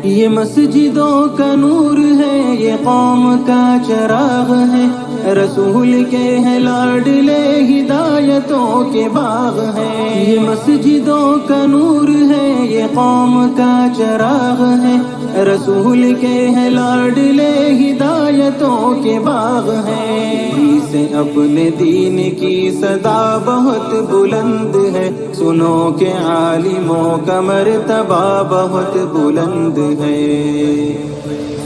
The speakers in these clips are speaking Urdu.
یہ مسجدوں کا نور ہے، یہ قوم کا چراغ ہے، رسول کے ہیں لاڈلے ہدایتوں کے باغ ہیں۔ یہ مسجدوں کا نور ہے، یہ قوم کا چراغ ہے، رسول کے ہیں لاڈلے ہدایتوں کے باغ ہیں۔ سے اپنے دین کی صدا بہت بلند ہے، سنو کہ عالموں کا مرتبہ بہت بلند ہے،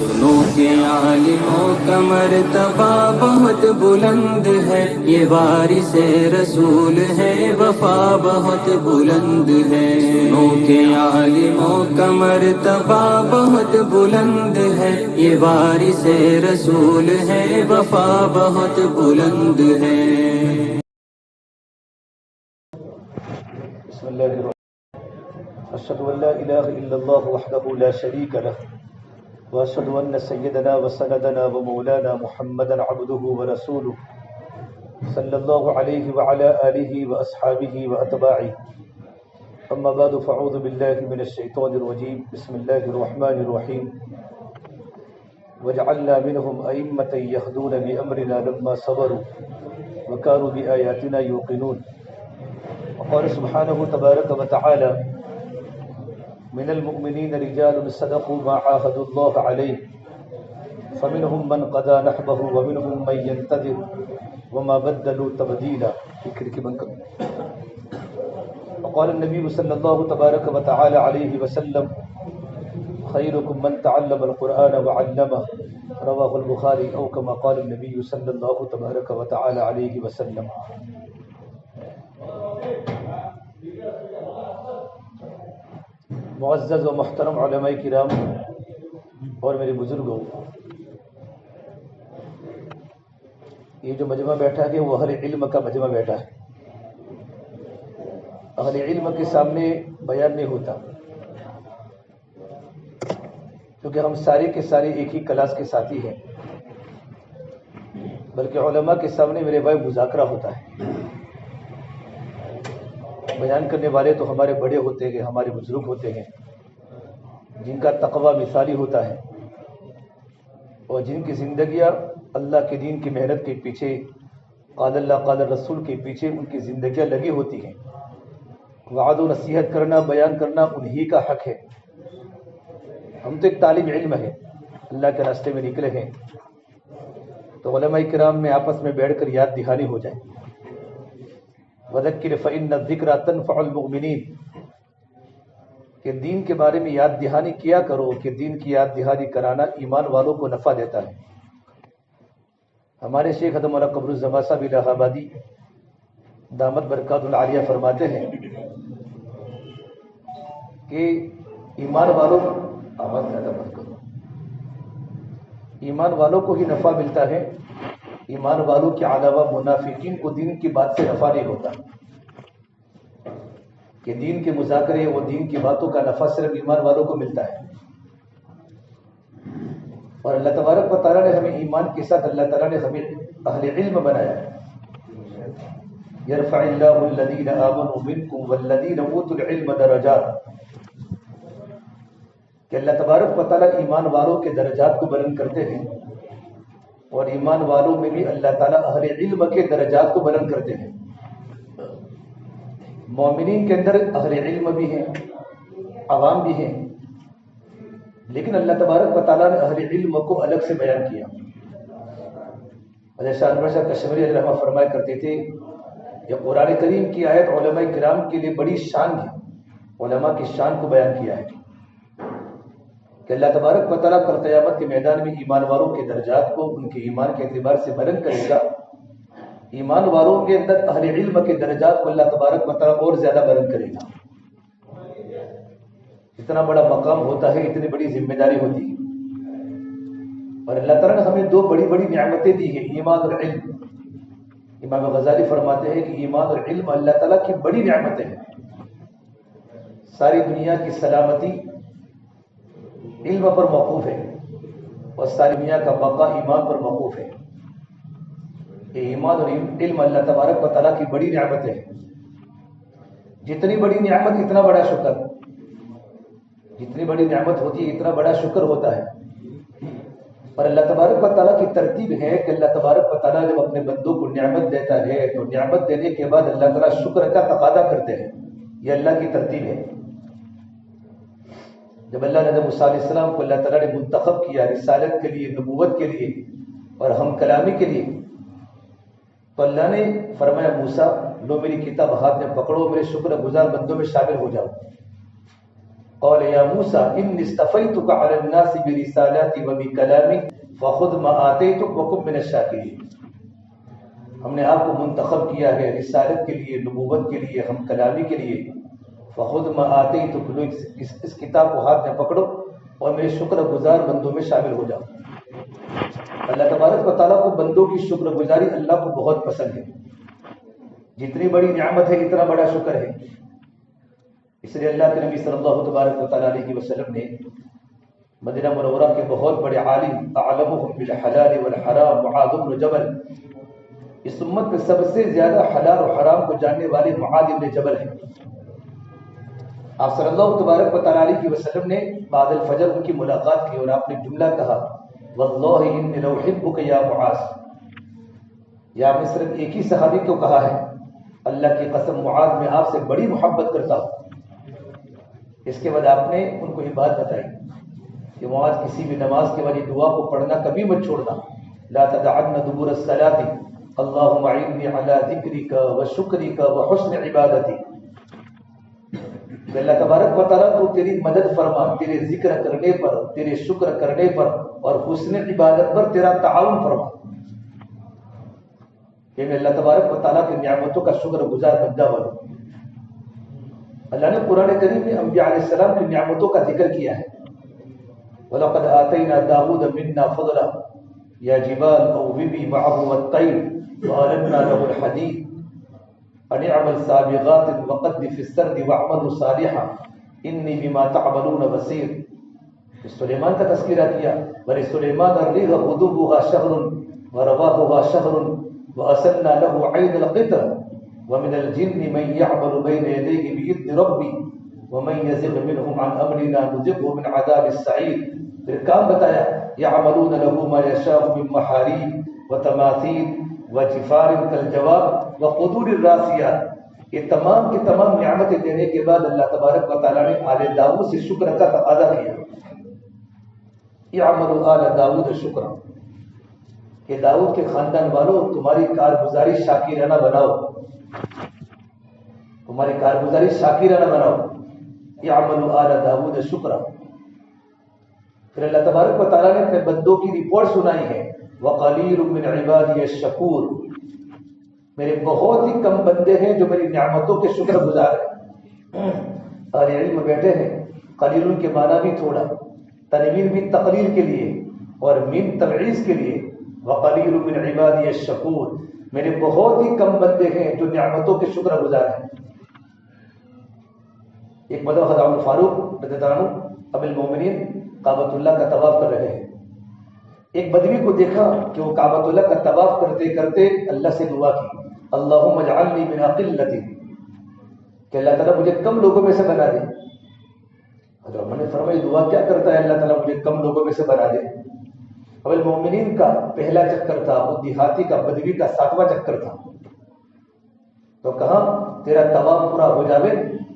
سنو کہ عالموں کا مرتبہ بہت بلند ہے، یہ وارث رسول ہے، وفا بہت بلند ہے، سنو کہ عالموں کا مرتبہ بہت بلند ہے، یہ وارث رسول ہے، وفا بہت بلند ہے۔ بسم اللہ الرحمن الرحیم، اشہد ان لا الہ الا اللہ وحدہ لا شریک لہ واشہد ان سیدنا وسندنا ومولانا محمدا عبدہ ورسولہ صلی اللہ علیہ وعلی آلہ واصحابہ واتباعہ، اما بعد فاعوذ باللہ من الشیطان الرجیم، بسم اللہ الرحمن الرحیم، وجعلنا منهم ائمة يهدون بامرنا لما صبروا وكانوا بآياتنا يوقنون۔ وقال سبحانه تبارك وتعالى من المؤمنين رجال صدقوا ما عاهدوا الله عليه فمنهم من قضى نحبه ومنهم من ينتظر وما بدلوا تبديلا۔ وقال النبي صلى الله تبارك وتعالى عليه وسلم خيركم من تعلم القرآن وعلمه، رواه البخاري، أو كما قال النبي صلى الله تبارك وتعالى عليه وسلم۔ معزز و محترم علماء کرام اور میرے بزرگوں، یہ جو مجمع بیٹھا ہے وہ اہل علم کا مجمع بیٹھا ہے۔ اہل علم کے سامنے بیان نہیں ہوتا، کیونکہ ہم سارے کے سارے ایک ہی کلاس کے ساتھی ہیں، بلکہ علماء کے سامنے میرے بھائی مذاکرہ ہوتا ہے۔ بیان کرنے والے تو ہمارے بڑے ہوتے ہیں، ہمارے بزرگ ہوتے ہیں، جن کا تقوی مثالی ہوتا ہے اور جن کی زندگیاں اللہ کے دین کی محنت کے پیچھے، قال اللہ قال رسول کے پیچھے ان کی زندگیاں لگی ہوتی ہیں۔ وعظ و نصیحت کرنا، بیان کرنا انہی کا حق ہے۔ ہم تو ایک طالب علم ہے، اللہ کے راستے میں نکلے ہیں، تو علماء کرام میں آپس میں بیٹھ کر یاد دہانی ہو جائے۔ وذکر فإن الذکر تنفع المؤمنین، کہ دین کے بارے میں یاد دہانی کیا کرو، کہ دین کی یاد دہانی کرانا ایمان والوں کو نفع دیتا ہے۔ ہمارے شیخ حضرت مولانا قمر الزمان صاحب الہ آبادی دامت برکات العالیہ فرماتے ہیں کہ ایمان والوں آواز زیادہ مت کرو، ایمان والوں کو ہی نفع ملتا ہے، ایمان والوں کے علاوہ منافقین کو دین کی بات سے نفع نہیں ہوتا، کہ دین کے مذاکرے اور دین کی باتوں کا نفع صرف ایمان والوں کو ملتا ہے۔ اور اللہ تبارک و تعالیٰ نے ہمیں ایمان کے ساتھ، اللہ تعالیٰ نے ہمیں اہل علم بنایا ہے۔ یرفع اللہ الذین آمنوا منکم والذین اوتوا العلم درجات، کہ اللہ تبارک و تعالیٰ ایمان والوں کے درجات کو بلند کرتے ہیں، اور ایمان والوں میں بھی اللہ تعالیٰ اہل علم کے درجات کو بلند کرتے ہیں۔ مومنین کے اندر اہل علم بھی ہیں، عوام بھی ہیں، لیکن اللہ تبارک و تعالیٰ نے اہل علم کو الگ سے بیان کیا۔ حضرت شاہ انور شاہ کشمیری علیہ رحمہ فرمایا کرتے تھے، یہ قرآن کریم کی آیت علماء کرام کے لیے بڑی شان ہے، علماء کی شان کو بیان کیا ہے کہ اللہ تبارک و تعالیٰ کل قیامت کے میدان میں ایمان والوں کے درجات کو ان کے ایمان کے اعتبار سے بلند کرے گا۔ ایمان والوں کے اندر اہل علم کے درجات کو اللہ تبارک و تعالیٰ اور زیادہ بلند کرے گا۔ اتنا بڑا مقام ہوتا ہے، اتنی بڑی ذمہ داری ہوتی ہے، اور اللہ تعالیٰ نے ہمیں دو بڑی بڑی نعمتیں دی ہیں، ایمان اور علم۔ امام غزالی فرماتے ہیں کہ ایمان اور علم اللہ تعالیٰ کی بڑی نعمتیں ہیں۔ ساری دنیا کی سلامتی علم پر موقوف ہے، اور ساری دنیا کا بقا ایمان پر موقوف ہے۔ یہ ایمان اور علم اللہ تبارک و تعالیٰ کی بڑی نعمتیں ہیں۔ جتنی بڑی نعمت اتنا بڑا شکر، جتنی بڑی نعمت ہوتی ہے اتنا بڑا شکر ہوتا ہے. اور اللہ تبارک و تعالیٰ کی ترتیب ہے کہ اللہ تبارک و تعالیٰ جب اپنے بندوں کو نعمت دیتا ہے تو نعمت دینے کے بعد اللہ تعالیٰ شکر کا تقاضا کرتے ہیں. یہ اللہ کی ترتیب ہے. جب اللہ نے موسیٰ علیہ السلام کو اللہ تعالیٰ نے منتخب کیا رسالت کے لیے، نبوت کے لیے اور ہم کلامی کے لیے، تو اللہ نے فرمایا موسیٰ لو میری کتاب ہاتھ میں پکڑو، میرے شکر گزار بندوں میں شامل ہو جاؤ. قال یا موسیٰ انی اصطفیتک علی الناس برسالتی وبکلامی فخذ ما آتیتک وکن من الشاکرین. ہم نے آپ کو منتخب کیا ہے رسالت کے لیے، نبوت کے لیے، ہم کلامی کے لیے. فخذ ما آتیتک، اس کتاب کو ہاتھ میں پکڑو اور میرے شکر گزار بندوں میں شامل ہو جاؤ. اللہ تبارک و تعالیٰ کو بندوں کی شکر گزاری اللہ کو بہت پسند ہے. جتنی بڑی نعمت ہے اتنا بڑا شکر ہے. اس لیے اللہ کے نبی صلی اللہ تبارک و تعالیٰ علیہ وسلم نے مدینہ منورہ کے بہت بڑے عالم اعلمهم بالحلال والحرام معاذ بن جبل، اس امت میں سب سے زیادہ حلال اور حرام کو جاننے والے معاذ بن جبل ہیں. آپ صلی اللہ تبارک و تعالیٰ علیہ وسلم نے بعد الفجر ان کی ملاقات کی اور آپ نے جملہ کہا واللہ انی لأحبک یا معاذ. یا آپ نے صرف ایک ہی صحابی کو کہا ہے اللہ کی قسم معاذ میں آپ سے بڑی محبت کرتا ہوں. اس کے بعد آپ نے ان کو یہ بات بتائی کہ معاذ کسی بھی نماز کے بعد دعا کو پڑھنا کبھی مت چھوڑنا. لا تدعن دبور الصلاة اللهم اعني على ذکرک وشکرک وحسن عبادتی. کہ اللہ تبارک و تعالیٰ تو تیری مدد فرما تیرے ذکر کرنے پر، تیرے شکر کرنے پر اور حسن عبادت پر تیرا تعاون فرما. کہ میں اللہ تبارک و تعالیٰ کی نعمتوں کا شکر گزار بندہ بنوں. اللہ نے قرآن کریم میں انبیاء علیہ السلام کی نعمتوں کا ذکر کیا ہے. وَلَقَدْ آتَيْنَا دَاوُودَ مِنَّا فَضْلًا يَا جِبَالُ أَوِّبِي مَعَهُ وَالطَّيْرَ وَأَلَنَّا لَهُ الْحَدِيدَ أَنِ اعْمَلْ سَابِغَاتٍ وَقَدِّرْ فِي السَّرْدِ وَاعْمَلُوا صَالِحًا إِنِّي بِمَا تَعْمَلُونَ بَصِيرٌ. سلیمان کا تذکرہ کیا وَلِسُلَيْمَانَ الرِّيحَ غُدُوُّهَا شَهْرٌ وَرَوَاحُهَا شَهْرٌ وَأَسَلْنَا لَهُ عَيْنَ الْقِطْرِ ومن الجن من يعمل بين يديه بإذن ربي ومن يزغ منهم عن أمرنا نذقه من عذاب السعير. پھر کام بتایا يعملون له ما يشاء من محاريب وتماثيل وجفار كالجواب وقدور الراسيات. یہ تمام کی تمام نعمتیں دینے کے بعد اللہ تبارک و تعالیٰ نے آل داؤد سے شکر کا تقاضا کیا. يعملوا آل داؤد شکرا، کہ داؤد کے خاندان والوں تمہاری کارگزاری شاکرانہ بناؤ، تمہاری کارگزاری شاکرانہ بناؤ. یعملوا آل داؤد شکرا. پھر اللہ تبارک و تعالیٰ نے اپنے بندوں کی رپورٹ سنائی ہے وقلیل من عبادی الشکور. میرے بہت ہی کم بندے ہیں جو میری نعمتوں کے شکر گزار ہیں. اور علم بیٹھے ہیں قلیل کے معنی بھی تھوڑا، تنوین بھی تقلیل کے لیے اور میم تبعیض کے لیے. وقلیل من عبادی الشکور، میرے بہت ہی کم بندے ہیں جو نعمتوں کے شکر گزار ہیں. ایک مرتبہ حضرت عمر فاروق رضی اللہ عنہ اب المومنین کعبۃ اللہ کا طواف کر رہے ہیں. ایک بدوی کو دیکھا کہ وہ کعبۃ اللہ کا طواف کرتے کرتے اللہ سے دعا کی اللہم اجعلنی من قلۃ، کہ اللہ تعالیٰ مجھے کم لوگوں میں سے بنا دے. حضرت عمر نے فرمایا دعا کیا کرتا ہے اللہ تعالیٰ مجھے کم لوگوں میں سے بنا دے. اب المومنین کا پہلا چکر تھا، وہ دیہاتی کا بدوی کا 7واں چکر تھا. تو کہاں تیرا طواف پورا ہو جاوے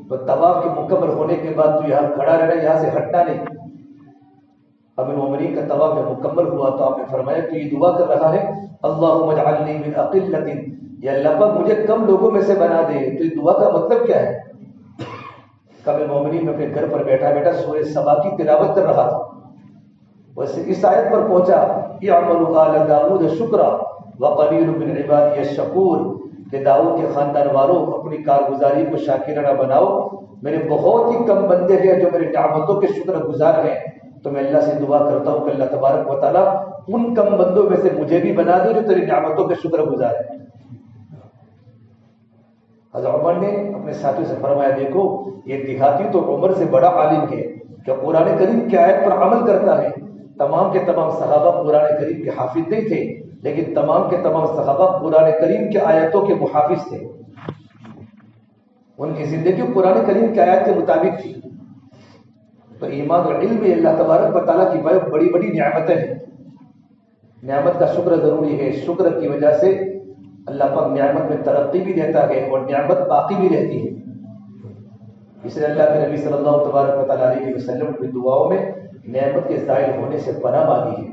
تو طواف کے مکمل ہونے کے بعد تو یہاں کھڑا رہنا، یہاں سے ہٹنا نہیں. اب المومنین کا طواف جب مکمل ہوا تو آپ نے فرمایا کہ یہ دعا کر رہا ہے اللہم اجعلنی من قلۃ، یا اللہ پاک مجھے کم لوگوں میں سے بنا دے. تو یہ دعا کا مطلب کیا ہے؟ کب المومنین میں اپنے گھر پر بیٹھا بیٹھا سورہ سبا کی تلاوت کر رہا تھا. ویسے اس آیت پر پہنچا اعملوا آل داؤد شکرا وقلیل من عبادی الشکور، کہ داؤد کے خاندان والوں اپنی کارگزاری کو شاکرانہ بناؤ. میرے بہت ہی کم بندے ہیں جو میری نعمتوں کے شکر گزار ہیں. تو میں اللہ سے دعا کرتا ہوں کہ اللہ تبارک و تعالیٰ ان کم بندوں میں سے مجھے بھی بنا دے جو تیری نعمتوں کے شکر گزار ہیں. حضرت عمر نے اپنے ساتھیوں سے فرمایا دیکھو یہ دیہاتی تو عمر سے بڑا عالم ہے کہ قرآن کریم کی آیت پر عمل کرتا ہے. تمام کے تمام صحابہ قرآن کریم کے حافظ نہیں تھے، لیکن تمام کے تمام صحابہ قرآن کریم کی آیتوں کے محافظ تھے. ان کی زندگی قرآن کریم کی آیات کے مطابق تھی. تو ایمان اور علم یہ اللہ تبارک و تعالیٰ کی بڑی بڑی نعمتیں ہیں. نعمت کا شکر ضروری ہے. شکر کی وجہ سے اللہ پاک نعمت میں ترقی بھی دیتا ہے اور نعمت باقی بھی رہتی ہے. اس لیے اللہ کے نبی صلی اللہ تبارک و تعالیٰ علیہ وسلم کی دعاؤں میں نعمت کے زائل ہونے سے پناہ مانگی ہے.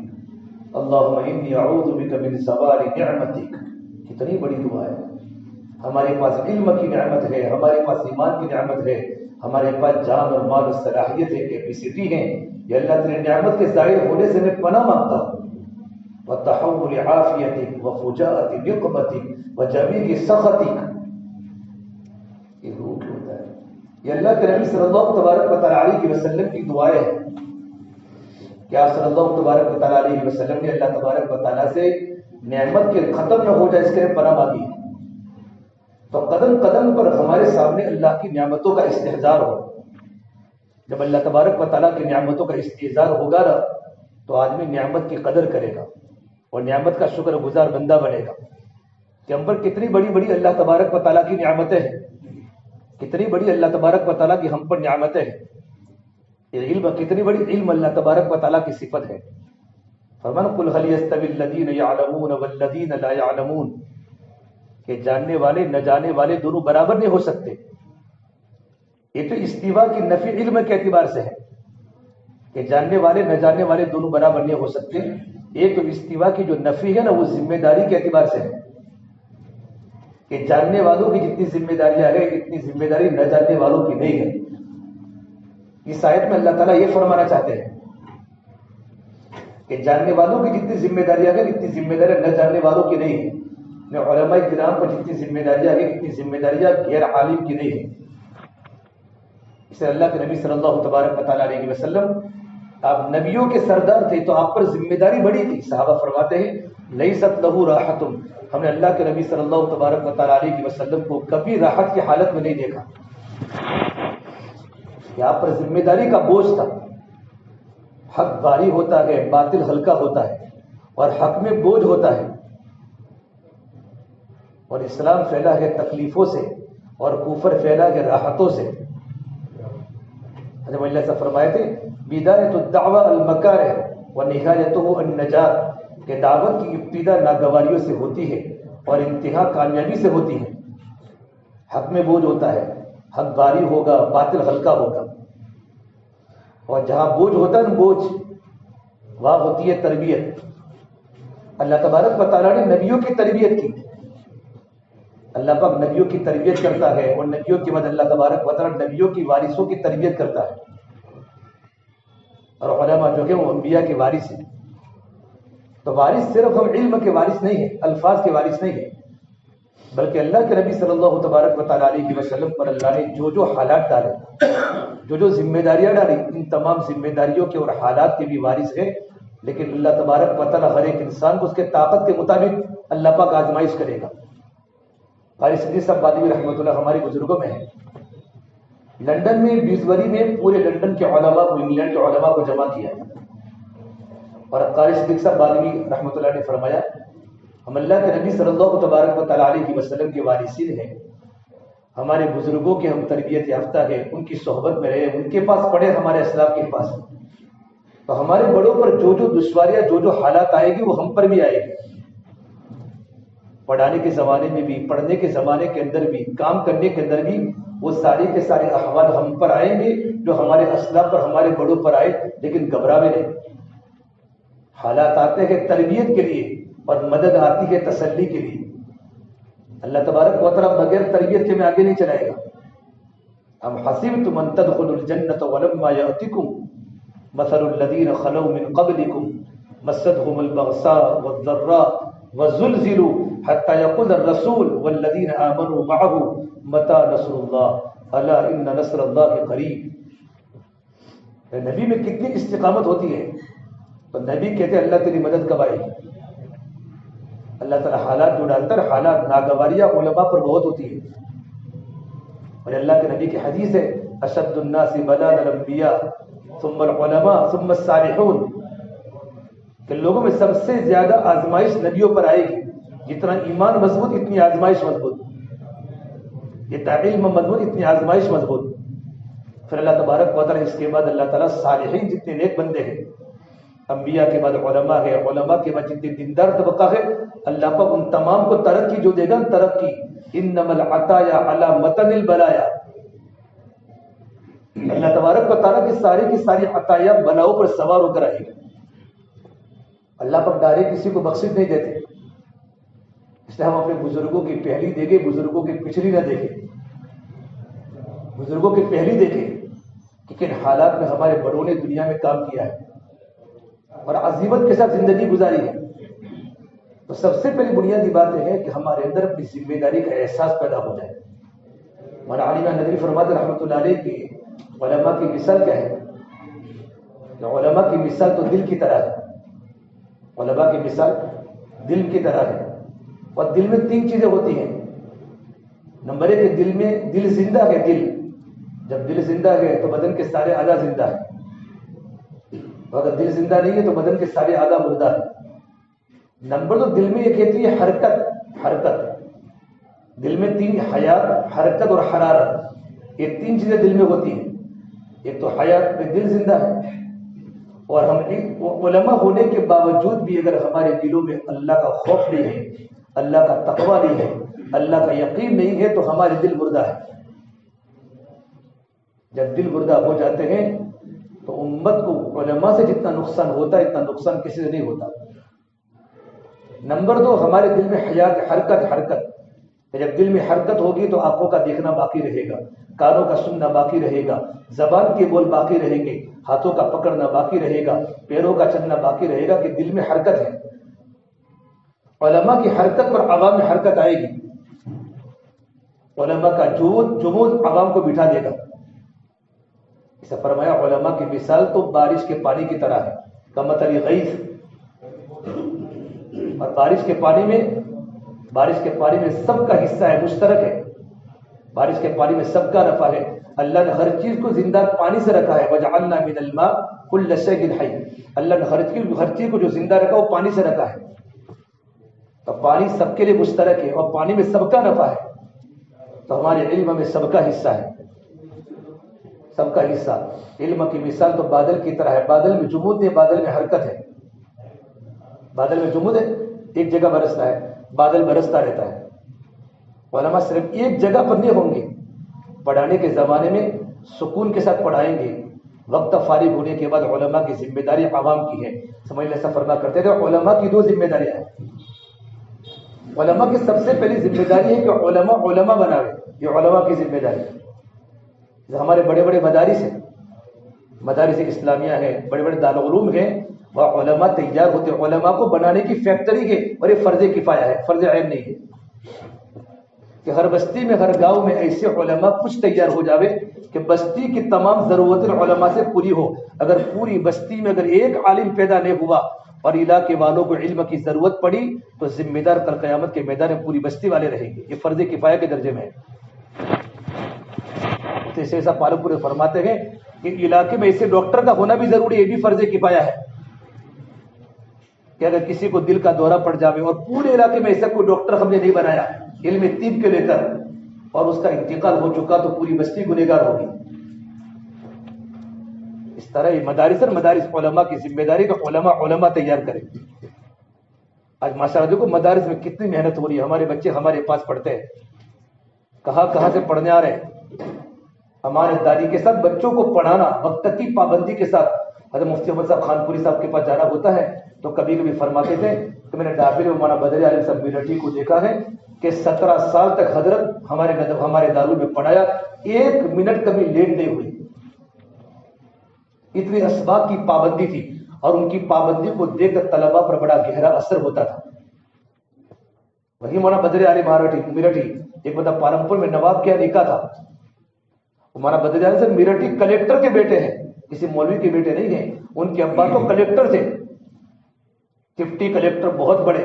اللہم انی اعوذ بک من زوال نعمتک. کتنی بڑی دعا ہے. ہمارے پاس علم کی نعمت ہے, ہمارے پاس ایمان کی نعمت ہے, ہمارے پاس جان اور مال اور صلاحیت ہے, کیپیسٹی ہے. یہ اللہ تیری نعمت کے ظاہر ہونے سے میں پناہ مانگتا ہوں. وتحول عافیتک وفجاءت نقمتک وجمیل سخطک. یہ روح ہوتا ہے. یہ اللہ کے نبی صلی اللہ تبارک و تعالیٰ علیہ وسلم کی دعائیں ہیں. کیا صلی اللہ تبارک و تعالیٰ علیہ وسلم نے اللہ تبارک و تعالیٰ سے نعمت کے ختم نہ ہو جائے اس کے لیے پناہ مانگی. تو قدم قدم پر ہمارے سامنے اللہ کی نعمتوں کا استحضار ہو. جب اللہ تبارک و تعالیٰ کی نعمتوں کا استحضار ہوگا نا تو آدمی نعمت کی قدر کرے گا اور نعمت کا شکر گزار بندہ بنے گا. کہ ہم پر کتنی بڑی بڑی اللہ تبارک و تعالیٰ کی نعمتیں ہیں, کتنی بڑی اللہ تبارک و تعالیٰ کی ہم پر نعمتیں ہیں. یہ علم کتنی بڑی علم اللہ تبارک و تعالیٰ کی صفت ہے. فرمان قل هل يستوي الذين يعلمون والذين لا يعلمون. کہ جاننے والے نہ جاننے والے دونوں برابر نہیں ہو سکتے. یہ تو استوا کی نفی علم کے اعتبار سے ہے کہ جاننے والے نہ جاننے والے دونوں برابر نہیں ہو سکتے. ایک تو استوا کی جو نفی ہے نا وہ ذمہ داری کے اعتبار سے ہے کہ جاننے والوں کی جتنی ذمہ داریاں ہیں اتنی ذمہ داری نہ جاننے والوں کی نہیں ہے. اس آیت میں اللہ تعالیٰ یہ فرمانا چاہتے ہیں کہ جاننے والوں کی جتنی ذمہ داریاں ہیں اتنی ذمہ داریاں نہ جاننے والوں کی نہیں ہے. علماء کرام کو جتنی ذمہ داریاں ہیں اتنی ذمہ داریاں غیر عالم کی نہیں ہے. اس لیے اللہ کے نبی صلی اللہ تبارک و تعالیٰ علیہ وسلم آپ نبیوں کے سردار تھے تو آپ پر ذمہ داری بڑی تھی. صحابہ فرماتے ہیں لیست لہ راحت. ہم نے اللہ کے نبی صلی اللہ تبارک و تعالیٰ علیہ وسلم کو کبھی راحت کی حالت میں نہیں دیکھا. کہ آپ پر ذمہ داری کا بوجھ تھا. حق بھاری ہوتا ہے, باطل ہلکا ہوتا ہے, اور حق میں بوجھ ہوتا ہے. اور اسلام پھیلا ہے تکلیفوں سے اور کفر پھیلا ہے راحتوں سے. حضرت اللہ سے فرمائے تھے بدایت الدعوہ المکارہ ونہایتہ النجات. کہ دعوت کی ابتدا ناگواریوں سے ہوتی ہے اور انتہا کامیابی سے ہوتی ہے. حق میں بوجھ ہوتا ہے, حق بھاری ہوگا, باطل ہلکا ہوگا. اور جہاں بوجھ ہوتا ہے بوجھ وہاں ہوتی ہے تربیت. اللہ تبارک و تعالیٰ نے نبیوں کی تربیت کی. اللہ پاک نبیوں کی تربیت کرتا ہے اور نبیوں کے بعد اللہ تبارک و تعالیٰ نبیوں کی وارثوں کی تربیت کرتا ہے. اور علماء جو کہ وہ انبیاء کے وارث ہیں. تو وارث صرف ہم علم کے وارث نہیں ہیں, الفاظ کے وارث نہیں ہیں, بلکہ اللہ کے نبی صلی اللہ تبارک و تعالیٰ علیہ وسلم پر اللہ نے جو جو حالات ڈالے, جو ذمہ داریاں ڈالی, ان تمام ذمہ داریوں کے اور حالات کے بھی وارث ہیں. لیکن اللہ تبارک و تعالیٰ ہر ایک انسان کو اس کے طاقت کے مطابق اللہ پاک آزمائش کرے گا. قاری صدیق صاحب بادی رحمۃ اللہ ہمارے بزرگوں میں ہیں. لندن میں بیسوری میں پورے لندن کے علماء کو, انگلینڈ کے علماء کو جمع کیا. اور قاری صدیق صاحب بادی رحمۃ اللہ نے فرمایا ہم اللہ کے نبی صلی اللہ تبارک و تعالیٰ علیہ وسلم کے وارثین ہیں. ہمارے بزرگوں کے ہم تربیت یافتہ ہیں, ان کی صحبت میں رہے, ان کے پاس پڑھے, ہمارے اسلاف کے پاس. تو ہمارے بڑوں پر جو جو دشواریاں جو جو حالات آئے گی وہ ہم پر بھی آئے گی. پڑھانے کے زمانے میں بھی, پڑھنے کے زمانے کے اندر بھی, کام کرنے کے اندر بھی وہ سارے کے سارے احوال ہم پر آئیں گے جو ہمارے اسلاف پر, ہمارے بڑوں پر آئے. لیکن گھبراوے نہیں. حالات آتے ہیں تربیت کے لیے اور مدد آتی ہے تسلی کے لیے. اللہ تبارک و تعالیٰ بغیر تربیت کے میں آگے نہیں چلائے گا. ام حسبتم ان تدخلوا الجنة ولما يأتكم مثل الذين خلوا من قبلكم مستهم البغساء والضراء وزلزلوا حتى يقول الرسول والذين آمنوا معه متى نصر الله الا ان نصر الله قریب. نبی میں کتنی استقامت ہوتی ہے. تو نبی کہتے ہیں اللہ تیری مدد کب آئے گی. اللہ تعالیٰ حالات جو ڈالتا ہے, حالات ناگواریاں علماء پر بہت ہوتی ہے. اور اللہ کے نبی کی حدیث ہے اشد الناس بلاء الانبیاء ثم العلماء ثم الصالحون. کہ لوگوں میں سب سے زیادہ آزمائش نبیوں پر آئے گی. جتنا ایمان مضبوط اتنی آزمائش مضبوط, جتنا علم مضبوط اتنی آزمائش مضبوط. پھر اللہ تبارک و تعالیٰ اس کے بعد اللہ تعالیٰ صالحین جتنے نیک بندے ہیں، انبیاء کے بعد علماء ہے، علماء کے بعد جتنے دیندار طبقہ ہے، اللہ پاک ان تمام کو ترقی جو دے گا، ترقی انما العطایا علی متن البلایا، اللہ تبارک و تعالیٰ کی ساری عطایا بلاؤں پر سوار ہو کر آئے گا۔ اللہ پاک ڈائریکٹ کسی کو بخشش نہیں دیتے، اس لیے ہم اپنے بزرگوں کی پہلی دیکھیں، بزرگوں کی پچھلی نہ دیکھیں، بزرگوں کی پہلی دیکھیں کہ کن حالات میں ہمارے بڑوں نے دنیا میں کام کیا ہے اور عظیمت کے ساتھ زندگی گزاری ہے۔ تو سب سے پہلی بنیادی بات یہ ہے کہ ہمارے اندر اپنی ذمہ داری کا احساس پیدا ہو جائے۔ مولانا علی ندوی فرماتے رحمۃ اللہ علیہ کہ علماء کی مثال کیا ہے؟ علماء کی مثال تو دل کی طرح ہے، علماء کی مثال دل کی طرح ہے، اور دل میں 3 چیزیں ہوتی ہیں۔ نمبر 1 دل میں، دل زندہ ہے، دل جب دل زندہ ہے تو بدن کے سارے اعضاء زندہ ہے، اگر دل زندہ نہیں ہے تو بدن کے سارے اعضاء مردہ ہے۔ نمبر 2 دل میں ایک کہتی ہے حرکت، دل میں 3 حیات، حرکت اور حرارت، یہ 3 چیزیں دل میں ہوتی ہیں۔ ایک تو حیات میں دل زندہ ہے، اور ہم علماء ہونے کے باوجود بھی اگر ہمارے دلوں میں اللہ کا خوف نہیں ہے، اللہ کا تقویٰ نہیں ہے، اللہ کا یقین نہیں ہے، تو ہمارے دل مردہ ہے۔ جب دل مردہ ہو جاتے ہیں تو امت کو علماء سے جتنا نقصان ہوتا ہے اتنا نقصان کسی سے نہیں ہوتا۔ نمبر 2 ہمارے دل میں حیات، حرکت، جب دل میں حرکت ہوگی تو آنکھوں کا دیکھنا باقی رہے گا، کانوں کا سننا باقی رہے گا، زبان کے بول باقی رہیں گے، ہاتھوں کا پکڑنا باقی رہے گا، پیروں کا چلنا باقی رہے گا، کہ دل میں حرکت ہے۔ علماء کی حرکت پر عوام میں حرکت آئے گی، علماء کا جمود عوام کو بٹھا دے گا۔ اسے فرمایا علماء کی مثال تو بارش کے پانی کی طرح ہے، کمثل غیث، اور بارش کے پانی میں سب کا حصہ ہے، مشترک ہے، بارش کے پانی میں سب کا نفع ہے۔ اللہ نے ہر چیز کو زندہ پانی سے رکھا ہے، وجعلنا من الماء كل شيء حي، اللہ نے ہر چیز کو جو زندہ رکھا وہ پانی سے رکھا ہے، تو پانی سب کے لیے مشترک ہے اور پانی میں سب کا نفع ہے۔ تو ہمارے علم میں سب کا حصہ ہے، سب کا حصہ۔ علم کی مثال تو بادل کی طرح ہے، بادل میں جمود ہے، بادل میں حرکت ہے، بادل میں جمود ہے، ایک جگہ برستا ہے، بادل برستا رہتا ہے۔ علماء صرف ایک جگہ پر نہیں ہوں گے، پڑھانے کے زمانے میں سکون کے ساتھ پڑھائیں گے، وقت فارغ ہونے کے بعد علماء کی ذمہ داری عوام کی ہے۔ سمجھ لیں، ایسا فرما کرتے تھے علماء کی 2 ذمہ داریاں ہیں۔ علماء کی سب سے پہلی ذمہ داری ہے کہ علماء بناوے، یہ علماء کی ذمہ داری ہے۔ ہمارے بڑے بڑے مدارس ہیں، مدارس اسلامیہ ہیں، بڑے بڑے دارالعلوم ہیں، وہاں علماء تیار ہوتے ہیں، علماء کو بنانے کی فیکٹری ہے، اور یہ فرض کفایہ ہے، فرض عین نہیں ہے کہ ہر بستی میں، ہر گاؤں میں ایسے علماء کچھ تیار ہو جاوے کہ بستی کی تمام ضرورتیں علماء سے پوری ہو۔ اگر پوری بستی میں اگر ایک عالم پیدا نہیں ہوا اور علاقے والوں کو علم کی ضرورت پڑی تو ذمہ دار کل قیامت کے میدان میں پوری بستی والے رہیں گے، یہ فرض کفایہ کے درجے میں ہے۔ تو اسے ایسا پالک پورے فرماتے ہیں کہ علاقے میں ایسے ڈاکٹر کا ہونا بھی ضروری ہے، یہ بھی فرض کفایہ ہے کہ اگر کسی کو دل کا دورہ پڑ جاوے اور پورے علاقے میں ایسا کوئی ڈاکٹر ہم نے نہیں بنایا علم طب کے لے کر اور اس کا انتقال ہو چکا تو پوری بستی گنہگار ہوگی۔ اس طرح یہ مدارس علماء کی ذمہ داری کہ علماء تیار کریں۔ آج ماشاءاللہ دیکھو مدارس میں کتنی محنت ہو رہی ہے، ہمارے بچے ہمارے پاس پڑھتے ہیں، کہاں سے پڑھنے آ رہے ہیں۔ ہمارے دادی کے ساتھ بچوں کو پڑھانا وقت کی پابندی کے ساتھ، حضرت مفتی احمد صاحب خانپوری صاحب کے پاس جانا ہوتا ہے تو کبھی کبھی فرماتے تھے کہ میں نے ڈابر میں مولانا بدر عالم صاحب میرٹھی کو دیکھا ہے کہ 17 سال تک حضرت ہمارے دارو میں پڑھایا، 1 منٹ کبھی لیٹ نہیں ہوئی، اتنی اسباق کی پابندی تھی، اور ان کی پابندی کو دیکھ کر طلباء پر بڑا گہرا اثر ہوتا تھا۔ وہی مولانا بدر عالم میرٹھی، ایک بتا پالمپور میں نواب کیا نکاح تھا، ہمارا بدر عالم صاحب میرٹھی کلیکٹر کے بیٹے ہیں، کسی مولوی کے بیٹے نہیں ہیں، ان کے ابا تو کلیکٹر تھے، ڈپٹی کلیکٹر بہت بڑے،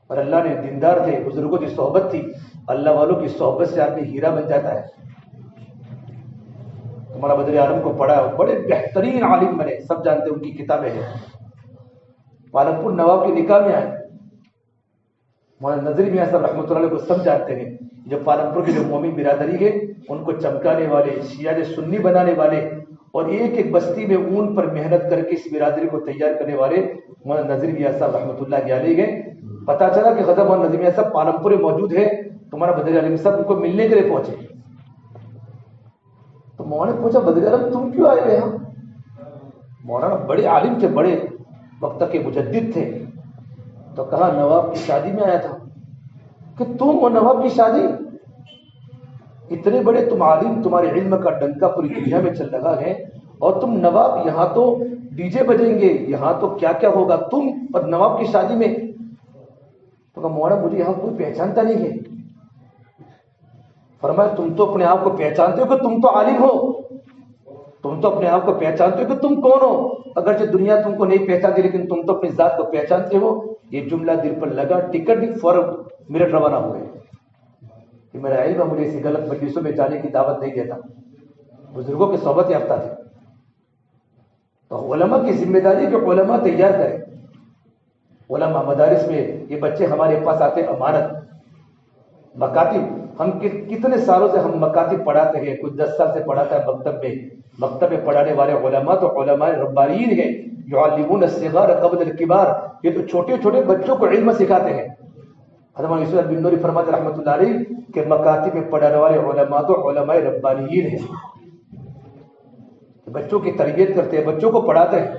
اور اللہ نے دیندار تھے، بزرگوں کی صحبت تھی، اللہ والوں کی صحبت سے آدمی ہیرا بن جاتا ہے۔ ہمارا بدر عالم کو پڑھا، بڑے بہترین عالم بنے، سب جانتے ہیں، ان کی کتابیں ہیں۔ پالمپور نواب کے نکاح میں آئے، مولانا نظری میاں صاحب رحمۃ اللہ علیہ کو سب جانتے ہیں، جو پالمپور کی جو مومن برادری ہے ان کو چمکانے والے، شیعہ سنی بنانے والے اور ایک ایک بستی میں اون پر محنت کر کے اس برادری کو تیار کرنے والے مولانا نذیر میاں صاحب رحمۃ اللہ علیہ گئے. پتا چلا کہ غزہ مولانا نذیر میاں صاحب پالمپور میں موجود ہے. تمہارا بدر عالم صاحب ان کو ملنے کے لیے پہنچے. تو مولانا نے پوچھا بدر عالم تم کیوں آئے ہوئے ہیں؟ مولانا بڑے عالم تھے، بڑے وقت کے مجدد تھے. تو کہا نواب کی شادی میں آیا تھا. کہ تم اور نواب کی شادی؟ اتنے بڑے تم عالم، تمہارے علم کا ڈنکا پوری دنیا میں چل رہا ہے اور تم نواب، یہاں تو ڈی جے بجیں گے، یہاں تو کیا کیا ہوگا، تم اور نواب کی شادی میں؟ تو کہا مولانا مجھے یہاں کوئی پہچانتا نہیں ہے. فرمایا تم تو اپنے آپ کو پہچانتے ہو کہ تم تو عالم ہو، تم تو اپنے آپ کو پہچانتے ہو کہ تم کون ہو، اگرچہ دنیا تم کو نہیں پہچانتی لیکن تم تو اپنی ذات کو پہچانتے ہو. یہ جملہ دل پر لگا، ٹکٹ فوراً میرٹ روانہ ہو گئے کہ میرا علم مجھے اسی غلط مجلسوں میں جانے کی دعوت نہیں دیتا. بزرگوں کی صحبت یافتہ تھے. تو علماء کی ذمہ داری کہ علماء تیار کریں. علماء مدارس میں یہ بچے ہمارے پاس آتے امانت. مکاتب ہم کتنے سالوں سے ہم مکاتب پڑھاتے ہیں، کچھ 10 سال سے پڑھاتا ہے مکتب میں. مکتب میں پڑھانے والے علماء تو علماء ربانیین ہیں، یعلمون الصغار قبل الکبار. یہ تو چھوٹے چھوٹے بچوں کو علم سکھاتے ہیں. حضرت یوسف بن نوری فرماتے رحمۃ اللہ علیہ کہ مکاتب میں پڑھانے والے علماء تو علماء ربانیین ہیں، بچوں کی تربیت کرتے ہیں، بچوں کو پڑھاتے ہیں.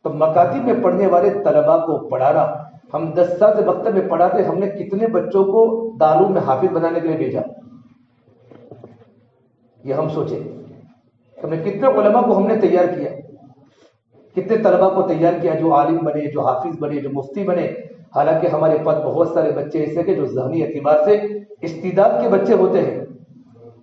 تو مکاتب میں پڑھنے والے طلباء کو پڑھانا، ہم 10 سال سے مکتب میں پڑھاتے، ہم نے کتنے بچوں کو دارالعلوم میں حافظ بنانے کے لیے بھیجا؟ یہ ہم سوچیں. ہم نے کتنے علماء کو ہم نے تیار کیا، کتنے طلباء کو تیار کیا جو عالم بنے، جو حافظ بنے، جو مفتی بنے. حالانکہ ہمارے پاس بہت سارے بچے ایسے کہ جو ذہنی اعتبار سے استعداد کے بچے ہوتے ہیں،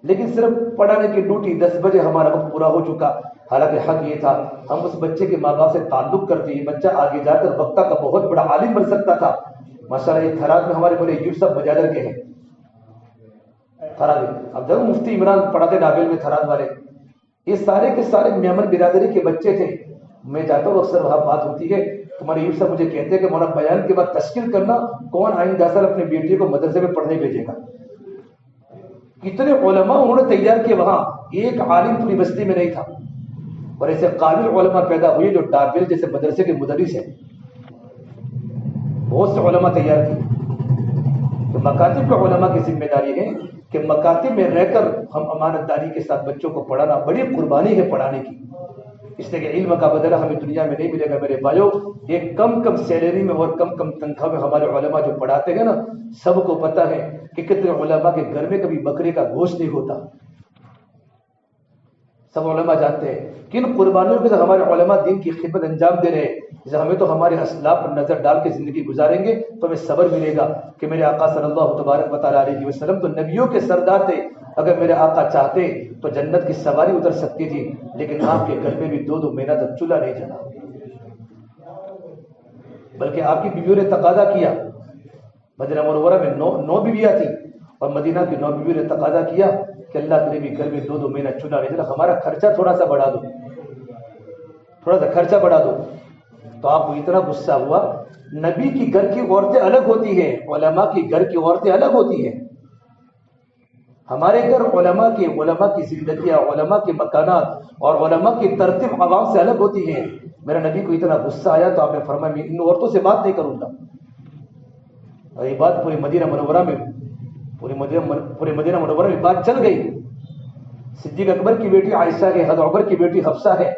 لیکن صرف پڑھانے کی ڈیوٹی 10 بجے ہمارا وقت پورا ہو چکا. حالانکہ حق یہ تھا ہم اس بچے کے ماں باپ سے تعلق کرتے، یہ بچہ آگے جا کر وقت کا بہت بڑا عالم بن سکتا تھا. ماشاءاللہ یہ تھراد میں ہمارے بڑے ایوب صاحب بجادر کے ہیں. تھراد اب ضرور مفتی عمران پڑھاتے نابل میں تھراد والے، یہ سارے کے سارے میمن برادری کے بچے تھے. میں جاتا ہوں اکثر وہاں بات ہوتی ہے، تمہارے ایوب صاحب مجھے کہتے ہیں کہ مولانا بیان کے بعد تشکیل کرنا کون آئندہ سال اپنے بیٹی کو مدرسے میں پڑھنے بھیجے گا. کتنے علماء انہوں نے تیار کیے. وہاں ایک عالم پوری بستی میں نہیں تھا اور ایسے قابل علماء پیدا ہوئے جو ڈابل جیسے مدرسے کے مدرس ہیں. بہت سے علماء تیار کیے. تو مکاتب کے علماء کی ذمہ داری ہے کہ مکاتب میں رہ کر ہم امانت داری کے ساتھ بچوں کو پڑھانا، بڑی قربانی ہے پڑھانے کی. اس لیے کہ علم کا بدلہ ہمیں دنیا میں نہیں ملے گا میرے بھائیوں. ایک کم سیلری میں اور کم تنخواہ میں ہمارے علماء جو پڑھاتے ہیں نا، سب کو پتہ ہے کہ کتنے علماء کے گھر میں کبھی بکرے کا گوشت نہیں ہوتا. سب علماء جانتے ہیں کن قربانیوں کے ساتھ ہمارے علماء دین کی خدمت انجام دے رہے ہیں. جیسے ہمیں تو ہمارے اسلاف پر نظر ڈال کے زندگی گزاریں گے تو ہمیں صبر ملے گا کہ میرے آقا صلی اللہ تبارک و تعالیٰ علیہ وسلم تو نبیوں کے سردار تھے. اگر میرے آقا چاہتے تو جنت کی سواری اتر سکتی تھی، لیکن آپ کے گھر میں بھی 2 مہینہ تک چولہا نہیں جلا، بلکہ آپ کی بیویوں نے تقاضا کیا. مدینہ منورہ میں 9 بیویاں تھیں اور مدینہ کی 9 بیویوں نے تقاضا کیا کہ اللہ کے نبی گھر میں 2 مہینہ چولہا نہیں جلا، ہمارا خرچہ تھوڑا سا بڑھا دو، تھوڑا سا خرچہ بڑھا دو. تو آپ کو اتنا غصہ ہوا. نبی کی گھر کی عورتیں الگ ہوتی ہیں، علماء کی گھر کی عورتیں الگ ہوتی ہیں. ہمارے گھر علماء کی زندگیاں، علماء کے مکانات اور علماء کی ترتیب عوام سے الگ ہوتی ہے. میرا نبی کو اتنا غصہ آیا تو آپ نے فرمایا میں ان عورتوں سے بات نہیں کروں گا. اور یہ بات پورے مدینہ منورہ میں بات چل گئی. صدیق اکبر کی بیٹی عائشہ ہے، حضرت عمر کی بیٹی حفصہ ہے،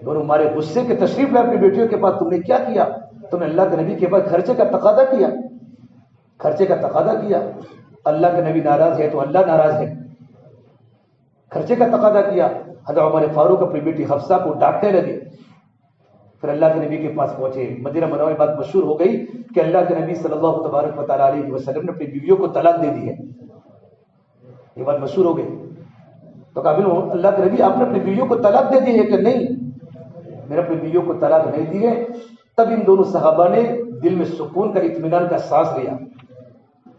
دونوں ہمارے غصے کے تشریف لائے اپنی بیٹیوں کے پاس. تم نے کیا کیا؟ تم نے اللہ کے نبی کے پاس خرچے کا تقاضا کیا، خرچے کا تقاضا کیا. اللہ کے نبی ناراض ہے تو اللہ ناراض ہے. خرچے کا تقاضا کیا. حضرت عمر فاروق اپنی بیٹی حفصہ کو ڈانٹنے لگے. پھر اللہ کے نبی کے پاس پہنچے. مدینہ منورہ میں بات مشہور ہو گئی کہ اللہ کے نبی صلی اللہ تبارک و تعالیٰ علیہ وسلم نے اپنی بیویوں کو طلاق دے دی ہے. یہ بات مشہور ہو گئی. تو قابل اللہ کے نبی آپ نے اپنی بیویوں کو طلاق دے دی ہے کہ نہیں؟ میں نے اپنی بیویوں کو طلاق نہیں دی ہے. تب ان دونوں صحابہ نے دل میں سکون کا، اطمینان کا سانس لیا.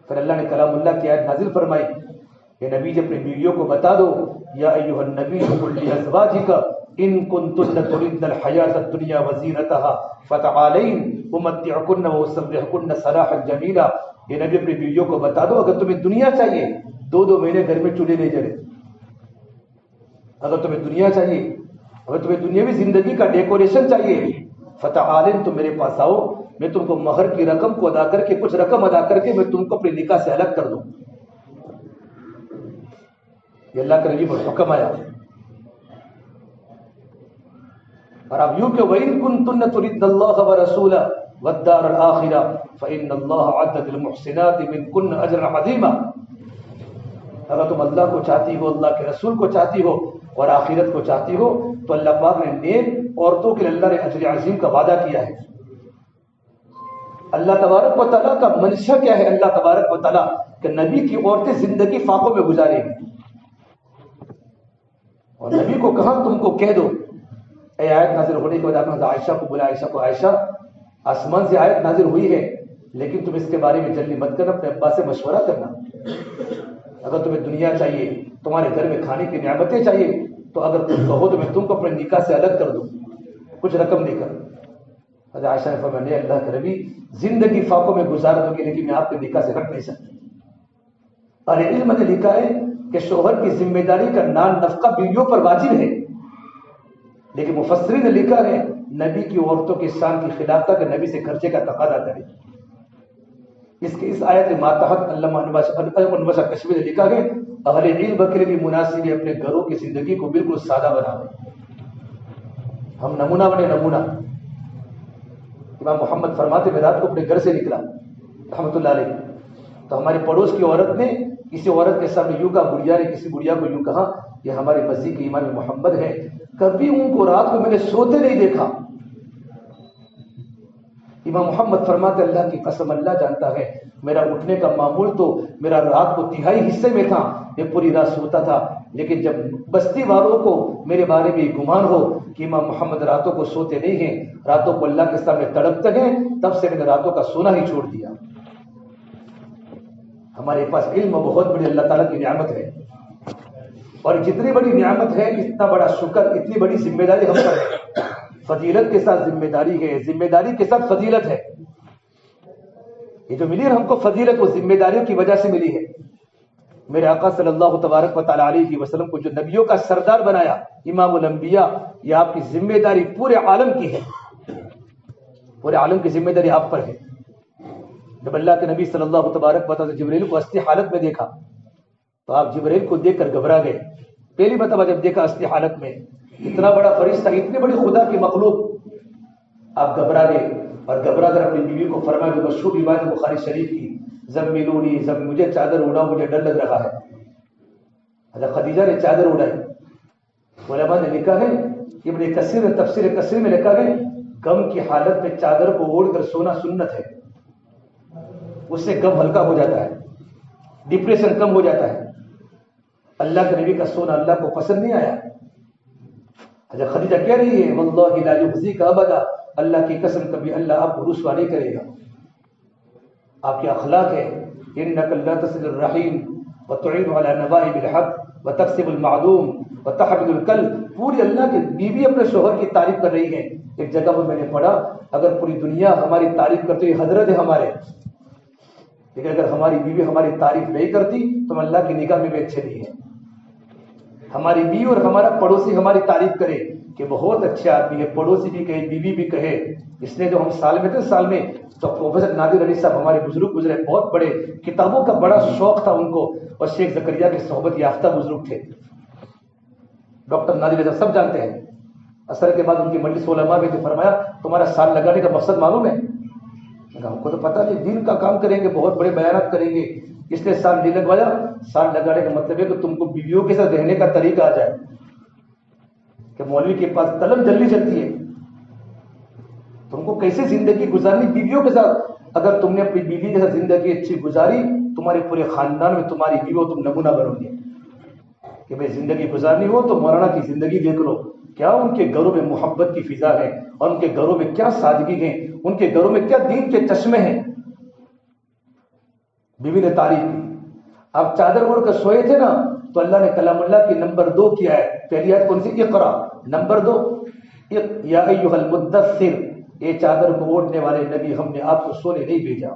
پھر اللہ نے کلام اللہ کی آیت نازل فرمائی کہ نبی جب اپنی بیویوں کو بتا دو، یا ایھا النبی قل لازواجک ان کنتن تردن الحیاۃ الدنیا وزینتها فتعالین امتعکن واسرحکن سراحا جمیلا یہ نبی اپنی بیویوں کو بتا دو اگر تمہیں دنیا چاہیے 2 مہینے گھر میں چولہے نہیں جلے. اگر تمہیں دنیا چاہیے, اگر تمہیں دنیاوی زندگی کا ڈیکوریشن چاہیے, فتعالن تم میرے پاس آؤ, میں تم کو مہر کی رقم کو ادا کر کے کچھ رقم ادا کر کے میں تم کو اپنے نکاح سے الگ کر دوں. یہ اللہ کے نبی پر حکم آیا. اور اب یوں کہ وَإِن كُنتُنَّ تُرِدْنَ اللَّهَ وَرَسُولَهُ وَالدَّارَ الْآخِرَةَ فَإِنَّ اللَّهَ أَعَدَّ لِلْمُحْسِنَاتِ مِنكُنَّ أَجْرًا عَظِيمًا. اگر تم اللہ کو چاہتی ہو, اللہ کے رسول کو چاہتی ہو اور آخرت کو چاہتی ہو تو اللہ پاک نے نیک عورتوں کے لیے اللہ نے اجر عظیم کا وعدہ کیا ہے. اللہ تبارک و تعالیٰ کا منشا کیا ہے؟ اللہ تبارک و تعالیٰ کہ نبی کی عورتیں زندگی فاقوں میں گزاریں گی. اور نبی کو کہا تم کو کہہ دو, اے آیت نازل ہونے کے بعد آپ عائشہ کو بولا, عائشہ کو, عائشہ آسمان سے آیت نازل ہوئی ہے لیکن تم اس کے بارے میں جلدی مت کرنا, اپنے ابا سے مشورہ کرنا. اگر تمہیں دنیا چاہیے, تمہارے گھر میں کھانے کی نعمتیں چاہیے تو اگر تم کہو تو میں تم کو اپنے نکاح سے الگ کر دوں کچھ رقم دے کر. حضرت عائشہ نے فرمایا اللہ کے نبی زندگی فاقوں میں گزار دوں گی لیکن میں آپ کے نکاح سے ہٹ نہیں سکتی. اور علم نے لکھا ہے کہ شوہر کی ذمہ داری کا نان نفقہ بیویوں پر واجب ہے, لیکن مفسرین نے لکھا ہے نبی کی عورتوں کی شان کی خلاف تھا کہ نبی سے خرچے کا تقاضا کرے. اس آیت ماتحت علامہ انوشہ کشمیر نے لکھا ہے اہل علم کے لیے بھی مناسب ہے اپنے گھروں کی زندگی کو بالکل سادہ بناویں. ہم نمونہ بنے, نمونہ. امام محمد فرماتے میں رات کو اپنے گھر سے نکلا رحمۃ اللہ علیہ, تو ہماری پڑوس کی عورت نے کسی عورت کے سامنے یوں کہا, بڑھیا نے کسی بڑھیا کو یوں کہا یہ ہماری مسجد کے امام محمد ہیں, کبھی ان کو رات کو میں نے سوتے نہیں دیکھا. امام محمد فرماتے اللہ کی قسم اللہ جانتا ہے میرا اٹھنے کا معمول تو میرا رات کو 3/4 حصے میں تھا, میں پوری رات سوتا تھا, لیکن جب بستی والوں کو میرے بارے میں گمان ہو کہ امام محمد راتوں کو سوتے نہیں ہیں, راتوں کو اللہ کے سامنے تڑپتے ہیں, تب سے میں نے راتوں کا سونا ہی چھوڑ دیا. ہمارے پاس علم بہت بڑی اللہ تعالیٰ کی نعمت ہے, اور جتنی بڑی نعمت ہے اتنا بڑا شکر, اتنی بڑی ذمہ داری ہم پر ہے. فضیلت کے ساتھ ذمہ داری ہے, ذمہ داری کے ساتھ فضیلت ہے. یہ جو ملی ہے ہم کو فضیلت وہ ذمہ داریوں کی وجہ سے ملی ہے. میرے آقا صلی اللہ تبارک و تعالی علیہ وسلم کو جو نبیوں کا سردار بنایا, امام الانبیاء, یہ آپ کی ذمہ داری پورے عالم کی ہے, پورے عالم کی ذمہ داری آپ پر ہے. جب اللہ کے نبی صلی اللہ تبارک و تعالی جبریل کو اصلی حالت میں دیکھا تو آپ جبریل کو دیکھ کر گھبرا گئے. پہلی مرتبہ جب دیکھا اصلی حالت میں, اتنا بڑا فرشتہ, اتنی بڑی خدا کی مخلوق, آپ گھبرا گئے اور گھبرا کر اپنی بیوی کو فرمایا جو مشہور روایت بخاری شریف کی, زملونی, مجھے چادر اڑاؤ, مجھے ڈر لگ رہا ہے. حضرت خدیجہ نے چادر اڑائی. علماء نے لکھا ہے, ابن کثیر نے تفسیر کثیر میں لکھا ہے غم کی حالت میں چادر کو اوڑھ کر سونا سنت ہے, اس سے غم ہلکا ہو جاتا ہے, ڈپریشن کم ہو جاتا ہے. اللہ کے نبی کا سونا اللہ کو پسند نہیں آیا. حضرت خدیجہ کہہ رہی ہے واللہ لا یخزیک ابدا, اللہ کی قسم کبھی اللہ آپ کو رسوا نہیں کرے گا. آپ کے اخلاق ہے انک لا تصل الرحیم وتعین علی نوائب الحق وتکسب المعدوم وتحمل الکلب. پوری اللہ کی بیوی اپنے شوہر کی تعریف کر رہی ہے. ایک جگہ پر میں نے پڑھا اگر پوری دنیا ہماری تعریف کرتی ہے حضرت ہے ہمارے, لیکن اگر ہماری بیوی ہماری تعریف نہیں کرتی تو ہم اللہ کی نگاہ میں بھی اچھے نہیں ہیں. ہماری بیوی اور ہمارا پڑوسی ہماری تعریف کرے کہ بہت اچھے آدمی ہے, پڑوسی بھی کہے, بیوی بھی کہے. اس نے جو ہم سال میں تھے, سال میں تو پروفیسر نادر علی صاحب ہمارے بزرگ گزرے, بہت بڑے, کتابوں کا بڑا شوق تھا ان کو, اور شیخ زکریا کی صحبت یافتہ بزرگ تھے. ڈاکٹر نادر علی سب جانتے ہیں. اثر کے بعد ان کی مجلس علماء میں تو فرمایا تمہارا سال لگانے کا مقصد معلوم ہے؟ ہم کو تو پتہ نہیں, دین کا کام کریں گے, بہت بڑے بیانات کریں گے, اس نے سال نہیں لگوایا. سال لگانے کا مطلب ہے کہ تم کو بیویوں کے ساتھ رہنے کا طریقہ آ جائے, کہ مولوی کے پاس طلب جلدی چلتی ہے, تم کو کیسے زندگی گزارنی بیویوں کے ساتھ. اگر تم نے اپنی بیوی کے ساتھ زندگی اچھی گزاری, تمہارے پورے خاندان میں تمہاری بیوی تم نمونہ بنو گے کہ بھائی زندگی گزارنی ہو تو مولانا کی زندگی دیکھ لو, کیا ان کے گھروں میں محبت کی فضا ہے, اور ان کے گھروں میں کیا سادگی ہے, ان کے گھروں میں کیا دین کے چشمے ہیں. بیوی نے تعریف کی. آپ چادر اوڑھ کر سوئے تھے نا, تو اللہ نے کلام اللہ کی نمبر 2 کیا ہے. پہلی آیت کون سی؟ اقرا. نمبر 2 یا ایھا المدثر, یہ چادر کو اوڑھنے والے نبی ہم نے آپ کو سونے نہیں بھیجا.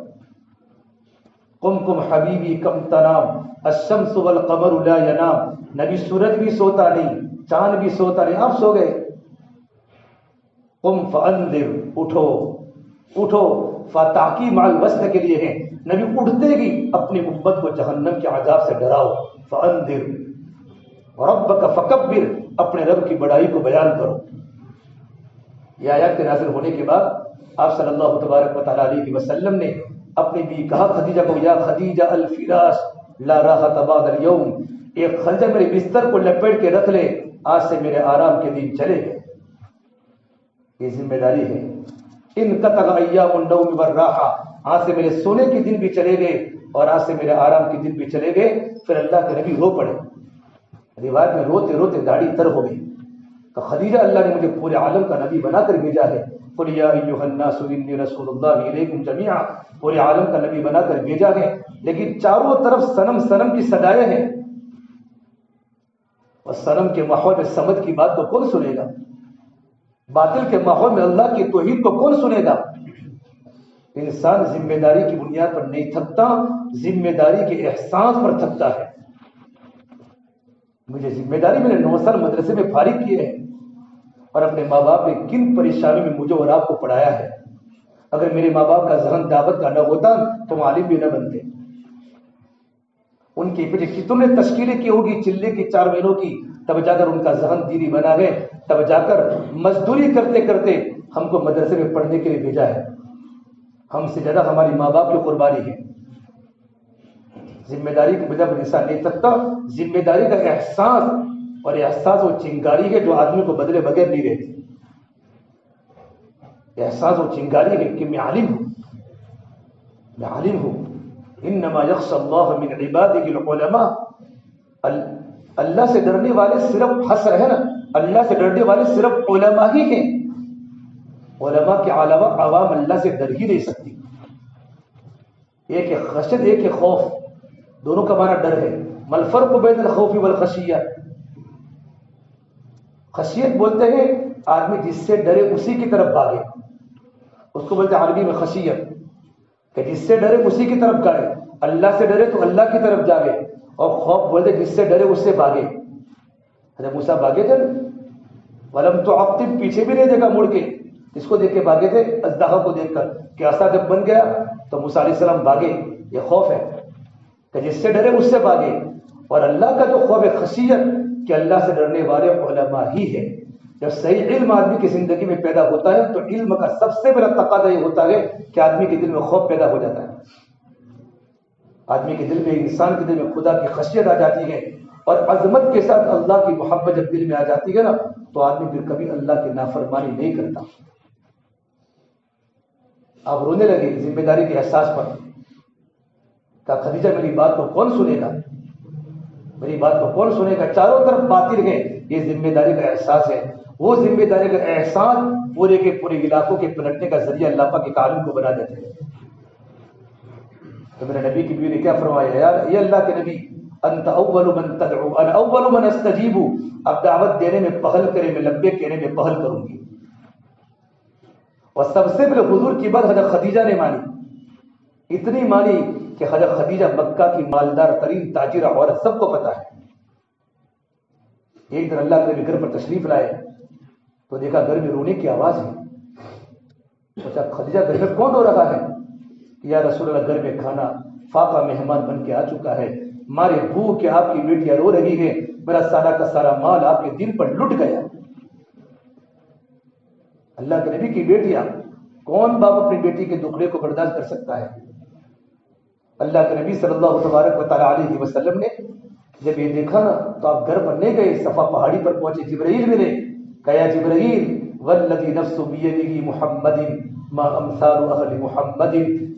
قم قم حبیبی کم تنام الشمس والقمر لا ینام. نبی سورج بھی سوتا نہیں، چاند بھی سوتا نہیں، آپ سو گئے. قم فانذر، اٹھو اٹھو. فتاکی مع الوصل کے لیے ہیں. نبی اٹھتے ہی اپنی امت کو جہنم کے عذاب سے ڈراؤ. فانذر ربک فکبر، اپنے رب کی بڑائی کو بیان کرو. یہ آیات کے نازل ہونے کے بعد آپ صلی اللہ تبارک و تعالیٰ علیہ وسلم نے اپنی بھی کہا خدیجہ کو، یا خدیجہ الفراش لا راحت بعد اليوم، ایک خدیجہ میرے بستر کو لپیٹ کے رکھ لے، آج سے میرے آرام کے دن چلے گئے. یہ ذمہ داری ہے. ان قطع ایام النوم والراحہ، آج سے میرے سونے کے دن بھی چلے گئے اور آج سے میرے آرام کے دن بھی چلے گئے. پھر اللہ کے نبی رو پڑے. روایت میں روتے روتے داڑھی تر ہو گئی کہ خدیجہ اللہ نے مجھے پورے عالم کا نبی بنا کر بھیجا ہے. قل یا ایھا الناس انی رسول اللہ الیکم جمیعا، پورے عالم کا نبی بنا کر بھیجا ہے. لیکن چاروں طرف صنم صنم کی صدائیں ہیں، اور صنم کے ماحول میں سمجھ کی بات کو کون سنے گا؟ باطل کے ماحول میں اللہ کی توحید کو کون سنے گا؟ انسان ذمہ داری کی بنیاد پر نہیں تھکتا، ذمہ داری کے احساس پر تھکتا ہے. مجھے ذمہ داری، میں نے 9 سال مدرسے میں فارغ کیے ہیں اور اپنے ماں باپ نے کن پریشانیوں میں مجھے اور آپ کو پڑھایا ہے. اگر میرے ماں باپ کا ذہن دعوت کا نہ ہوتا تو وہ عالم بھی نہ بنتے. ان کے پیچھے کتنے تشکیلیں کی ہوگی چلے کی 4 مہینوں کی، تب جا کر ان کا ذہن دینی بنا ہے، تب جا کر مزدوری کرتے کرتے ہم کو مدرسے میں پڑھنے کے لیے بھیجا ہے. ہم سے زیادہ ہماری ماں باپ کی قربانی ہے. ذمہ داری کی وجہ پر انسان نہیں سکتا. ذمہ داری کا احساس، اور احساس وہ چنگاری ہے جو آدمی کو بدلے بغیر نہیں رہتی. احساس وہ چنگاری ہے کہ میں عالم ہوں، میں عالم ہوں. انما یخشی اللہ من عبادہ العلماء. اللہ سے ڈرنے والے صرف حسر ہے نا، اللہ سے ڈرنے والے صرف علماء ہی ہیں. علماء کے علاوہ عوام اللہ سے ڈر ہی نہیں سکتی. ایک ہے خشیت، ایک ہے خوف، دونوں کا معنی ڈر ہے. مل فرق بین الخوف والخشیہ. خشیت بولتے ہیں آدمی جس سے ڈرے اسی کی طرف بھاگے، اس کو بولتے ہیں عربی میں خشیت، کہ جس سے ڈرے اسی کی طرف جائے. اللہ سے ڈرے تو اللہ کی طرف جاوے. اور خوف بولتے جس سے ڈرے اس سے بھاگے. حضرت موسیٰ بھاگے تھے، ولم تعقب، پیچھے بھی نہیں دیکھا مڑ کے. اس کو دیکھ کے بھاگے تھے، اژدہا کو دیکھ کر کہ عصا جب بن گیا تو موسیٰ علیہ السلام بھاگے. یہ خوف ہے کہ جس سے ڈرے اس سے بھاگے. اور اللہ کا جو خوف ہے خشیت، کہ اللہ سے ڈرنے والے علماء ہی ہے. جب صحیح علم آدمی کی زندگی میں پیدا ہوتا ہے تو علم کا سب سے بڑا تقاضا یہ ہوتا ہے کہ آدمی کے دل میں خوف پیدا ہو جاتا ہے. آدمی کے دل میں، انسان کے دل میں خدا کی خشیت آ جاتی ہے، اور عظمت کے ساتھ اللہ کی محبت جب دل میں آ جاتی ہے نا تو آدمی پھر کبھی اللہ کی نافرمانی نہیں کرتا. آپ رونے لگے ذمہ داری کے احساس پر. کہا خدیجہ میری بات کو کون سنے گا، میری بات کو کون سنے گا؟ چاروں طرف باطل ہے. یہ ذمہ داری کا احساس ہے. وہ ذمہ داری کا احساس پورے کے پورے علاقوں کے پلٹنے کا ذریعہ اللہ پاک کے عالم کو بنا دیتے ہیں. تو میرے نبی کی بیوی نے کیا فرمایا؟ یار یہ اللہ کے نبی، انت اول من تدعو انا اول من استجیب. اب دعوت دینے میں پہل کرے، میں لبیک کہنے میں پہل کروں گی. اور سب سے پہلے حضور کی بات حضرت خدیجہ نے مانی. اتنی مانی کہ حضرت خدیجہ مکہ کی مالدار ترین تاجرہ عورت، سب کو پتا ہے. ایک دن اللہ کے گھر پر تشریف لائے تو دیکھا گھر میں رونے کی آواز ہے. پوچھا خدیجہ گھر میں کون رو رہا ہے؟ یا رسول اللہ گھر میں کھانا فاقہ مہمان بن کے آ چکا ہے، مارے بھوک کے آپ کی بیٹیاں رو رہی ہے، میرا سارا کا سارا مال آپ کے دل پر لٹ گیا. اللہ کے نبی کی بیٹیاں، کون باپ اپنی بیٹی کے دکھڑے کو برداشت کر سکتا ہے؟ اللہ کے نبی صلی اللہ تبارک و تعالی علیہ وسلم نے جب یہ دیکھا نا تو آپ گھر پر نہیں گئے، صفا پہاڑی پر پہنچے. جبرائیل ملے. کہا جبرائیل والذی نفس بیدہ محمد ما امثال اہل محمد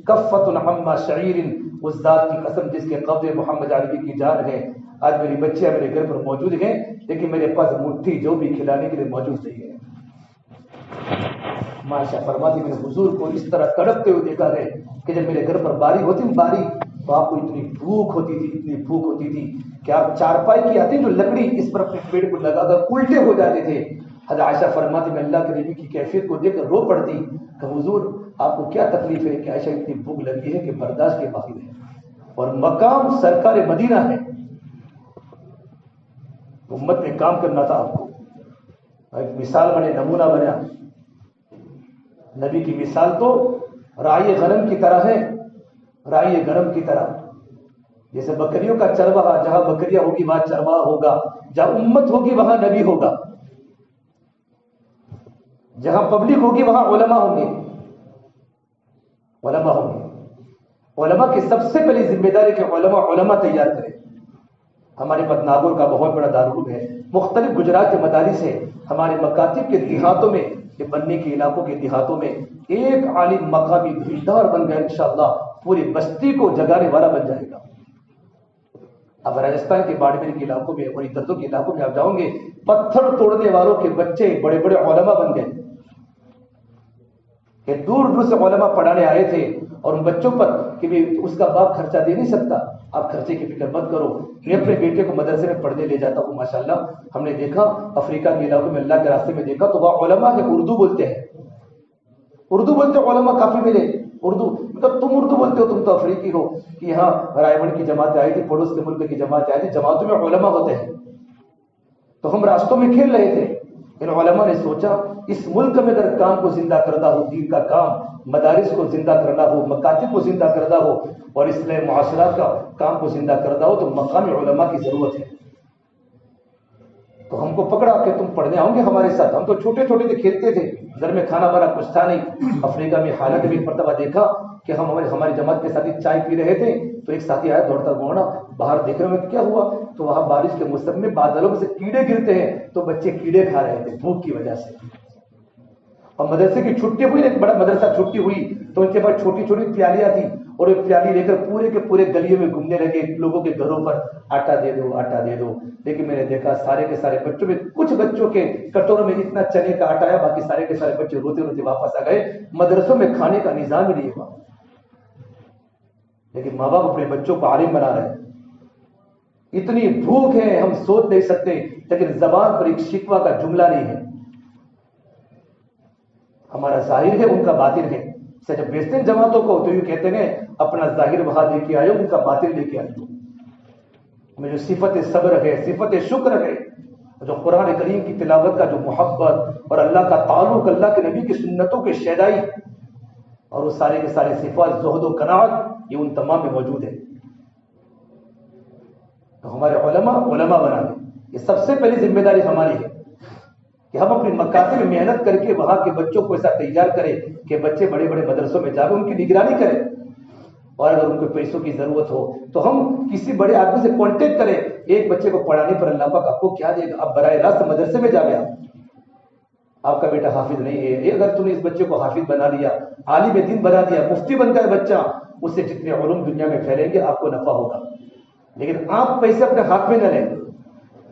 کفۃ عما شعیر. اس ذات کی قسم جس کے قبضے محمد عربی کی جان ہے، آج میری بچیاں میرے گھر پر موجود ہیں لیکن میرے پاس مٹھی جو بھی کھلانے کے لیے موجود نہیں ہے. ماشاء فرماتی میں نے حضور کو اس طرح تڑپتے ہوئے دیکھا ہے کہ جب میرے گھر پر باری ہوتی تو آپ کو اتنی بھوک ہوتی تھی، اتنی بھوک ہوتی تھی کہ آپ چارپائی کی آتی جو لکڑی اس پر اپنے پیٹ کو لگا کر الٹے ہو جاتے تھے. حضرت عائشہ فرماتی میں اللہ کے نبی کی کیفیت کو دیکھ کر رو پڑتی کہ حضور آپ کو کیا تکلیف ہے کہ عائشہ اتنی بھوک لگی ہے کہ برداشت کے باہر ہے. اور مقام سرکار مدینہ ہے. امت میں کام کرنا تھا آپ کو. ایک مثال بنے, نمونہ بنا. نبی کی مثال تو راعی غنم کی طرح ہے. راعی غنم کی طرح, جیسے بکریوں کا چرواہا, جہاں بکریاں ہوگی وہاں چرواہا ہوگا, جہاں امت ہوگی وہاں نبی ہوگا, جہاں پبلک ہوگی وہاں علماء ہوں گے. علماء ہوں گے. علماء کی سب سے پہلی ذمہ داری کہ علماء تیار کریں. ہمارے بدناغور کا بہت بڑا دارالعلوم ہے, مختلف گجرات کے مدارس ہیں. ہمارے مکاتب کے دیہاتوں میں, یہ بننے کے علاقوں کے دیہاتوں میں ایک عالم مقامی دھیردار بن گیا, انشاءاللہ پوری بستی کو جگانے والا بن جائے گا. اب راجستھان کے باڑمیر کے علاقوں میں اور ادھر کے علاقوں میں آپ جاؤں گے, پتھر توڑنے والوں کے بچے بڑے بڑے علماء بن گئے. کہ دور دور سے علماء پڑھانے آئے تھے, اور ان بچوں پر کہ اس کا باپ خرچہ دے نہیں سکتا, آپ خرچے کی فکر مت کرو, میں اپنے بیٹے کو مدرسے میں پڑھنے لے جاتا ہوں. ماشاءاللہ ہم نے دیکھا افریقہ کے علاقوں میں اللہ کے راستے میں دیکھا تو وہاں علماء کے اردو بولتے ہیں. اردو بولتے علماء کافی ملے. اردو مطلب تم اردو بولتے ہو, تم تو افریقی ہو. کہ یہاں رائے گڑھ کی جماعتیں آئی تھی, پڑوس کے ملک کی جماعتیں آئی تھی, جماعتوں میں علماء ہوتے ہیں. تو ہم راستوں میں کھیل رہے تھے. ان علماء نے سوچا اس ملک میں اگر کام کو زندہ کرنا ہو, دین کا کام, مدارس کو زندہ کرنا ہو, مکاتب کو زندہ کرنا ہو, اور اصلاح معاشرات کا کام کو زندہ کرنا ہو, تو مقامی علماء کی ضرورت ہے. تو ہم کو پکڑا کہ تم پڑھنے آؤ گے ہمارے ساتھ. ہم تو چھوٹے چھوٹے تھے, کھیلتے تھے, گھر میں کھانا بانا کچھ تھا نہیں. افریقہ میں حالت میں ایک مرتبہ دیکھا کہ ہم ہماری جماعت کے ساتھی چائے پی رہے تھے, تو ایک ساتھی آیا دوڑتا گھوڑا, باہر دیکھ رہے ہیں کیا ہوا, تو وہاں بارش کے موسم میں بادلوں میں سے کیڑے گرتے ہیں, تو بچے کیڑے کھا رہے تھے بھوک کی وجہ سے. اور مدرسے کی چھٹی ہوئی, ایک بڑا مدرسہ چھٹی ہوئی, تو ان کے پاس چھوٹی چھوٹی پیالیاں تھیں, اور ایک پیالی لے کر پورے کے پورے گلیوں میں گھومنے لگے, لوگوں کے گھروں پر آٹا دے دو, آٹا دے دو. لیکن میں نے دیکھا سارے کے سارے بچوں میں, کچھ بچوں کے کٹوروں میں اتنا چنے کا آٹا ہے, باقی سارے کے سارے بچے روتے روتے واپس آ گئے. مدرسوں میں کھانے کا نظام ہی نہیں ہوا. لیکن ماں باپ اپنے بچوں کو عالم بنا رہے ہیں. اتنی بھوک ہے ہم سوچ نہیں سکتے, لیکن زبان پر ایک شکوہ کا جملہ نہیں ہے. ہمارا ظاہر ہے, ان کا باطن ہے. جب بیچتے ہیں جماعتوں کو تو یہ کہتے ہیں اپنا ظاہر وہاں لے کے آئے, ان کا باطن لے کے آئے. میں جو صفت صبر ہے, صفت شکر ہے, جو قرآن کریم کی تلاوت کا جو محبت اور اللہ کا تعلق, اللہ کے نبی کی سنتوں کے شیدائی, اور وہ سارے کے سارے صفات زہد و قناعت, یہ ان تمام میں موجود ہے. تو ہمارے علماء بنا دیں. یہ سب سے پہلی ذمہ داری ہماری ہے کہ ہم اپنی مکاتب میں محنت کر کے وہاں کے بچوں کو ایسا تیار کریں کہ بچے بڑے بڑے مدرسوں میں جا کے ان کی نگرانی کریں. اور اگر ان کو پیسوں کی ضرورت ہو تو ہم کسی بڑے آدمی سے کانٹیکٹ کریں. ایک بچے کو پڑھانے پر اللہ پاک آپ کو کیا دے گا, آپ براہ راست مدرسے میں جا گیا, آپ کا بیٹا حافظ نہیں ہے, اگر تم نے اس بچے کو حافظ بنا لیا, عالم دین بنا دیا, مفتی بن گیا بچہ, اس سے جتنے علوم دنیا میں پھیلیں گے آپ کو نفع ہوگا. لیکن آپ پیسے اپنے ہاتھ میں نہ لیں.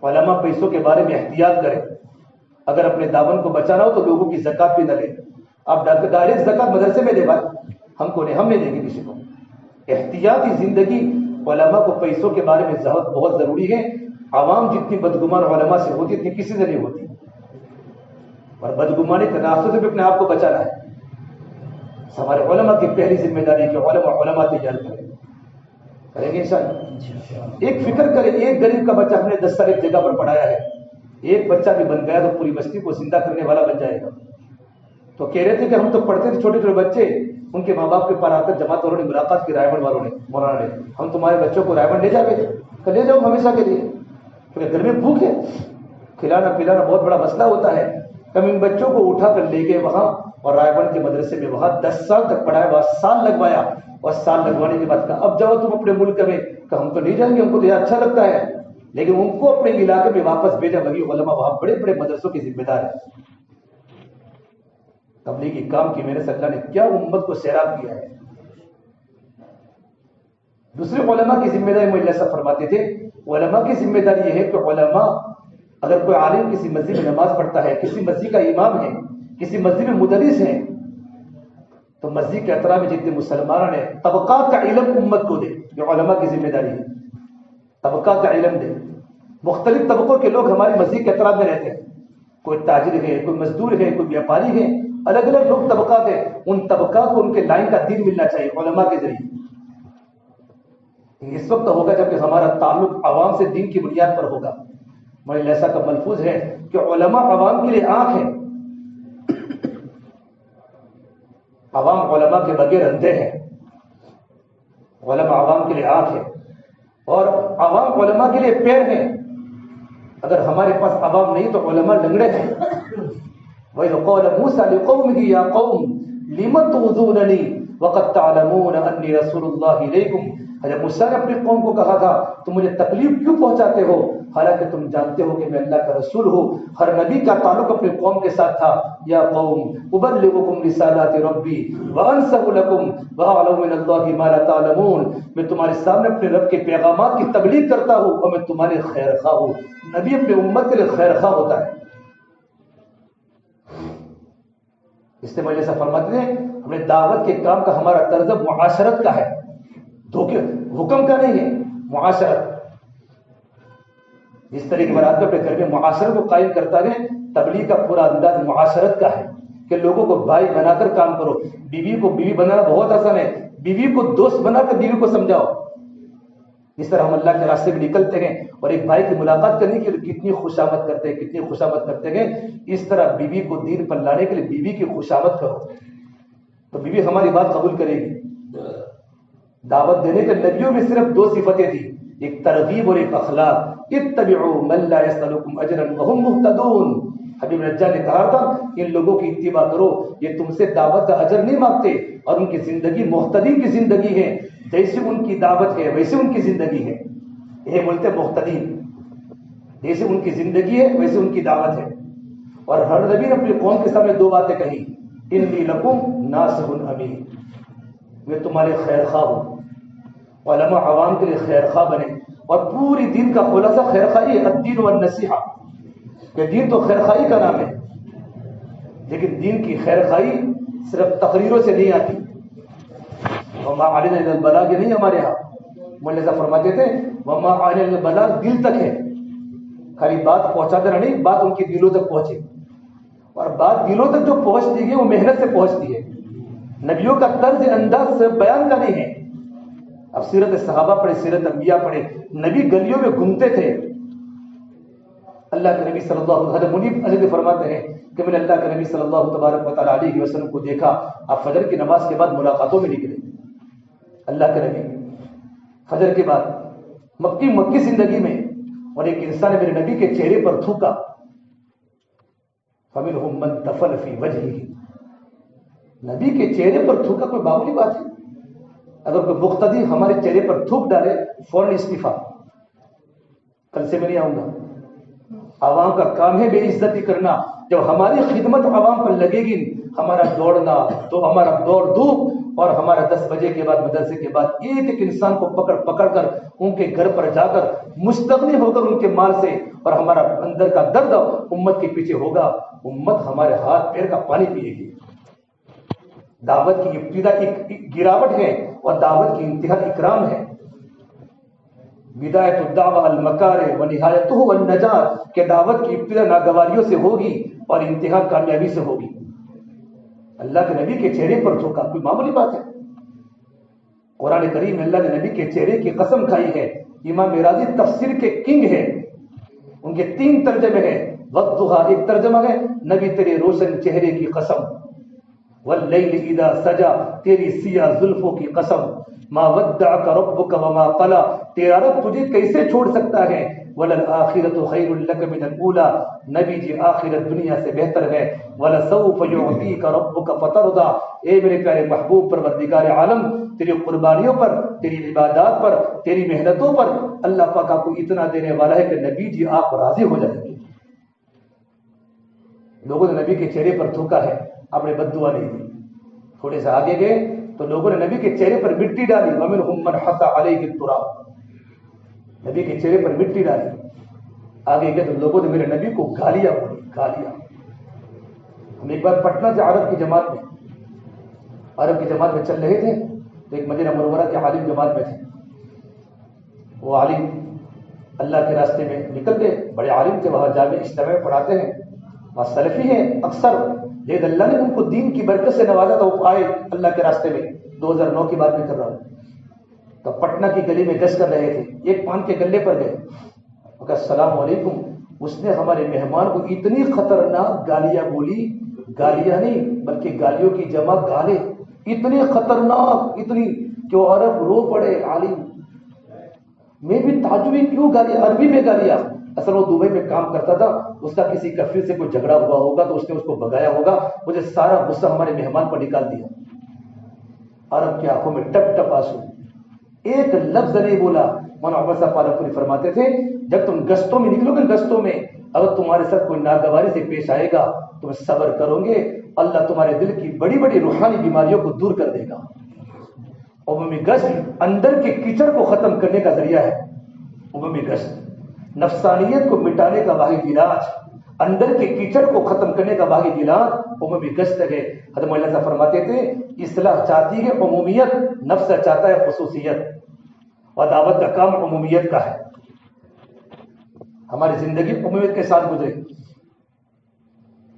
علماء پیسوں کے بارے میں احتیاط کریں. اگر اپنے دامن کو بچانا ہو تو لوگوں کی زکات بھی نہ لیں. آپ ڈائریکٹ زکات مدرسے میں دے بھائی, ہم کو نہیں, ہم نہیں دیں گے کسی کو. احتیاطی زندگی. علماء کو پیسوں کے بارے میں بہت ضروری ہے. عوام جتنی بدگمان علماء سے ہوتی اتنی کسی سے نہیں ہوتی, اور بدگمانی کے راستوں سے بھی اپنے آپ کو بچانا ہے. ہمارے علماء کی پہلی ذمہ داری ہے کہ علماء تیار کریں گے انشاءاللہ. ایک فکر کریں, ایک غریب کا بچہ ہم نے 10 سال ایک جگہ پر پڑھایا ہے, ایک بچہ بھی بن گیا تو پوری بستی کو زندہ کرنے والا بن جائے گا. تو کہہ رہے تھے کہ ہم تو پڑھتے تھے چھوٹے چھوٹے بچے, ان کے ماں باپ کے پاس آ کر جماعت والوں نے ملاقات کی, رائے گڑھ والوں نے, مولانا نے, ہم تمہارے بچوں کو رائے گڑھ لے جائیں گے, کہ لے جاؤ ہمیشہ کے لیے, کیونکہ گھر میں بھوک ہے, کھلانا پلانا بہت بڑا مسئلہ ہوتا ہے. ہم ان بچوں کو اٹھا کر لے گئے وہاں, اور رائے گڑھ کے مدرسے میں وہاں 10 سال تک پڑھایا, وہاں سال لگوایا, اور سال لگوانے کے بعد کہا اب جاؤ تم اپنے ملک میں. کہ ہم تو نہیں جائیں گے, ہم کو تو یہ اچھا لگتا ہے, لیکن ان کو اپنے علاقے میں واپس بھیجا. وہی علماء وہاں بڑے بڑے مدرسوں کی ذمہ دار ہے. تبلیغی کام کی محنت سے اللہ نے کیا امت کو سیراب کیا ہے. دوسرے علماء کی ذمہ داری مجھے ایسا فرماتے تھے, علماء کی ذمہ داری یہ ہے کہ علماء, اگر کوئی عالم کسی مسجد میں نماز پڑھتا ہے, کسی مسجد کا امام ہے, کسی مسجد میں مدرس ہے, تو مسجد کے اطراف میں جتنے مسلمانوں نے طبقات کا علم امت کو دے. جو علماء کی ذمہ داری ہے, طبقات کا علم دے. مختلف طبقوں کے لوگ ہماری مسجد کے اطراف میں رہتے ہیں, کوئی تاجر ہے, کوئی مزدور ہے, کوئی بیاپاری ہے, الگ الگ لوگ طبقات ہیں. ان طبقات کو ان کے لائن کا دین ملنا چاہیے علماء کے ذریعے. اس وقت ہوگا جب کہ ہمارا تعلق عوام سے دین کی بنیاد پر ہوگا. ہمارے ایسا کا ملفوظ ہے کہ علماء عوام کے لیے آنکھ ہے، عوام علماء کے بغیر اندھے ہیں. علماء عوام کے لیے آنکھ ہے اور عوام علماء کے لیے پیر ہیں. اگر ہمارے پاس عوام نہیں تو علماء لنگڑے ہیں. وَإِذْ قَالَ مُوسَىٰ لِقَوْمِهِ يَا قَوْمِ لِمَ تُؤْذُونَنِي وَقَدْ تَعْلَمُونَ أَنِّي رَسُولُ اللَّهِ إِلَيْكُمْ. حضرت موسیٰ نے اپنی قوم کو کہا تھا تم مجھے تکلیف کیوں پہنچاتے ہو حالانکہ تم جانتے ہو کہ میں اللہ کا رسول ہوں. ہر نبی کا تعلق اپنی قوم کے ساتھ تھا. یا قوم ابلغکم رسالات ربی وانصح لکم واعلم من اللہ ما لا تعلمون. میں تمہارے سامنے اپنے رب کے پیغامات کی تبلیغ کرتا ہوں اور میں تمہارے خیر خواہ ہوں. نبی اپنی امت کے لیے خیر خواہ ہوتا ہے. اس لیے مجھے فرماتے ہیں ہمیں دعوت کے کام کا ہمارا طرز معاشرت کا ہے، دھوکے حکم کا نہیں ہے. معاشرت جس طریقے پر آدمی اپنے گھر میں معاشرت کو قائم کرتا ہے، تبلیغ کا پورا انداز معاشرت کا ہے کہ لوگوں کو بھائی بنا کر کام کرو. بیوی کو بیوی بنانا بہت آسان ہے، بیوی کو دوست بنا کر بیوی کو سمجھاؤ. اس طرح ہم اللہ کے راستے میں نکلتے ہیں اور ایک بھائی کی ملاقات کرنے کے لیے کتنی خوشامد کرتے ہیں، کتنی خوشامد کرتے ہیں. اس طرح بیوی کو دین پر لانے کے لیے بیوی کی خوشامد کرو تو بیوی ہماری بات قبول کرے گی. دعوت دینے کے نبیوں میں صرف دو صفتیں تھیں، ایک ترغیب اور ایک اخلاق. اتبعوا من لا يسألكم اجرا وهم مهتدون. حبیب نجار نے کہا تھا ان لوگوں کی اتباع کرو، یہ تم سے دعوت کا اجر نہیں مانگتے اور ان کی زندگی مہتدین کی زندگی ہے. جیسے ان کی دعوت ہے ویسے ان کی زندگی ہے. یہ بولتے مہتدین، جیسے ان کی زندگی ہے ویسے ان کی دعوت ہے. اور ہر نبی نے اپنی قوم کے سامنے دو باتیں کہی، انی لکم ناصح امین، میں تمہارے خیر خواہ ہوں. علماء عوام کے لیے خیر خواہ بنے اور پوری دین کا خلاصہ خیر خواہی ہے. الدین والنصیحہ، کہ دین تو خیر خواہی کا نام ہے، لیکن دین کی خیر خواہی صرف تقریروں سے نہیں آتی. وما علینا الا البلاغ یہ نہیں ہمارے یہاں. مولانا فرماتے تھے وما علینا الا البلاغ دل تک ہے، خالی بات پہنچا دینا نہیں، بات ان کے دلوں تک پہنچے. اور بات دلوں تک جو پہنچتی ہے وہ محنت سے پہنچتی ہے، نبیوں کا طرز انداز سے بیان کا نہیں ہے. اب سیرت صحابہ پڑھے، سیرت انبیاء پڑھے، نبی گلیوں میں گھومتے تھے. اللہ کے نبی صلی اللہ علیہ منیب علیہ فرماتے ہیں کہ میں نے اللہ کے نبی صلی اللہ تبارک و تعالیٰ علیہ وسلم کو دیکھا، آپ فجر کی نماز کے بعد ملاقاتوں میں نکلے. اللہ کے نبی فجر کے بعد مکی زندگی میں، اور ایک انسان نے میرے نبی کے چہرے پر تھوکا. فمنہم من تفل فی وجہہ، نبی کے چہرے پر تھوکا کوئی معمولی بات ہے؟ اگر کوئی مقتدی ہمارے چہرے پر تھوک ڈالے فوراً استعفا، کل سے میں نہیں آؤں گا. عوام کا کام ہے بے عزتی کرنا. جب ہماری خدمت عوام پر لگے گی، ہمارا دوڑنا تو ہمارا دوڑ دھوپ اور ہمارا 10 بجے کے بعد مدرسے کے بعد ایک ایک انسان کو پکڑ کر ان کے گھر پر جا کر مستغنی ہو کر ان کے مال سے، اور ہمارا اندر کا درد امت کے پیچھے ہوگا. امت ہمارے ہاتھ پیر کا پانی پیے گی. دعوت کی ابتدا ایک گراوٹ ہے اور دعوت کی انتہا اکرام ہے. بدایت الدعوہ المکارہ و نہایتہ النجات، کہ دعوت کی ابتدا ناگواریوں سے ہوگی اور انتہا کامیابی سے ہوگی. اللہ کے نبی کے چہرے پر تھوکا کوئی معمولی بات ہے؟ قرآن کریم میں اللہ نے نبی کے چہرے کی قسم کھائی ہے. امام راضی تفسیر کے کنگ ہے، ان کے 3 ترجمے ہیں. والضحیٰ ایک ترجمہ ہے نبی تیرے روشن چہرے کی قسم، واللیل اذا سجا تیری سیاہ زلفوں کی قسم، ما ودعک ربک وما قلی تیرا رب تجھے کیسے چھوڑ سکتا ہے، وللآخرۃ خیر لک من الاولی نبی جی آخرت دنیا سے بہتر ہے، ولسوف یعطیک ربک فترضی اے میرے پیارے محبوب پروردگار عالم تیری قربانیوں پر، تیری عبادات پر، تیری محنتوں پر اللہ پاک آپ کو اتنا دینے والا ہے کہ نبی جی آپ راضی ہو جائیں گے. لوگوں نے نبی کے چہرے پر تھوکا ہے، آپ نے بد دعا نہیں دی. تھوڑے سے آگے گئے تو لوگوں نے نبی کے چہرے پر مٹی ڈالی. وَمِنْهُمْ مَنْ حَقَّ عَلَيْهِ التُّرَابُ، نبی کے چہرے پر مٹی ڈالی. آگے گئے تو لوگوں نے میرے نبی کو گالیاں بولی، گالیاں. ہم ایک بار پٹنہ سے عرب کی جماعت میں چل رہے تھے تو ایک مدینہ منورہ کے عالم جماعت میں تھے. وہ عالم اللہ کے راستے میں نکل گئے، بڑے عالم تھے، وہاں جامع اجتماع میں پڑھاتے ہیں اور سلفی ہیں اکثر، لیکن اللہ نے ان کو دین کی برکت سے نوازا تو وہ آئے اللہ کے راستے میں. 2009 کی بات میں کر رہا ہوں. تو پٹنہ کی گلی میں گشت کر رہے تھے، ایک پان کے گلے پر گئے، کہا السلام علیکم. اس نے ہمارے مہمان کو اتنی خطرناک گالیاں بولی، گالیاں نہیں بلکہ گالیوں کی جمع گالے، اتنی خطرناک، اتنی کہ وہ عرب رو پڑے. عالم میں بھی تعجب، کیوں گالیاں، عربی میں گالیاں. اصل وہ دبئی میں کام کرتا تھا، اس کا کسی کفیل سے کوئی جھگڑا ہوا ہوگا تو اس نے اس کو بگایا ہوگا. مجھے سارا غصہ ہمارے مہمان پر نکال دیا. عرب کی آنکھوں میں ٹپ ٹپ آنسو، ایک لفظ نہیں بولا. مولانا عمر صاحب پالا پوری فرماتے تھے جب تم گشتوں میں نکلو گے، گشتوں میں اگر تمہارے ساتھ کوئی ناگواری سے پیش آئے گا تم صبر کرو گے، اللہ تمہارے دل کی بڑی بڑی روحانی بیماریوں کو دور کر دے گا. عمومی گشت اندر کے کیچڑ کو ختم کرنے کا ذریعہ ہے. عمومی گشت نفسانیت کو مٹانے کا واحد علاج، اندر کے کیچڑ کو ختم کرنے کا واحد علاج عمومی گشت ہے. حضرت مولانا صاحب فرماتے تھے اصلاح چاہتی ہے عمومیت، نفس چاہتا ہے خصوصیت، اور دعوت کا کام عمومیت کا ہے. ہماری زندگی عمومیت کے ساتھ گزرے،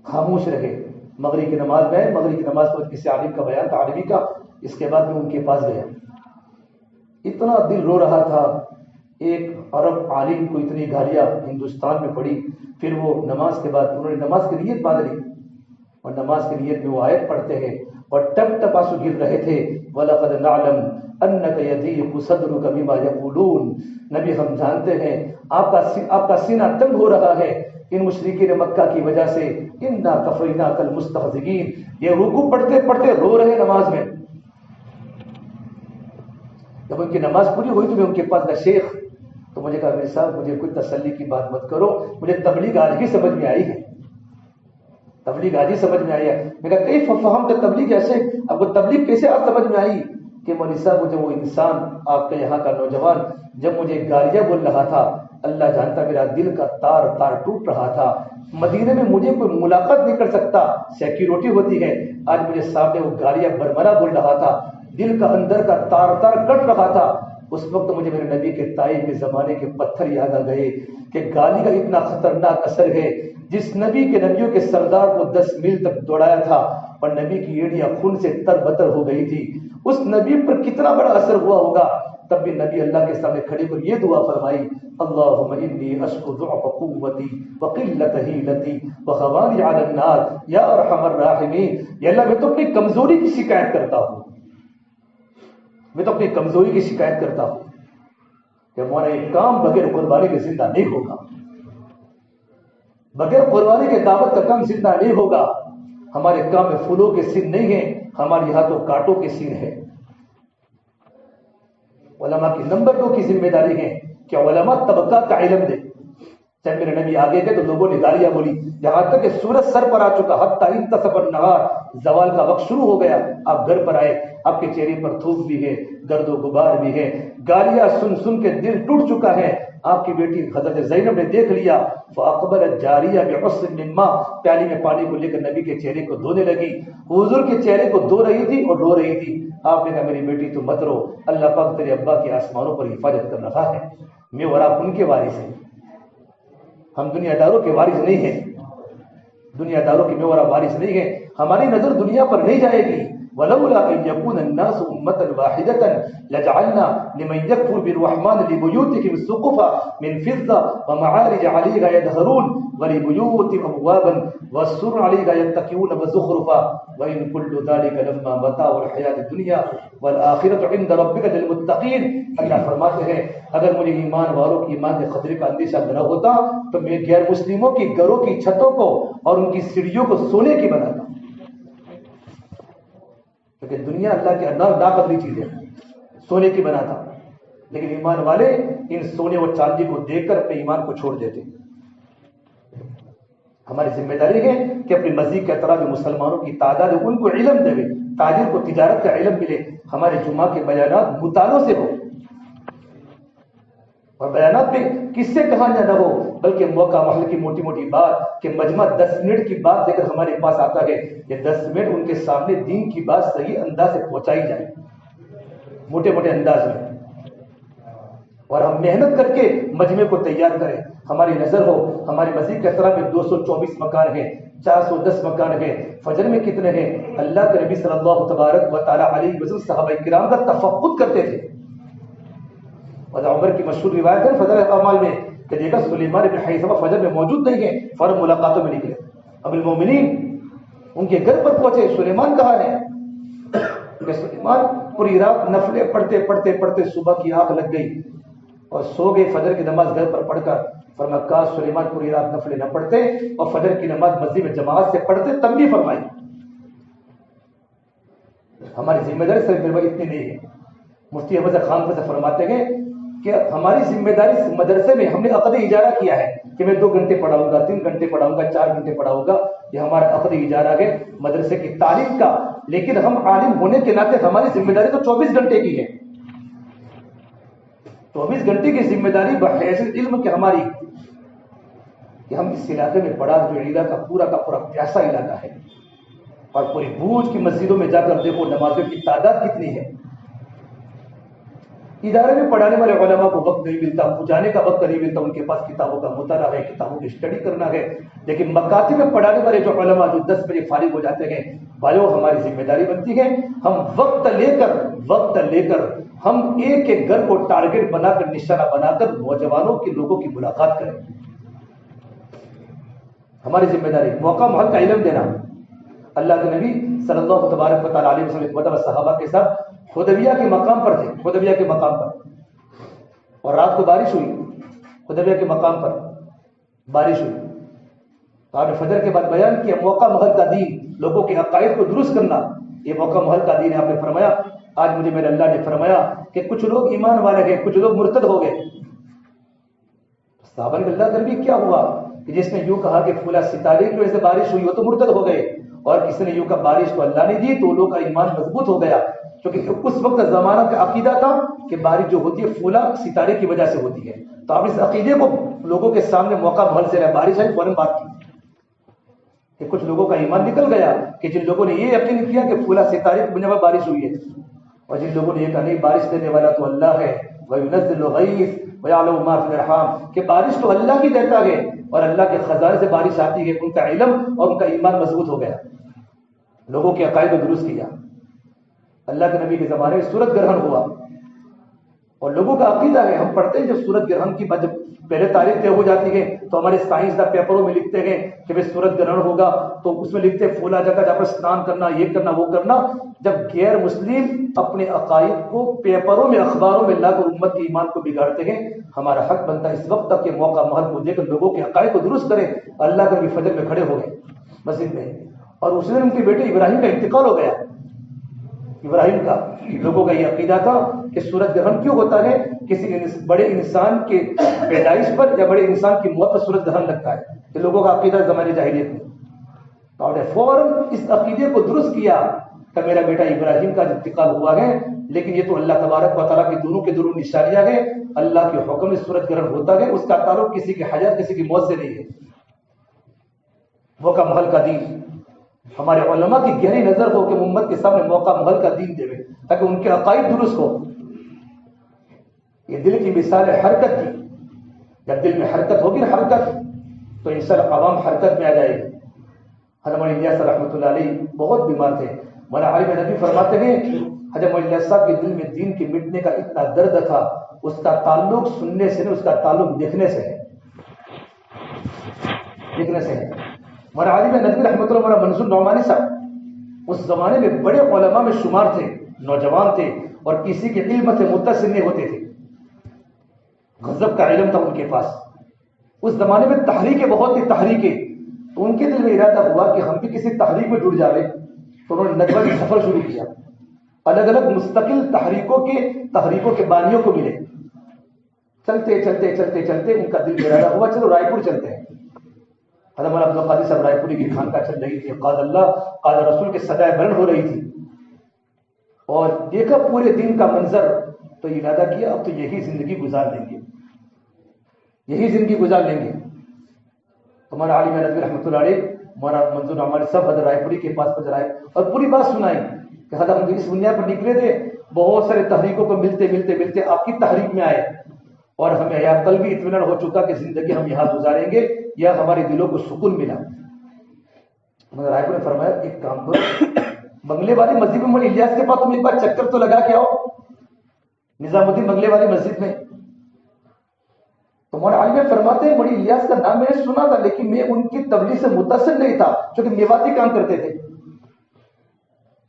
خاموش رہے. مغرب کی نماز میں، مغرب کی نماز پر کسی عالم کا بیان تھا، عالمی کا. اس کے بعد میں ان کے پاس گیا، اتنا دل رو رہا تھا. ایک عرب عالم کو اتنی گالیاں ہندوستان میں پڑی. پھر وہ نماز کے بعد انہوں نے نماز کی نیت باندھ لی، اور نماز کی نیت میں وہ آیت پڑھتے ہیں اور ٹپ ٹپ آنسو گر رہے تھے. وَلَقَدْ نَعْلَمْ أَنَّكَ يَضِيقُ صَدْرُكَ بِمَا يَقُولُونَ. نبی ہم جانتے ہیں آپ کا سینہ تنگ ہو رہا ہے ان مشرکین مکہ کی وجہ سے. اِنَّا كَفَيْنَاكَ الْمُسْتَهْزِئِينَ. یہ رکوع پڑھتے پڑھتے رو رہے نماز میں. جب ان کی نماز پوری ہوئی تو میں ان کے پاس گیا، شیخ. تو مجھے کہا میرے صاحب مجھے کوئی تسلی کی بات مت کرو، مجھے تبلیغ آج ہی سمجھ میں آئی ہے، تبلیغ آج ہی سمجھ میں آئی ہے. میں کہا کیف فہمت تبلیغ، ایسے اب وہ تبلیغ کیسے آپ سمجھ میں آئی؟ کہ مولوی صاحب مجھے وہ انسان آپ کے یہاں کا نوجوان جب مجھے گالیاں بول رہا تھا، اللہ جانتا میرا دل کا تار ٹوٹ رہا تھا. مدینے میں مجھے کوئی ملاقات نہیں کر سکتا، سیکیورٹی ہوتی ہے. آج مجھے سامنے وہ گالیاں برمرا بول رہا تھا، دل کا اندر کا تار کٹ رہا تھا. اس وقت مجھے میرے نبی کے طائف کے زمانے کے پتھر یاد آ گئے کہ گالی کا اتنا خطرناک اثر ہے. جس نبی کے نبیوں کے سردار کو 10 میل تک دوڑایا تھا اور نبی کی ایڑیاں خون سے تر بتر ہو گئی تھی، اس نبی پر کتنا بڑا اثر ہوا ہوگا. تب بھی نبی اللہ کے سامنے کھڑے کر یہ دعا فرمائی، اللہم انی اشکو ضعف قوتی وقلت حیلتی وخوانی علی النار یا ارحم الراحمین. یا اللہ میں تو اپنی کمزوری کی شکایت کرتا ہوں، میں تو اپنی کمزوری کی شکایت کرتا ہوں کہ ہمارا یہ کام بغیر قربانی کے زندہ نہیں ہوگا، بغیر قربانی کے دعوت کا کام زندہ نہیں ہوگا. ہمارے کام میں پھولوں کے سین نہیں ہیں، ہمارے ہاتھوں کانٹوں کے سین ہے. علماء کی نمبر 2 کی ذمہ داری ہے کہ علماء طبقات کا علم دے. جب میرے نبی آگے گئے تو لوگوں نے گالیاں بولی، یہاں تک کہ سورج سر پر آ چکا، حتی انتصف النہار، زوال کا وقت شروع ہو گیا. آپ گھر پر آئے، آپ کے چہرے پر تھوک بھی ہے، گرد و غبار بھی ہے، گالیاں سن سن کے دل ٹوٹ چکا ہے. آپ کی بیٹی حضرت زینب نے دیکھ لیا، فاقبلت جاریہ بعصر من ماء، پیالی میں پانی کو لے کر نبی کے چہرے کو دھونے لگی. حضور کے چہرے کو دھو رہی تھی اور رو رہی تھی. آپ نے کہا میری بیٹی تو مت رو، اللہ پاک تیرے ابا کے آسمانوں پر حفاظت کر رہا ہے، میں اور آپ ان کے وارث ہیں، ہم دنیا داروں کے وارث نہیں ہیں. دنیا داروں کی میں اور آپ وارث نہیں ہیں. ہماری نظر دنیا پر نہیں جائے گی. ولولا ان يكون الناس امه واحده لجعلنا لمن يكفر بالرحمن لبيوتهم سقفا من فضه ومعارج عليها يظهرون ولبيوتهم ابوابا والسرر عليها يتكئون وزخرفا وان كل ذلك لما متاع الحياه الدنيا والاخره عند ربك للمتقين. اللہ فرماتے ہیں اگر مجھے ایمان والوں کی ایمان کے خطرے کا اندیشہ نہ ہوتا تو میں غیر مسلموں کی گھروں کی چھتوں کو اور ان کی سیڑھیوں کو سونے کی بناتا، کیونکہ دنیا اللہ کے اندر ناقدری چیز ہے، سونے کی بناتا. لیکن ایمان والے ان سونے اور چاندی کو دیکھ کر اپنے ایمان کو چھوڑ دیتے. ہماری ذمہ داری ہے کہ اپنی مسجد کے اطراف میں مسلمانوں کی تعداد ہے، ان کو علم دے، تاجر کو تجارت کا علم ملے. ہمارے جمعہ کے بیانات مطالعوں سے ہو، اور بیانات میں کس سے کہانیاں نہ ہو بلکہ موقع محل کی موٹی موٹی بات کہ مجمع 10 منٹ کی بات لے کر ہمارے پاس آتا ہے، یہ 10 منٹ ان کے سامنے دین کی بات صحیح انداز سے پہنچائی جائے، موٹے موٹے انداز میں، اور ہم محنت کر کے مجمع کو تیار کریں. ہماری نظر ہو ہماری مسجد کے اطراف میں 224 مکان ہیں، 410 مکان ہیں. فجر میں کتنے ہیں؟ اللہ کے نبی صلی اللہ تبارک و تعالی علیہ وسلم صحابہ کرام کا تفقد کرتے تھے. اور عمر کی مشہور روایت ہے فضل اعمال میں کہ دیکھا سلیمان ابن حیثمہ فجر میں موجود نہیں ہیں، فوراً ملاقاتوں میں نکلے، اب المومنین ان کے گھر پر پہنچے، سلیمان کہاں ہے؟ کہ سلیمان پوری رات نفلیں پڑھتے پڑھتے پڑھتے صبح کی آنکھ لگ گئی اور سو گئے فجر کی نماز گھر پر پڑھ کر۔ فرمایا کاش سلیمان پوری رات نفلیں نہ پڑھتے اور فجر کی نماز مسجد میں جماعت سے پڑھتے، تب بھی فرمائی۔ ہماری ذمہ داری صرف میرے اتنی نہیں ہے۔ مفتی احمد خان سے فرماتے ہیں کہ ہماری ذمہ داری مدرسے میں ہم نے عقد اجارہ کیا ہے کہ میں 2 گھنٹے پڑھاؤں گا، 3 گھنٹے پڑھاؤں گا، 4 گھنٹے پڑھاؤں گا، یہ ہمارا عقد اجارہ ہے مدرسے کی تعلیم کا، لیکن ہم عالم ہونے کے ناطے ہماری ذمہ داری تو 24 گھنٹے کی ہے۔ 24 گھنٹے کی ذمہ داری بحیثیت علم کی ہماری کہ ہم اس علاقے میں بڑا جو علاقہ پورا کا پورا پیاسا علاقہ ہے اور پوری بوجھ کی مسجدوں میں جا کر دیکھو نمازوں کی تعداد کتنی ہے۔ ادارے میں پڑھانے والے علماء کو وقت نہیں ملتا، جانے کا وقت نہیں ملتا، ان کے پاس کتابوں کا مطالعہ ہے، کتابوں کی اسٹڈی کرنا ہے، لیکن مکاتب میں پڑھانے والے جو علماء جو 10 بجے فارغ ہو جاتے ہیں، بھائیو ہماری ذمہ داری بنتی ہے ہم وقت لے کر ہم ایک ایک گھر کو ٹارگٹ بنا کر نشانہ بنا کر نوجوانوں کے لوگوں کی ملاقات کریں۔ ہماری ذمہ داری موقع محل کا علم دینا۔ اللہ کے نبی صلی اللہ تبارک و تعالیٰ علیہ وسلم صحابہ کے ساتھ حدیبیہ کے مقام پر تھے، حدیبیہ کے مقام پر، اور رات کو بارش ہوئی، حدیبیہ کے مقام پر بارش ہوئی تو آپ نے فجر کے بعد بیان کیا موقع محل کا دین، لوگوں کے عقائد کو درست کرنا، یہ موقع محل کا دین ہے۔ آپ نے فرمایا آج مجھے میرے اللہ نے فرمایا کہ کچھ لوگ ایمان والے گئے، کچھ لوگ مرتد ہو گئے۔ صحابہ نے اللہ کر بھی کیا ہوا کہ جس نے یوں کہا کہ پھولا ستارے کی وجہ سے بارش ہوئی وہ تو مرتد ہو گئے، اور کسی نے یوں کہا بارش تو اللہ نے دی تو لوگوں کا ایمان مضبوط ہو گیا، کیونکہ اس وقت زمانہ کا عقیدہ تھا کہ بارش جو ہوتی ہے پھولا ستارے کی وجہ سے ہوتی ہے۔ تو آپ اس عقیدے کو لوگوں کے سامنے موقع محل سے رہے، بارش ہے فوراً بات کی کہ کچھ لوگوں کا ایمان نکل گیا کہ جن لوگوں نے یہ یقین کیا کہ پھولا ستارے کی بنا پر بارش ہوئی ہے، اور جن لوگوں نے یہ کہا نہیں بارش دینے والا تو اللہ ہے، وَيُنَزِّلُ الْغَيْثَ وَيَعْلَمُ مَا فِي الْأَرْحَامِ کہ بارش تو اللہ کی دیتا ہے اور اللہ کے خزانے سے بارش آتی ہے۔ ان کا علم اور ان کا ایمان مضبوط ہو گیا، لوگوں کے عقائد کو درست کیا۔ اللہ کے نبی کے زمانے میں سورج گرہن ہوا اور لوگوں کا عقیدہ ہے، ہم پڑھتے ہیں جب سورج گرہن کی جب پہلے تاریخ طے ہو جاتی ہے تو ہمارے سائنسداں پیپروں میں لکھتے ہیں کہ بھائی سورج گرہن ہوگا تو اس میں لکھتے ہیں پھولا جگہ جہاں پر اسنان کرنا، یہ کرنا وہ کرنا۔ جب غیر مسلم اپنے عقائد کو پیپروں میں اخباروں میں لا کر امت کے ایمان کو بگاڑتے ہیں، ہمارا حق بنتا ہے اس وقت تک کہ موقع محل کو دے کر لوگوں کے عقائد کو درست کریں۔ اللہ کے بھی فجر میں کھڑے ہو گئے مسجد میں، اور اس دن ان کے بیٹے ابراہیم کا انتقال ہو گیا۔ ابراہیم کا لوگوں کا یہ عقیدہ تھا کہ سورج گرہن کیوں ہوتا ہے، کسی بڑے انسان کے پیدائش پر یا بڑے انسان کی موت پر سورج گرہن لگتا ہے، یہ لوگوں کا عقیدہ زمانے جاہلیت میں۔ تو آپ نے فوراً اس عقیدے کو درست کیا کہ میرا بیٹا ابراہیم کا انتقال ہوا ہے، لیکن یہ تو اللہ تبارک و تعالیٰ کی دونوں کے دونوں نشانیاں ہیں، اللہ کے حکم سے سورج گرہن ہوتا ہے، اس کا تعلق کسی کی حیات کسی کی موت سے نہیں ہے۔ موقع محل کا دین ہمارے علماء کی گہری نظر ہو کہ امت کے سامنے موقع محل کا دین دے تاکہ ان کے عقائد درست ہو۔ یہ دل کی مثال ہے حرکت کی، جب دل میں حرکت ہوگی نا حرکت تو انشاءاللہ عوام حرکت میں آ جائے گی۔ حضرت مولانا الیاس رحمۃ اللہ علیہ بہت بیمار تھے، مولانا عالم نبی فرماتے ہیں حضرت مولانا الیاس صاحب کے دل میں دین کے مٹنے کا اتنا درد تھا، اس کا تعلق سننے سے نہیں، اس کا تعلق دیکھنے سے ہے، دیکھنے سے ہے۔ مولانا عالم نبی رحمۃ اللہ مولانا منصور نعمانی صاحب اس زمانے میں بڑے علماء میں شمار تھے، نوجوان تھے اور کسی کے علم سے متصل نہیں ہوتے تھے، غضب کا علم تھا ان کے پاس۔ اس زمانے میں تحریکیں بہت تھی، تحریکیں، تو ان کے دل میں ارادہ ہوا کہ ہم بھی کسی تحریک میں جڑ جاوے، تو انہوں نے ندوہ کی سفر شروع کیا، الگ الگ مستقل تحریکوں کے بانیوں کو ملے، چلتے چلتے چلتے چلتے ان کا دل میں ارادہ ہوا چلو رائے پور چلتے ہیں۔ حضرت مولانا عبد القادر صاحب رائے پوری کی خانقاہ چل رہی تھی، قاد اللہ قاد رسول کے صدائے بلند ہو رہی تھی، اور دیکھا پورے دن کا منظر تو ارادہ کیا اب تو یہی زندگی گزار لیں گے، یہی زندگی گزار لیں گے۔ تو مولانا عالم نبی رحمۃ اللہ علیہ مولانا منظور ہمارے سب حضرت رائے پوری کے پاس پہنچ آئے اور پوری بات سنائی کہ حضرت ہم اس دنیا پر نکلے تھے، بہت سارے تحریکوں کو ملتے ملتے ملتے آپ کی تحریک میں آئے، اور ہمیں یا قلبی اطمینان ہو چکا کہ زندگی ہم یہاں گزاریں گے، یا ہمارے دلوں کو سکون ملا۔ مولانا رائے پور نے فرمایا ایک کام کرو، بنگلے والی مسجد میں مولانا الیاس کے پاس تم ایک بار چکر تو لگا کے آؤ، نظام الدین بنگلے والی مسجد میں مولانا عالم فرماتے ہیں مولانا الیاس کا نام میں نے سنا تھا لیکن میں ان کی تبلیغ سے متصل نہیں تھا کیونکہ میواتی کام کرتے تھے،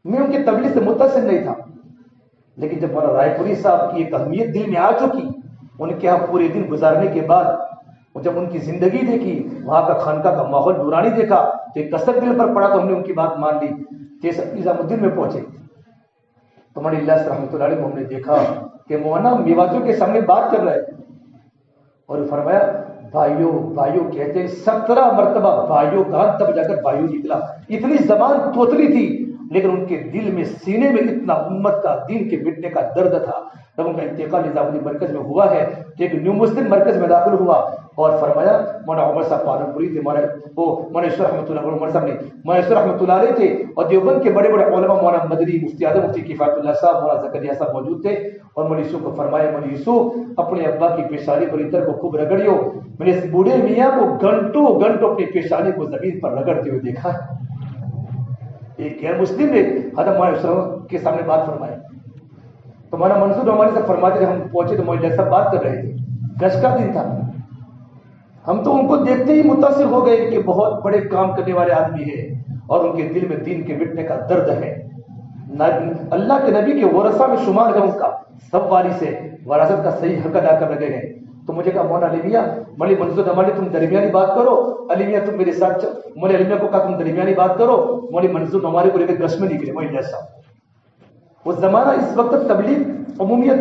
میں ان کی تبلیغ سے متصل نہیں تھا. لیکن جب مولانا رائے پوری صاحب کی ایک اہمیت دل میں آ چکی، ان کے یہاں پورے دن گزارنے کے بعد جب ان کی زندگی دیکھی، وہاں کا خانقاہ کا ماحول نورانی دیکھا تو ایک کثر دل پر پڑا تو ہم نے ان کی بات مان لی. جیسے نظام الدین میں پہنچے تو مولانا الیاس رحمۃ اللہ علیہ کو ہم نے دیکھا کہ مولانا میواتیوں کے سامنے بات کر رہے اور فرمایا بھائیوں بھائیوں کہتے ہیں 17 مرتبہ بھائیوں کہا تب جا کر بھائیوں نکلا. اتنی زبان توتلی تھی لیکن ان کے دل میں سینے میں اتنا امت کا دین کے مٹنے کا درد تھا. جب ان کا انتقال نظام الدین مرکز میں ہوا ہے تو ایک نیو مسلم مرکز میں داخل ہوا اور فرمایا مولانا عمر صاحب پالن پوری تھے، مولانا یوسف رحمۃ اللہ عمر صاحب نہیں مولانا یوسف رحمۃ اللہ علیہ تھے اور دیوبند کے بڑے بڑے علماء مولانا مدنی مفتی اعظم مفتی کفایت اللہ صاحب مولانا زکریا صاحب موجود تھے. اور مولانا یوسف کو فرمایا مولانا یوسف اپنے ابا کی پیشانی پر اتر کو خوب رگڑیو. میں نے اس بوڑھے میاں کو گھنٹوں گھنٹوں اپنی پیشانی کو زمین پر رگڑتے ہوئے دیکھا ہے. ایک غیر مسلم نے حضرت مولانا یوسف کے سامنے بات فرمائی تو مولانا منصور ہمارے سے فرماتے جب ہم پہنچے تو مولانا صاحب بات کر رہے تھے، گش کا دن تھا. ہم تو ان کو دیکھتے ہی متاثر ہو گئے کہ بہت بڑے کام کرنے والے آدمی ہیں اور ان کے دل میں دین کے مٹنے کا درد ہے. اللہ کے نبی کے ورثہ میں شمار ہے، ان کا سب وارث سے وراثت کا صحیح حق ادا کر رہے ہیں. تو مجھے کہا مولانا علی میاں مولانا منصور ہمارے تم درمیانی بات کرو. علی میاں تم میرے ساتھ مولانا علی میاں کو کہا تم درمیانی بات کرو. مولانا منصور ہمارے کو لے کر گش میں نکلے. مولانا صاحب وہ زمانہ اس وقت تبلیغ عمومیت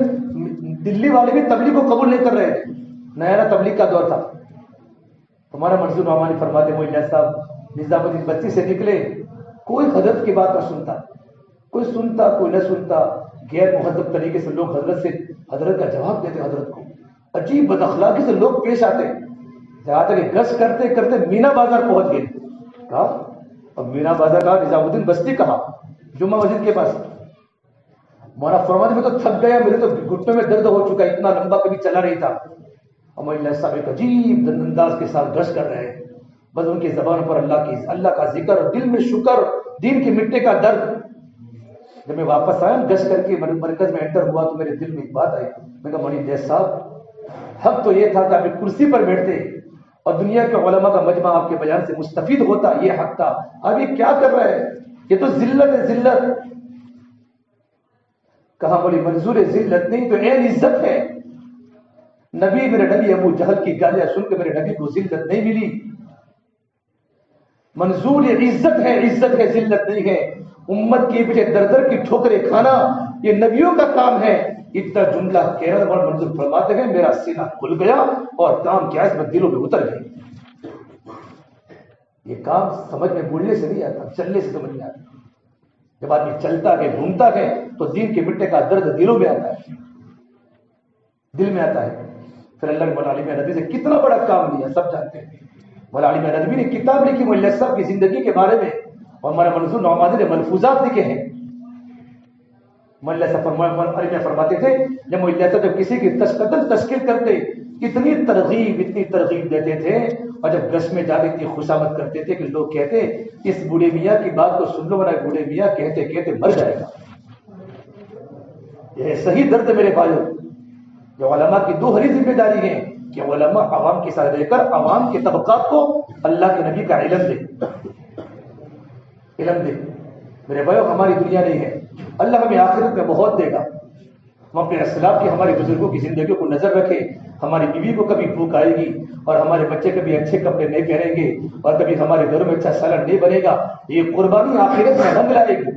دلی والے بھی تبلیغ کو قبول نہیں کر رہے تھے، نیا تبلیغ کا دور تھا. ہمارا منصور نعمانی فرماتے مولانا صاحب نظام الدین بستی سے نکلے، کوئی حضرت کی بات نہ سنتا، کوئی سنتا کوئی نہ سنتا. غیر مہذب طریقے سے لوگ حضرت کا جواب دیتے، حضرت کو عجیب بد اخلاقی سے لوگ پیش آتے. جہاں تک گشت کرتے کرتے مینا بازار پہنچ گئے. کہا اب مینا بازار کہا نظام الدین بستی کہا جمعہ مسجد کے پاس. مولانا فرماتے میں تو تھک گیا، میرے تو گھٹنوں میں درد ہو چکا، اتنا لمبا کبھی چلا نہیں تھا. مولانا صاحب ایک عجیب انداز کے ساتھ گشت کر رہے ہیں، بس ان کی زبان پر اللہ کا ذکر، دل میں شکر، دین کے مٹنے کا درد. جب میں واپس آیا گشت کر کے مرکز میں انٹر ہوا تو میرے دل میں ایک بات آئی. میں کہا مولانا صاحب حق تو یہ تھا کہ آپ کرسی پر بیٹھتے اور دنیا کے علماء کا مجمع آپ کے بیان سے مستفید ہوتا، یہ حق تھا. اب یہ کیا کر رہے ہیں؟ یہ تو ذلت ہے ذلت. کہا بولی منظور ذلت نہیں تو عین عزت ہے. نبی میرے نبی ابو جہل کی گالیاں سن کے میرے نبی کو ذلت نہیں ملی. منظور یہ عزت ہے ذلت نہیں ہے. امت کے پیچھے در در کی ٹھوکریں کھانا یہ نبیوں کا کام ہے. اتنا جملہ کہہ رہا تھا منظور فرماتے ہیں میرا سینہ کھل گیا اور کام کیا اس میں دلوں میں اتر گئے. یہ کام سمجھ میں بولنے سے نہیں آتا، چلنے سے سمجھ میں آتا. جب آدمی چلتا ہے گھومتا ہے تو دین کے مٹنے کا درد دلوں میں آتا ہے، دل میں آتا ہے. پھر اللہ نے مولانا علی میاں ندوی سے کتنا بڑا کام لیا سب جانتے ہیں. مولانا علی میاں ندوی نے کتاب لکھی مولانا صاحب کی زندگی کے بارے میں اور ہمارا منصور نعمانی نے ملفوظات لکھے ہیں. مولانا صاحب علی میاں فرماتے تھے جب مولانا صاحب جب کسی کی قتل تشکیل کرتے اتنی ترغیب دیتے تھے اور جب گش میں جاتے اتنی خوشامد کرتے تھے کہ لوگ کہتے اس بوڑھے میاں کی بات کو سن لو ورنہ بوڑھے میاں کہتے کہتے مر جائے گا. یہ صحیح درد میرے بھائیوں. جو علماء کی دوہری ذمہ داری ہے کہ علماء عوام کے ساتھ رہ کر عوام کے طبقات کو اللہ کے نبی کا علم دے. میرے بھائیوں ہماری دنیا نہیں ہے، اللہ ہمیں آخرت میں بہت دے گا. ہم اپنے اسلاف کی ہمارے بزرگوں کی زندگیوں کو نظر رکھیں. ہماری بیوی کو کبھی بھوک آئے گی اور ہمارے بچے کبھی اچھے کپڑے نہیں پہنیں گے اور کبھی ہمارے گھروں میں اچھا سالن نہیں بنے گا. یہ قربانی آخرت میں رنگ لائے گی.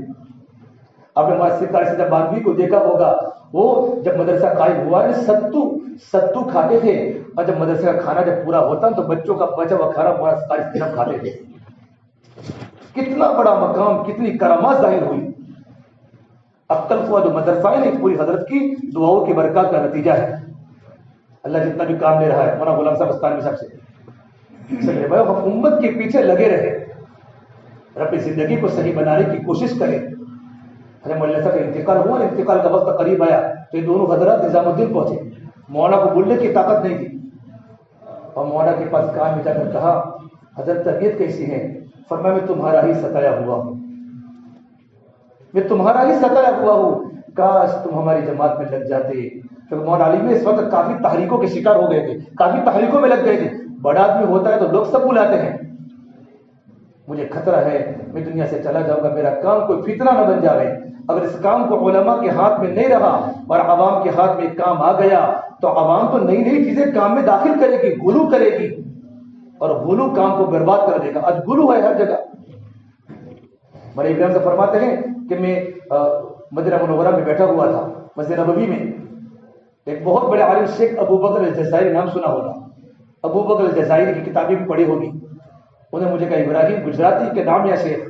آپ نے ہمارے سرکار باندھی کو دیکھا ہوگا، وہ جب مدرسہ قائم ہوا ہے ستو کھاتے تھے اور جب مدرسے کا کھانا جب پورا ہوتا تو بچوں کا بچا ہوا کھانا ہمارا کھاتے تھے. کتنا بڑا مقام، کتنی کرامات ظاہر ہوئی. اب تک ہوا جو مدرسہ ہے پوری حضرت کی دعاؤں کی برکات کا نتیجہ ہے. اللہ جتنا بھی کام لے رہا ہے مولانا غلام صاحب استانوی صاحب سے میرے بھائی ہم امت کے پیچھے لگے رہے اور اپنی زندگی کو صحیح بنانے کی کوشش کریں. مولانا صاحب کا انتقال ہوا، انتقال کا وقت قریب آیا تو یہ دونوں حضرات نظام الدین پہنچے. مولانا کو بولنے کی طاقت نہیں تھی اور مولانا کے پاس کام میں جا کر کہا حضرت طبیعت کیسی ہے؟ فرمایا میں تمہارا ہی ستایا ہوا ہوں. کاش تم ہماری جماعت میں لگ جاتے. کیونکہ مولانا علی میں اس وقت کافی تحریکوں کے شکار ہو گئے تھے, کافی تحریکوں میں لگ گئے تھے. بڑا آدمی ہوتا ہے تو لوگ سب بلاتے ہیں. مجھے خطرہ ہے میں دنیا سے چلا جاؤں گا, میرا کام کوئی فتنہ نہ بن جائے. اگر اس کام کو علماء کے ہاتھ میں نہیں رہا اور عوام کے ہاتھ میں کام آ گیا تو عوام تو نئی نئی چیزیں کام میں داخل کرے گی, غلو کرے گی, اور غلو کام کو برباد کر دے گا. آج غلو ہے ہر جگہ. بڑے ابراہیم سے فرماتے ہیں کہ میں مدینہ منورہ میں بیٹھا ہوا تھا, مسجد نبوی میں. ایک بہت بڑے عالم شیخ ابو بکر الجزائری, نام سنا ہوگا, ابو بکر الجزائری کی کتابیں بھی پڑھی ہوگی. انہوں نے مجھے کہا ابراہیم گجراتی کے نام یا شیخ,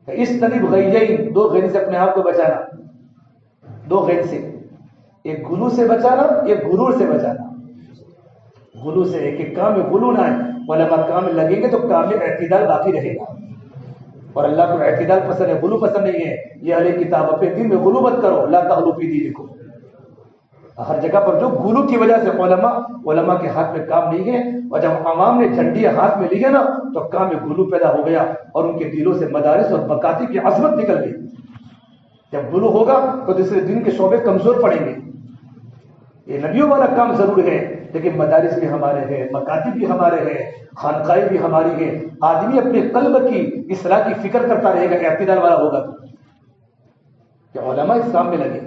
اس طریب غیین, 2 غین سے اپنے آپ کو بچانا, 2 غین سے, ایک غلو سے بچانا, ایک غرور سے بچانا. غلو سے ایک ایک کام میں غلو نہ ہے. علماء کام میں لگیں گے تو کام میں اعتدال باقی رہے گا, اور اللہ کو اعتدال پسند ہے, غلو پسند نہیں ہے. یہ اہل کتاب اپنے دین میں غلو مت کرو, لا تغلو فی دینکم. ہر جگہ پر جو غلو کی وجہ سے علماء کے ہاتھ میں کام نہیں گئے, اور جب عوام نے جھنڈی ہاتھ میں لی ہے نا تو کام میں غلو پیدا ہو گیا, اور ان کے دلوں سے مدارس اور مکاتب کی عظمت نکل گئی. جب غلو ہوگا تو دوسرے دین کے شعبے کمزور پڑیں گے. یہ نبیوں والا کام ضرور ہے, لیکن مدارس بھی ہمارے ہیں, مکاتب بھی ہمارے ہیں, خانقاہیں بھی ہماری ہیں. آدمی اپنے قلب کی اصلاح کی فکر کرتا رہے گا, اعتدال والا ہوگا تو. کہ علماء اس کام میں لگے,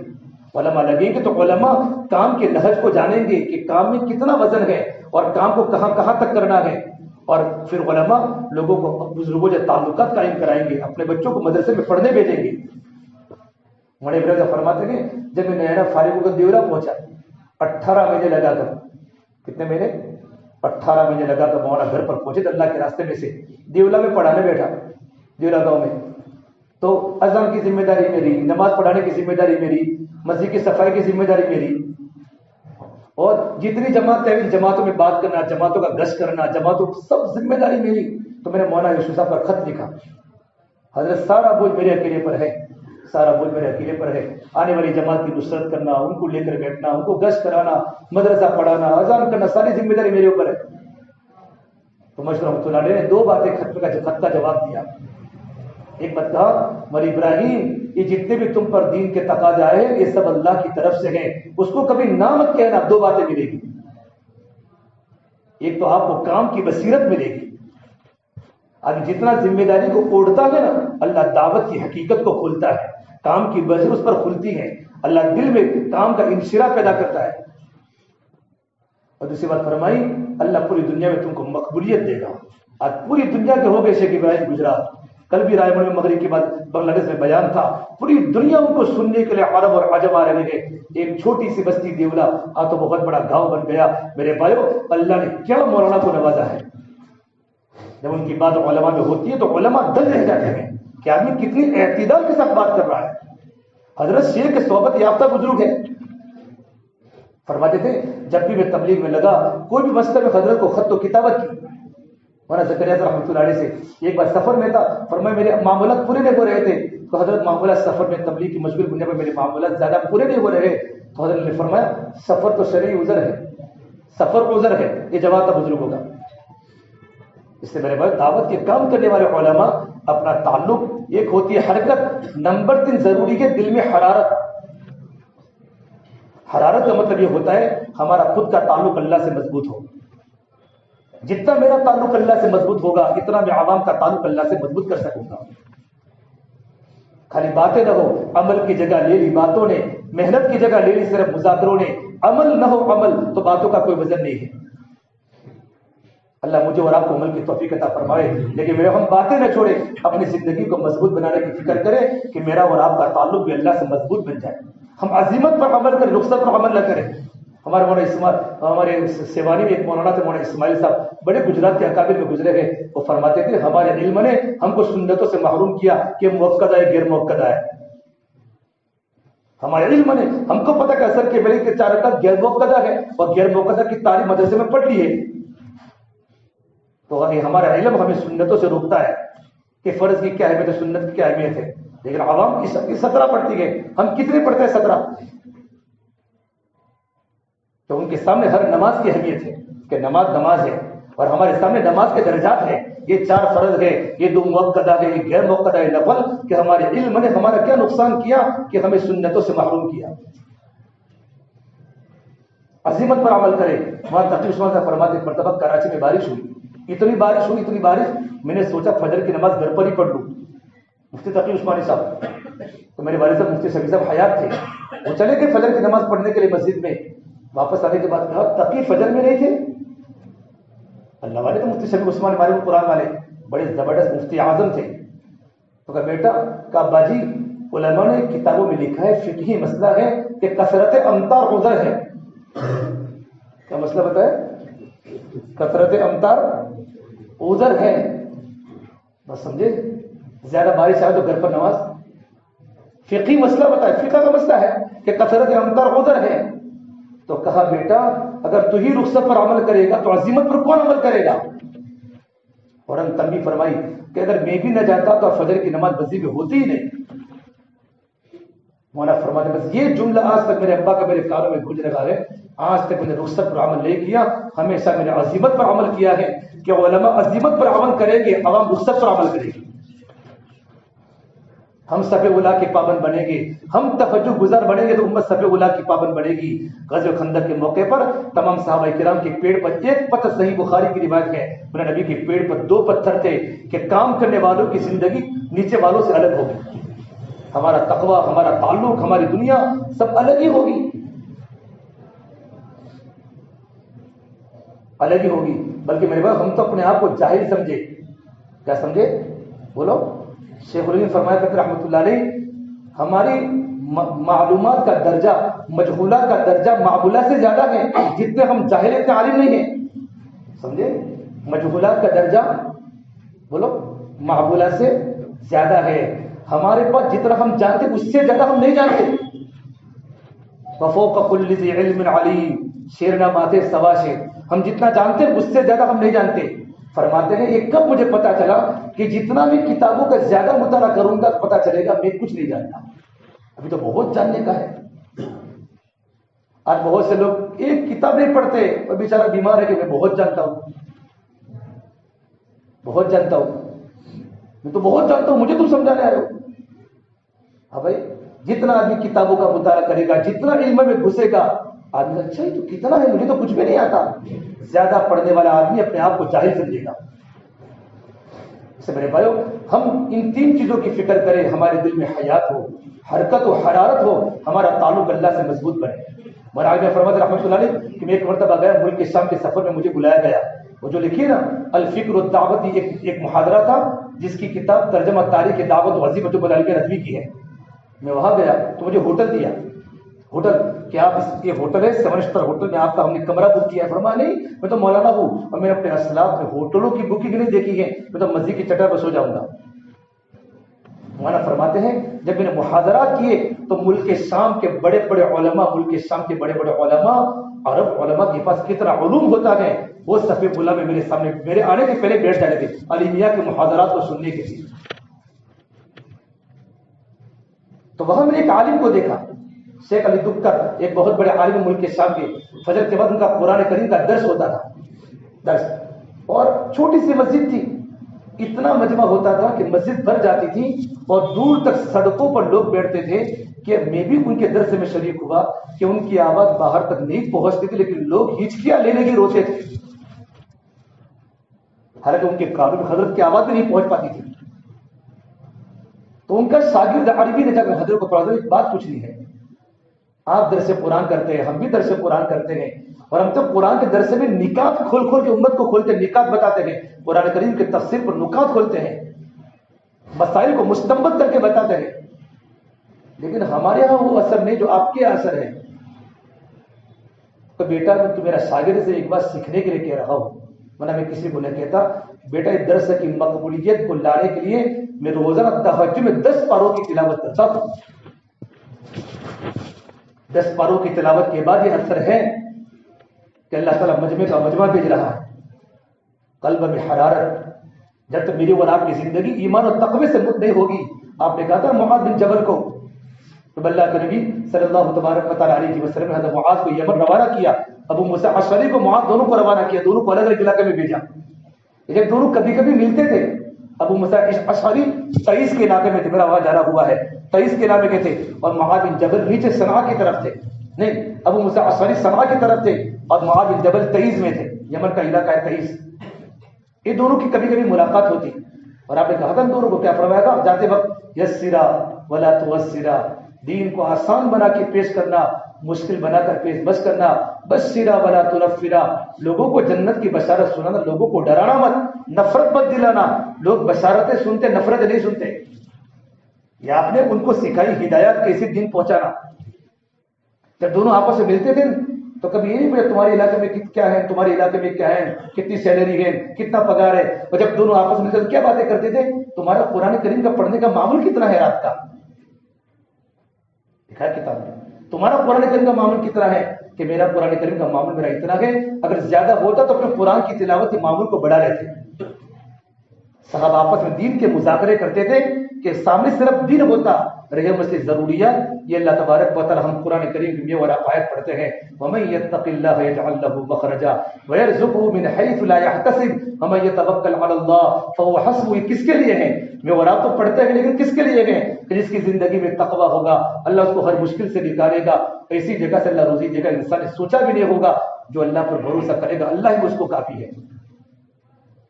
علماء لگیں گے تو علماء کام کے نہج کو جانیں گے کہ کام میں کتنا وزن ہے اور کام کو کہاں کہاں تک کرنا ہے. اور پھر علماء لوگوں کو, بزرگوں سے تعلقات قائم کرائیں گے, اپنے بچوں کو مدرسے میں پڑھنے بھیجیں گے. بڑے ابراہیم فرماتے ہیں جب میں نیا فارغ ہو کر دیولا پہنچا, 18 مہینے لگا کر, کتنے مہینے, 18 مہینے لگا کر مولانا گھر پر پہنچے. اللہ کے راستے میں سے دیولا میں پڑھانے بیٹھا, دیولا گاؤں میں. تو اذان کی ذمہ داری میری, نماز پڑھانے کی ذمہ داری میری, مسجد کی صفائی کی ذمہ داری میری, اور جتنی جماعتیں ہیں جماعتوں میں بات کرنا, جماعتوں کا گشت کرنا, جماعتوں سب ذمہ داری میری. تو میں نے مولانا یوسف صاحب پر خط لکھا, حضرت سارا بوجھ میرے اکیلے پر ہے, سارا بوجھ میرے اکیلے پر ہے. آنے والی جماعت کی نصرت کرنا, ان کو لے کر بیٹھنا, ان کو گشت کرانا, مدرسہ پڑھانا, اذان کرنا, ساری ذمہ داری میرے اوپر ہے. تو مشورہ رحمۃ اللہ علیہ نے 2 باتیں خط کا جواب دیا. ایک بات کہا, مولانا ابراہیم یہ جتنے بھی تم پر دین کے تقاضے آئے ہیں یہ سب اللہ کی طرف سے ہیں, اس کو کبھی نہ مت کہنا. 2 باتیں ملے گی. ایک تو آپ کو کام کی بصیرت ملے گی. آج جتنا ذمہ داری کو اوڑھتا ہے نا, اللہ دعوت کی حقیقت کو کھولتا ہے, کام کی بصیرت اس پر کھلتی ہے, اللہ دل میں کام کا انشراح پیدا کرتا ہے. اور دوسری بات فرمائی, اللہ پوری دنیا میں تم کو مقبولیت دے گا. آج پوری دنیا کے ہو گئے شیخ ابراہیم گجرات, کل بھی رائے میں مغرب کے بعد بنگلہ دیش میں بیان تھا, پوری دنیا ان کو سننے کے لیے عرب اور عجم آ رہے ہیں. ایک چھوٹی سی بستی دیولا تو بہت بڑا گاؤں بن گیا. میرے بھائیو, اللہ نے کیا مولانا کو نوازا ہے. جب ان کی بات علماء میں ہوتی ہے تو علماء دل رہ جاتے ہیں کہ آدمی کتنی اعتدال کے ساتھ بات کر رہا ہے. حضرت شیخ کے صحبت یافتہ بزرگ ہے, فرماتے تھے جب بھی میں تبلیغ میں لگا, کوئی بھی مسئلہ میں حضرت کو خط و کتابت کی. مولانا زکریا رحمۃ اللہ علیہ سے ایک بار سفر میں تھا, فرمایا میرے معاملات پورے نہیں ہو رہے تھے. تو حضرت معاملات سفر میں تبلیغ کی مشغول ہونے پر میرے معاملات زیادہ پورے نہیں ہو رہے. تو حضرت نے فرمایا سفر تو شرعی عذر ہے, سفر عذر ہے. یہ جواب تھا بزرگوں کا. اس سے میرے بھائی دعوت کے کام کرنے والے علماء اپنا تعلق, ایک ہوتی ہے حرکت, نمبر 3 ضروری ہے دل میں حرارت. حرارت کا مطلب یہ ہوتا ہے ہمارا خود کا تعلق اللہ سے مضبوط ہو. جتنا میرا تعلق اللہ سے مضبوط ہوگا اتنا میں عوام کا تعلق اللہ سے مضبوط کر سکوں گا. خالی باتیں نہ ہو, عمل کی جگہ لے لی باتوں نے, محنت کی جگہ لے لی صرف مذاکروں نے. عمل نہ ہو عمل تو باتوں کا کوئی وزن نہیں ہے. اللہ مجھے اور آپ کو عمل کی توفیق عطا فرمائے. لیکن میرے ہم باتیں نہ چھوڑیں, اپنی زندگی کو مضبوط بنانے کی فکر کریں کہ میرا اور آپ کا تعلق بھی اللہ سے مضبوط بن جائے. ہم عزیمت پر عمل کریں, رخصت پر عمل نہ کریں. ہمارے سیوانی میں ایک مولانا تھے, مولانا اسماعیل صاحب, بڑے گجرات کے اکابر میں گزرے ہیں. وہ فرماتے تھے ہمارے علم نے ہم کو سنتوں سے محروم کیا کہ موقع ہے غیر موقع ہے. ہمارے علم نے ہم کو پتہ کہ اثر کے بڑے کے 4 رکعت غیر موقع ہے اور غیر موقع کی تعلیم مدرسے میں پڑھ لی ہے. تو ہمارا علم ہمیں سنتوں سے روکتا ہے کہ فرض کی کیا اہمیت ہے, سنت کی کیا اہمیت ہے. لیکن عوام کی 17 پڑھتی ہے, ہم کتنے پڑھتے ہیں 17. تو ان کے سامنے ہر نماز کی اہمیت ہے کہ نماز نماز ہے. اور ہمارے سامنے نماز کے درجات ہیں، یہ 4 فرض ہے، یہ 2 مؤکدہ ہے، یہ غیر مؤکدہ ہے نفل، کہ ہمارے علم نے ہمارا کیا نقصان کیا کہ ہمیں سنتوں سے محروم کیا۔ عزیمت پر عمل کرے۔ وہاں تقی عثمان صاحب فرماتے، ایک مرتبہ کراچی میں بارش ہوئی، اتنی بارش میں نے سوچا فجر کی نماز گھر پر ہی پڑھ لوں۔ مفتی تقی عثمانی صاحب، تو میرے والد صاحب مفتی شفیع صاحب حیات تھے، وہ چلے گئے فجر کی نماز پڑھنے کے لیے مسجد میں۔ واپس آنے کے بعد کہا تقی فجر میں نہیں تھے؟ اللہ والے تو مفتی شفیع عثمانی ہمارے قرآن والے بڑے زبردست مفتی اعظم تھے۔ تو کہا بیٹا، کہا ابا جی علماء نے کتابوں میں لکھا ہے، فقہی مسئلہ ہے کہ کثرت امطار عذر ہے۔ کیا مسئلہ بتائے؟ کثرت امطار عذر ہے۔ بس سمجھے، زیادہ بارش آئے تو گھر پر نماز۔ فقہی مسئلہ بتائے، فقہ کا مسئلہ ہے کہ کثرت امطار عذر ہے۔ تو کہا بیٹا اگر تو ہی رخصت پر عمل کرے گا تو عزیمت پر کون عمل کرے گا؟ فوراً تنبیہ فرمائی کہ اگر میں بھی نہ جاتا تو فجر کی نماز مسجد میں ہوتی ہی نہیں۔ مولانا فرماتے بس یہ جملہ آج تک میرے ابا کا میرے کانوں میں گونج رہا ہے۔ آج تک میں نے رخصت پر عمل نہیں کیا، ہمیشہ میں نے عزیمت پر عمل کیا ہے کہ علماء عزیمت پر عمل کریں گے، عوام رخصت پر عمل کرے گی۔ ہم صف اولیٰ کے پابند بنیں گے، ہم تفجر گزار بنیں گے تو امت صف اولیٰ کی پابند بنے گی۔ غزوہ خندق کے موقع پر تمام صحابہ کرام کے پیڑ پر ایک پتھر، صحیح بخاری کی روایت ہے، میرے نبی کے پیڑ پر 2 پتھر تھے کہ کام کرنے والوں کی زندگی نیچے والوں سے الگ ہوگی، ہمارا تقوی، ہمارا تعلق، ہماری دنیا سب الگ ہی ہوگی، الگ ہی ہوگی۔ بلکہ میرے بھائی ہم تو اپنے آپ کو جاہل سمجھے۔ کیا سمجھے؟ بولو۔ شیخ العلم فرمایا کرتے رحمۃ اللہ علیہ، ہماری معلومات کا درجہ مجہولہ کا درجہ معقولہ سے زیادہ ہے، جتنے ہم جاہل اتنے عالم نہیں ہیں۔ سمجھے؟ مجہولات کا درجہ بولو معقولہ سے زیادہ ہے، ہمارے پاس جتنا ہم جانتے اس سے زیادہ ہم نہیں جانتے۔ وفوق كل ذي علم علیم، شیرنا ماتے سوا شیر، ہم جتنا جانتے اس سے زیادہ ہم نہیں جانتے۔ فرماتے ہیں یہ کب مجھے پتا چلا کہ جتنا بھی کتابوں کا زیادہ مطالعہ کروں گا پتا چلے گا میں کچھ نہیں جانتا، ابھی تو بہت جاننے کا ہے۔ آج بہت سے لوگ ایک کتاب نہیں پڑھتے اور بیچارہ بیمار ہے کہ میں بہت جانتا ہوں، بہت جانتا ہوں، میں تو بہت جانتا ہوں، مجھے تم سمجھانے آئے ہو۔ ہاں بھائی، جتنا آدمی کتابوں کا مطالعہ کرے گا، جتنا علم میں گھسے گا، آدمی اچھا ہی تو کتنا ہے، مجھے تو کچھ بھی نہیں آتا۔ زیادہ پڑھنے والا آدمی اپنے آپ کو جاہل سمجھے گا۔ اس سے میرے بھائیو، ہم ان 3 چیزوں کی فکر کریں، ہمارے دل میں حیات ہو، حرکت و حرارت ہو، ہمارا تعلق اللہ سے مضبوط بنے۔ مولانا میں فرماتے رحمۃ اللہ علیہ کہ میں ایک مرتبہ گیا ملک کے شام کے سفر میں، مجھے بلایا گیا، وہ جو لکھی نا الفکر الدعوتی، ایک محاضرہ تھا جس کی کتاب ترجمہ تاریخ دعوت و عظیمت العلم ندوی کی ہے۔ میں وہاں گیا تو مجھے ہوٹل دیا، ہوٹل کہ آپ یہ ہوٹل ہے 7 اسٹار ہوٹل میں آپ کا ہم نے کمرہ بک کیا ہے۔ فرمایا نہیں، میں تو مولانا ہوں اور میں اپنے اسلاف میں ہوٹلوں کی بکنگ نہیں دیکھی ہے، میں تو مسجد کی چٹائی پر سو جاؤں گا۔ مولانا فرماتے ہیں جب میں نے محاضرات کیے تو ملک شام کے بڑے بڑے علماء، ملک شام کے بڑے بڑے علماء، عرب علماء کے پاس کتنا علوم ہوتا ہے، وہ صفِ بلا میں میرے سامنے میرے آنے سے پہلے بیٹھ جاتے تھے علیمیہ کے محاضرات کو سننے کے لیے۔ تو وہاں میں نے ایک عالم کو دیکھا، شیخ علی دکر، ایک بہت بڑے عالم ملک کے شام کے، فجر کے بعد ان کا قرآن کریم کا درس ہوتا تھا، درس، اور چھوٹی سی مسجد تھی، اتنا مجمع ہوتا تھا کہ مسجد بھر جاتی تھی اور دور تک سڑکوں پر لوگ بیٹھتے تھے کہ میں بھی ان کے درس میں شریک ہوا کہ ان کی آواز باہر تک نہیں پہنچتی تھی لیکن لوگ ہچکیاں لے لے کے روتے تھے، حالانکہ ان کے کانوں میں حضرت کی آواز بھی نہیں پہنچ پاتی تھی۔ تو ان کا شاگرد عربی نے جا کر حضرت کو پڑھا، ایک بات پوچھنی ہے، آپ درس قرآن کرتے ہیں، ہم بھی درس قرآن کرتے ہیں، اور ہم تو قرآن کے درس میں نکات کھول کھول کے امت کو کھولتے ہیں، نکات بتاتے ہیں، قرآن کریم کے تفسیر پر نکات کھولتے ہیں، مسائل کو مستنبط کر کے بتاتے ہیں، لیکن ہمارے یہاں وہ اثر نہیں جو آپ کے اثر ہے۔ تو بیٹا تو میرا شاگرد سے ایک بات سیکھنے کے لیے کہہ رہا ہوں، ورنہ میں کسی کو نہیں کہتا، بیٹا اس درس کی مقبولیت کو لانے کے لیے میں روزانہ تہجد میں 10 پاروں کی تلاوت کرتا ہوں۔ 10 پاروں کی تلاوت کے بعد یہ اثر ہے کہ اللہ تعالیٰ مجمع کا مجمع بھیج رہا ہے، قلب میں حرارت۔ جب تک میری اور آپ کی زندگی ایمان اور تقوی سے مت نہیں ہوگی، آپ نے کہا تھا معاذ بن جبل کو تو اللہ کے نبی صلی اللہ تبارک و تعالیٰ علیہ وسلم نے حضرت معاذ کو یمن روانہ کیا، ابو موسیٰ اشعری کو معاذ دونوں کو روانہ کیا، دونوں کو الگ الگ علاقے میں بھیجا، لیکن دونوں کبھی کبھی ملتے تھے۔ ابو موسیٰ اشعری تعیس کے علاقے میں تھے، میرا آواز جانا ہوا ہے، تعیس کے علاقے کے تھے، اور معاذ بن جبل نیچے صنعاء کی طرف تھے، نہیں ابو موسیٰ اشعری صنعاء کی طرف تھے اور معاذ بن جبل تعیس میں تھے، یمن کا علاقہ ہے تعیس۔ یہ دونوں کی کبھی کبھی ملاقات ہوتی، اور آپ نے کہا تھا دونوں کو کیا فرمایا تھا جاتے وقت، یسرا ولا تعسرا، دین کو آسان بنا کے پیش کرنا، مشکل بنا کر پیش بس کرنا، بشرا ولا تنفرا، لوگوں کو جنت کی بشارت سنانا، لوگوں کو ڈرانا مت، نفرت مت دلانا، لوگ بشارتیں سنتے نفرت نہیں سنتے، یہ آپ نے ان کو سکھائی ہدایات کیسے دین پہنچانا۔ جب دونوں آپس میں ملتے تھے تو کبھی یہ نہیں پوچھا تمہارے علاقے میں کیا ہے، تمہارے علاقے میں کیا ہے، کتنی سیلری ہے، کتنا پگار ہے، اور جب دونوں آپس میں ملتے تو کیا باتیں کرتے تھے، تمہارا قرآن کریم کا پڑھنے کا معمول کتنا ہے رات کا، لکھا ہے کتاب میں، تمہارا قرآن کریم کا معمول کتنا ہے، کہ میرا قرآن کریم کا معمول میرا اتنا ہے، اگر زیادہ ہوتا تو اپنے قرآن کی تلاوت کے معمول کو بڑھا لیتے۔ صحابہ آپس میں دین کے مذاکرے کرتے تھے کہ سامنے صرف دین ہوتا، رہے مسئلے ضروریات، یہ اللہ تبارک و تعالی ہم قرآن کریم میں اور آیت پڑھتے ہیں، وَمَن يَتَّقِ اللَّهَ يَجْعَل لَّهُ مَخْرَجًا وَيَرْزُقْهُ مِنْ حَيْثُ لَا يَحْتَسِبُ وَمَن يَتَوَكَّلْ عَلَى اللَّهِ فَهُوَ حَسْبُهُ، یہ کس کے لیے ہے، میں اور آپ تو پڑھتے ہیں لیکن کس کے لیے ہے، کہ جس کی زندگی میں تقوی ہوگا اللہ اس کو ہر مشکل سے نکالے گا، ایسی جگہ سے اللہ روزی دے گا انسان نے سوچا بھی نہیں ہوگا، جو اللہ پر بھروسہ کرے گا اللہ ہی اس کو کافی ہے۔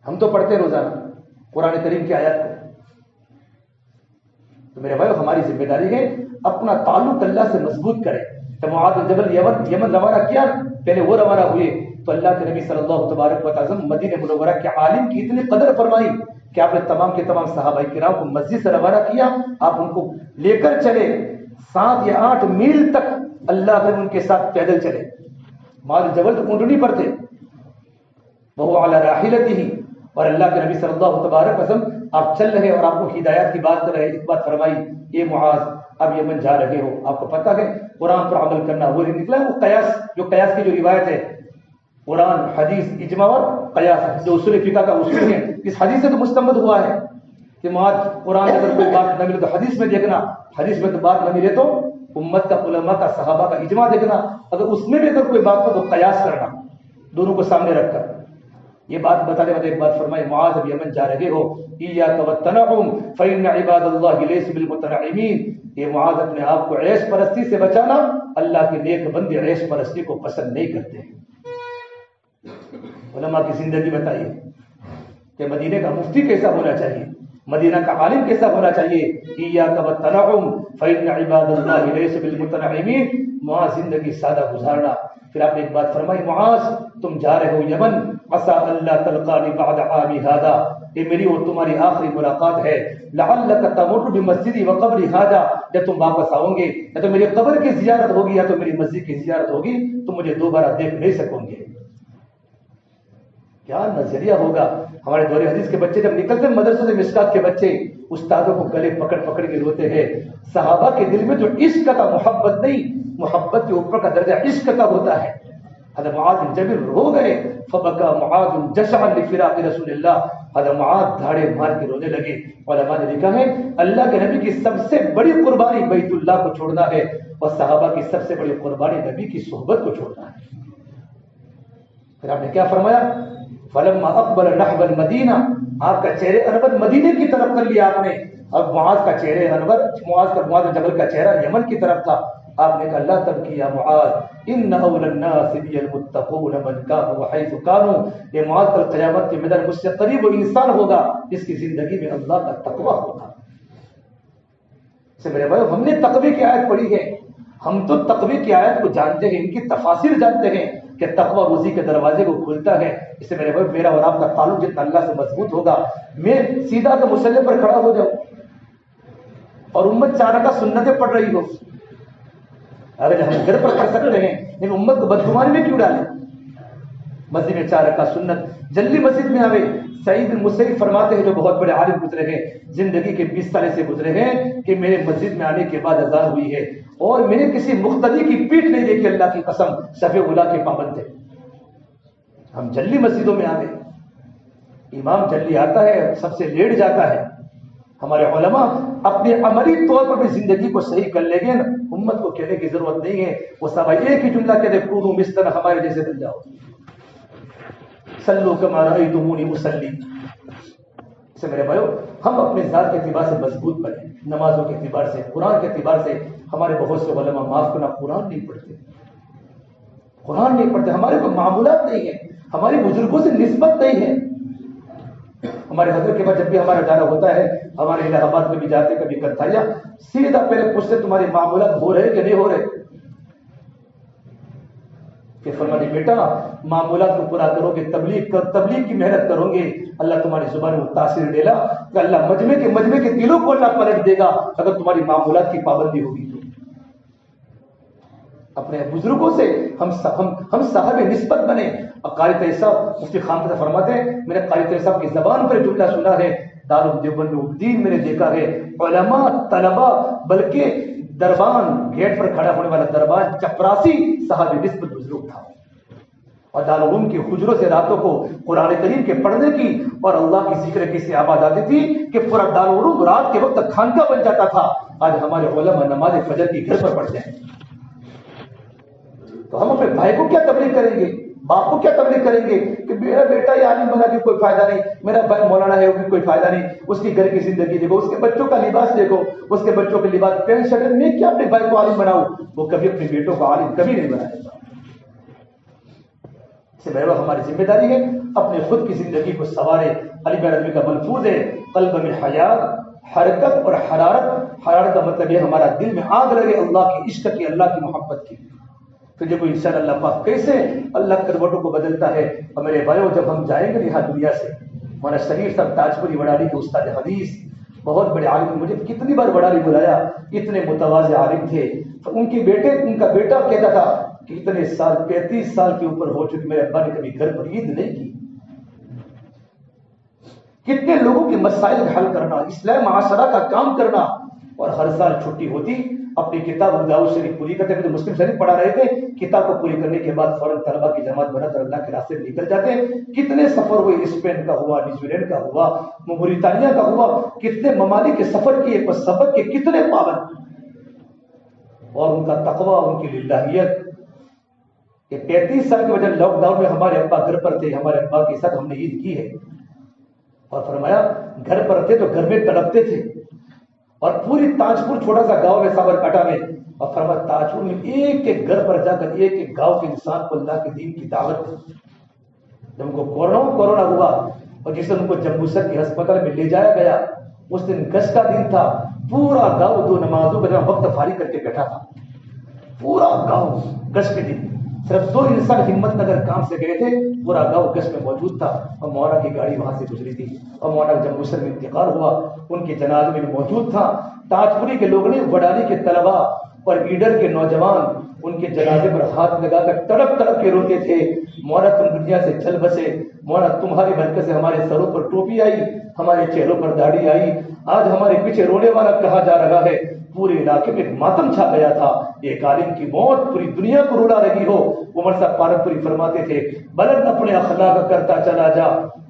ہم تو پڑھتے روزانہ قرآن کریم کی آیات کو، تو میرے بھائیو ہماری ذمہ داری ہے اپنا تعلق اللہ سے مضبوط کریں۔ جب معاذ بن جبل یمن روانہ کیا، پہلے وہ روانہ ہوئے تو اللہ کے نبی صلی اللہ تبارک و تعالی مدینہ منورہ کے عالم کی اتنی قدر فرمائی کہ آپ نے تمام کے تمام صحابہ کرام کو مسجد سے روانہ کیا، آپ ان کو لے کر چلے 7 یا 8 میل تک، اللہ کے ان کے ساتھ پیدل چلے، معاذ جبل تو اونٹنی پر تھے، وہ علی راحلتہ، اور اللہ کے نبی صلی اللہ تبارک وسلم آپ چل رہے اور آپ کو ہدایات کی بات کر رہے، ایک بات فرمائی، یہ معاذ اب یمن جا رہے ہو، آپ کو پتہ ہے قرآن پر عمل کرنا، وہ نکلا وہ قیاس، جو قیاس کی جو روایت ہے، قرآن حدیث اجماع اور قیاس جو اصول فقہ کا اصول ہے، اس حدیث سے تو مستمد ہوا ہے کہ معاذ قرآن اگر کوئی بات نہ ملے تو حدیث میں دیکھنا، حدیث میں تو بات نہ ملے تو امت کا علماء کا صحابہ کا اجماع دیکھنا، اگر اس میں بھی اگر کوئی بات ہو تو قیاس کرنا، دونوں کو سامنے رکھ کر۔ یہ بات بتانے والے ایک بات فرمائے، معاذ اب یمن جا رہے ہو، ایاک والتنعم فإن عباد اللہ لیس بالمتنعمین، یہ معاذ اپنے آپ کو عیش پرستی سے بچانا، اللہ کے نیک بندے عیش پرستی کو پسند نہیں کرتے ہیں۔ علماء کی زندگی بتائیے کہ مدینہ کا مفتی کیسا ہونا چاہیے، مدینہ کا عالم کیسا ہونا چاہیے، ایاک والتنعم فإن عباد اللہ لیس بالمتنعمین، معاذ زندگی سادہ گزارنا۔ پھر آپ نے ایک بات فرمائی، معاذ تم جا رہے ہو یمن، عسى اللہ تلقانی بعد عامی ھذا، یہ میری اور تمہاری آخری ملاقات ہے، لعلک تمر بمسجدی وقبری ھذا، جب تم واپس آؤ گے یا تو میری قبر کی زیارت ہوگی یا تو میری مسجد کی زیارت ہوگی، تم مجھے دوبارہ دیکھ نہیں سکو گے۔ کیا نظریہ ہوگا ہمارے دور حدیث کے بچے جب نکلتے ہیں مدرسوں سے، مشکات کے بچے استادوں کو گلے پکڑ پکڑ کے روتے ہیں، صحابہ کے دل میں جو عشق کا محبت نہیں، محبت کے اوپر کا درجہ عشق کا ہوتا ہے۔ حضرت معاذ بن جبل رو گئے، فبکا معاذ جشعا لفراق رسول اللہ، حضرت معاذ دھاڑے مار کے رونے لگے۔ علماء نے لکھا ہے اللہ کے نبی کی سب سے بڑی قربانی بیت اللہ کو چھوڑنا ہے، اور صحابہ کی سب سے بڑی قربانی نبی کی صحبت کو چھوڑنا ہے۔ پھر آپ نے کیا فرمایا، فلما اقبل نحو المدینہ، آپ کا چہرے انور مدینے کی طرف کر لیا آپ نے، اب معاذ کا چہرے انور، معاذ جبل کا چہرہ یمن کی طرف تھا۔ آپ نے کہا لا تبکی یا معاذ ان اول الناس بی المتقون من کانوا حیث کانوا، یہ معاذ کل قیامت کے میدان مجھ سے قریب وہ انسان ہوگا جس کی زندگی میں اللہ کا تقوی ہوگا۔ سے میرے بھائی ہم نے تقوی کی آیت پڑھی ہے، ہم تو تقوی کی آیت کو جانتے ہیں، ان کی تفاسیر جانتے ہیں کہ تقوی روزی کے دروازے کو کھولتا ہے۔ اس سے میرے بھائی میرا اور آپ کا تعلق جتنا اللہ سے مضبوط ہوگا، میں سیدھا تو مصلی پر کھڑا ہو جاؤں اور امت 4 رکعت سنتیں پڑھ رہی ہو، اگر ہم گھر پر پڑھ سکتے ہیں لیکن امت کو بدگمانی میں کیوں ڈالیں؟ مسجد میں 4 رکعت سنت، جلدی مسجد میں آوے۔ سعید بن مسیب فرماتے ہیں جو بہت بڑے عالم گزرے ہیں، زندگی کے 20 سال سے گزرے ہیں کہ میرے مسجد میں آنے کے بعد اذان ہوئی ہے اور میں نے کسی مقتدی کی پیٹھ نہیں دیکھی، اللہ کی قسم صف اولا کے پابند تھے۔ ہم جلدی مسجدوں میں آوے، امام جلدی آتا ہے سب سے لیٹ جاتا ہے، ہمارے علماء اپنے عملی طور پر بھی زندگی کو صحیح کر لیں گے نا، امت کو کہنے کی ضرورت نہیں ہے، وہ سب ایک ہی جملہ کہتے کونوا مثلنا، ہمارے جیسے بن جاؤ، صلوا کما رأیتمونی اصلی۔ اسے میرے بھائیو، ہم اپنے ذات کے اعتبار سے مضبوط بنیں، نمازوں کے اعتبار سے، قرآن کے اعتبار سے۔ ہمارے بہت سے علماء معاف کرنا قرآن نہیں پڑھتے، قرآن نہیں پڑھتے، ہمارے کوئی معمولات نہیں ہیں، ہمارے بزرگوں سے نسبت نہیں ہے۔ ہمارے حضرت کے بعد جب بھی ہمارا جانا ہوتا ہے، ہمارے الہ آباد میں بھی جاتے، کبھی کرتھیا، سیدھا پہلے پوچھتے تمہارے معمولات ہو رہے کہ نہیں ہو رہے؟ کہ فرماتے بیٹا معمولات کو پورا کرو گے، تبلیغ کی محنت کرو گے، اللہ تمہاری زبان میں تاثیر دے گا کہ اللہ مجمع کے دلوں کو اللہ پلٹ دے گا اگر تمہاری معمولات کی پابندی ہوگی تو۔ اپنے بزرگوں سے ہم صاحب نسبت بنے۔ قاری طاہر صاحب مفتی خان صاحب فرماتے ہیں، میں نے قاری طاہر صاحب کی زبان پر جملہ سنا ہے، دارالعلوم دیوبند میں الدین میں نے دیکھا ہے، علماء طلباء بلکہ دربان گیٹ پر کھڑا ہونے والا دربان چپراسی صاحب نسبت بزرگ تھا، اور دارالعلوم کی حجروں سے راتوں کو قرآن کریم کے پڑھنے کی اور اللہ کی ذکر کی سے آباد آتی تھی کہ پورا دارالعلوم رات کے وقت خانقاہ بن جاتا تھا۔ آج ہمارے علماء نماز فجر کی گھر پر پڑھتے ہیں، تو ہم اپنے بھائی کو کیا تبلیغ کریں گے، باپ کو کیا تبلیغ کریں گے کہ میرا بیٹا یہ عالم بنا کے کوئی فائدہ نہیں، میرا بھائی مولانا ہے وہ بھی کوئی فائدہ نہیں، اس کی گھر کی زندگی دیکھو، اس کے بچوں کا لباس دیکھو، اس کے بچوں کے لباس پینٹ شرٹ، میں کیا اپنے بھائی کو عالم بناؤں؟ وہ کبھی اپنے بیٹوں کو عالم کبھی نہیں بنائے گا۔ اس سے ہماری ذمہ داری ہے اپنے خود کی زندگی کو سنوارے۔ علی بن ابی کا ملفوظ ہے، قلب میں حیات، حرکت اور حرارت کا مطلب یہ ہمارا دل میں آگ لگے اللہ کی عشق کی، اللہ کی محبت کی۔ پھر دیکھو انشاءاللہ اللہ پاک کیسے اللہ کروٹوں کو بدلتا ہے۔ اور میرے بھائیو جب ہم جائیں گے یہاں دنیا سے، ہمارا شریف صاحب تاجپوری وڈالی کے استاد حدیث، بہت بڑے عالم، مجھے کتنی بار وڈالی بلایا، اتنے متواضع عالم تھے۔ ان کا بیٹا کہتا تھا کہ اتنے سال 35 سال کے اوپر ہو چکے، میرے ابا نے کبھی گھر پر عید نہیں کی۔ کتنے لوگوں کے مسائل حل کرنا، اصلاح معاشرہ کا کام کرنا، اور ہر سال چھٹی ہوتی اپنی کتاب ابو داؤد شریف پوری کرتے تھے، مسلم شریف پڑھا رہے تھے، کتاب کو پوری کرنے کے بعد فوراً طلبا کی جماعت بنا کر اللہ کے راستے میں نکل جاتے۔ کتنے سفر ہوئے، اسپین کا ہوا، نیوزی لینڈ کا ہوا، موریتانیہ کا ہوا، کتنے ممالک کے سفر کیے، پر سبق کے کتنے پابند، اور ان کا تقویٰ، ان کی للہیت۔ کہ 35 سال کی وجہ لاک ڈاؤن میں ہمارے ابا گھر پر تھے، ہمارے ابا کے ساتھ ہم نے عید کی ہے، اور فرمایا گھر پر تھے تو گھر میں تڑپتے تھے، اور پوری تاجپور چھوٹا سا گاؤں ہے سابرکاٹا میں، اور فرمایا تاجپور میں ایک ایک گھر پر جا کر ایک ایک گاؤں کے انسان کو اللہ کے دین کی دعوت دی۔ جب ان کو کورونا ہوا اور جس دن ان کو جموں سر کے ہسپتال میں لے جایا گیا، اس دن گشت کا دن تھا، پورا گاؤں 2 نمازوں کا وقت فارغ کر کے بیٹھا تھا، پورا گاؤں گشت کے دن، صرف 2 انسان ہمت نگر کام سے گئے تھے، پورا گاؤں گشت میں موجود تھا، اور مولانا کی گاڑی وہاں سے گزری تھی، اور مولانا جب مصر میں انتقال ہوا ان کے جنازے میں موجود تھا۔ تاجپوری کے لوگ نے، وڈالی کے طلباء اور ایڈر کے نوجوان ان کے جنازے پر ہاتھ لگا کر تڑپ تڑپ کے روتے تھے، مولا تم دنیا سے چل بسے، مولا تمہاری برکت سے ہمارے سروں پر ٹوپی آئی، ہمارے چہروں پر داڑھی آئی، آج ہمارے پیچھے رونے والا کہا جا رہا ہے۔ پورے علاقے میں ایک ماتم چھا گیا تھا، ایک عالم کی موت پوری دنیا کو رولا رہی ہو۔ عمر صاحب پارنپوری فرماتے تھے، بلند اپنے اخلاق کرتا چلا جا،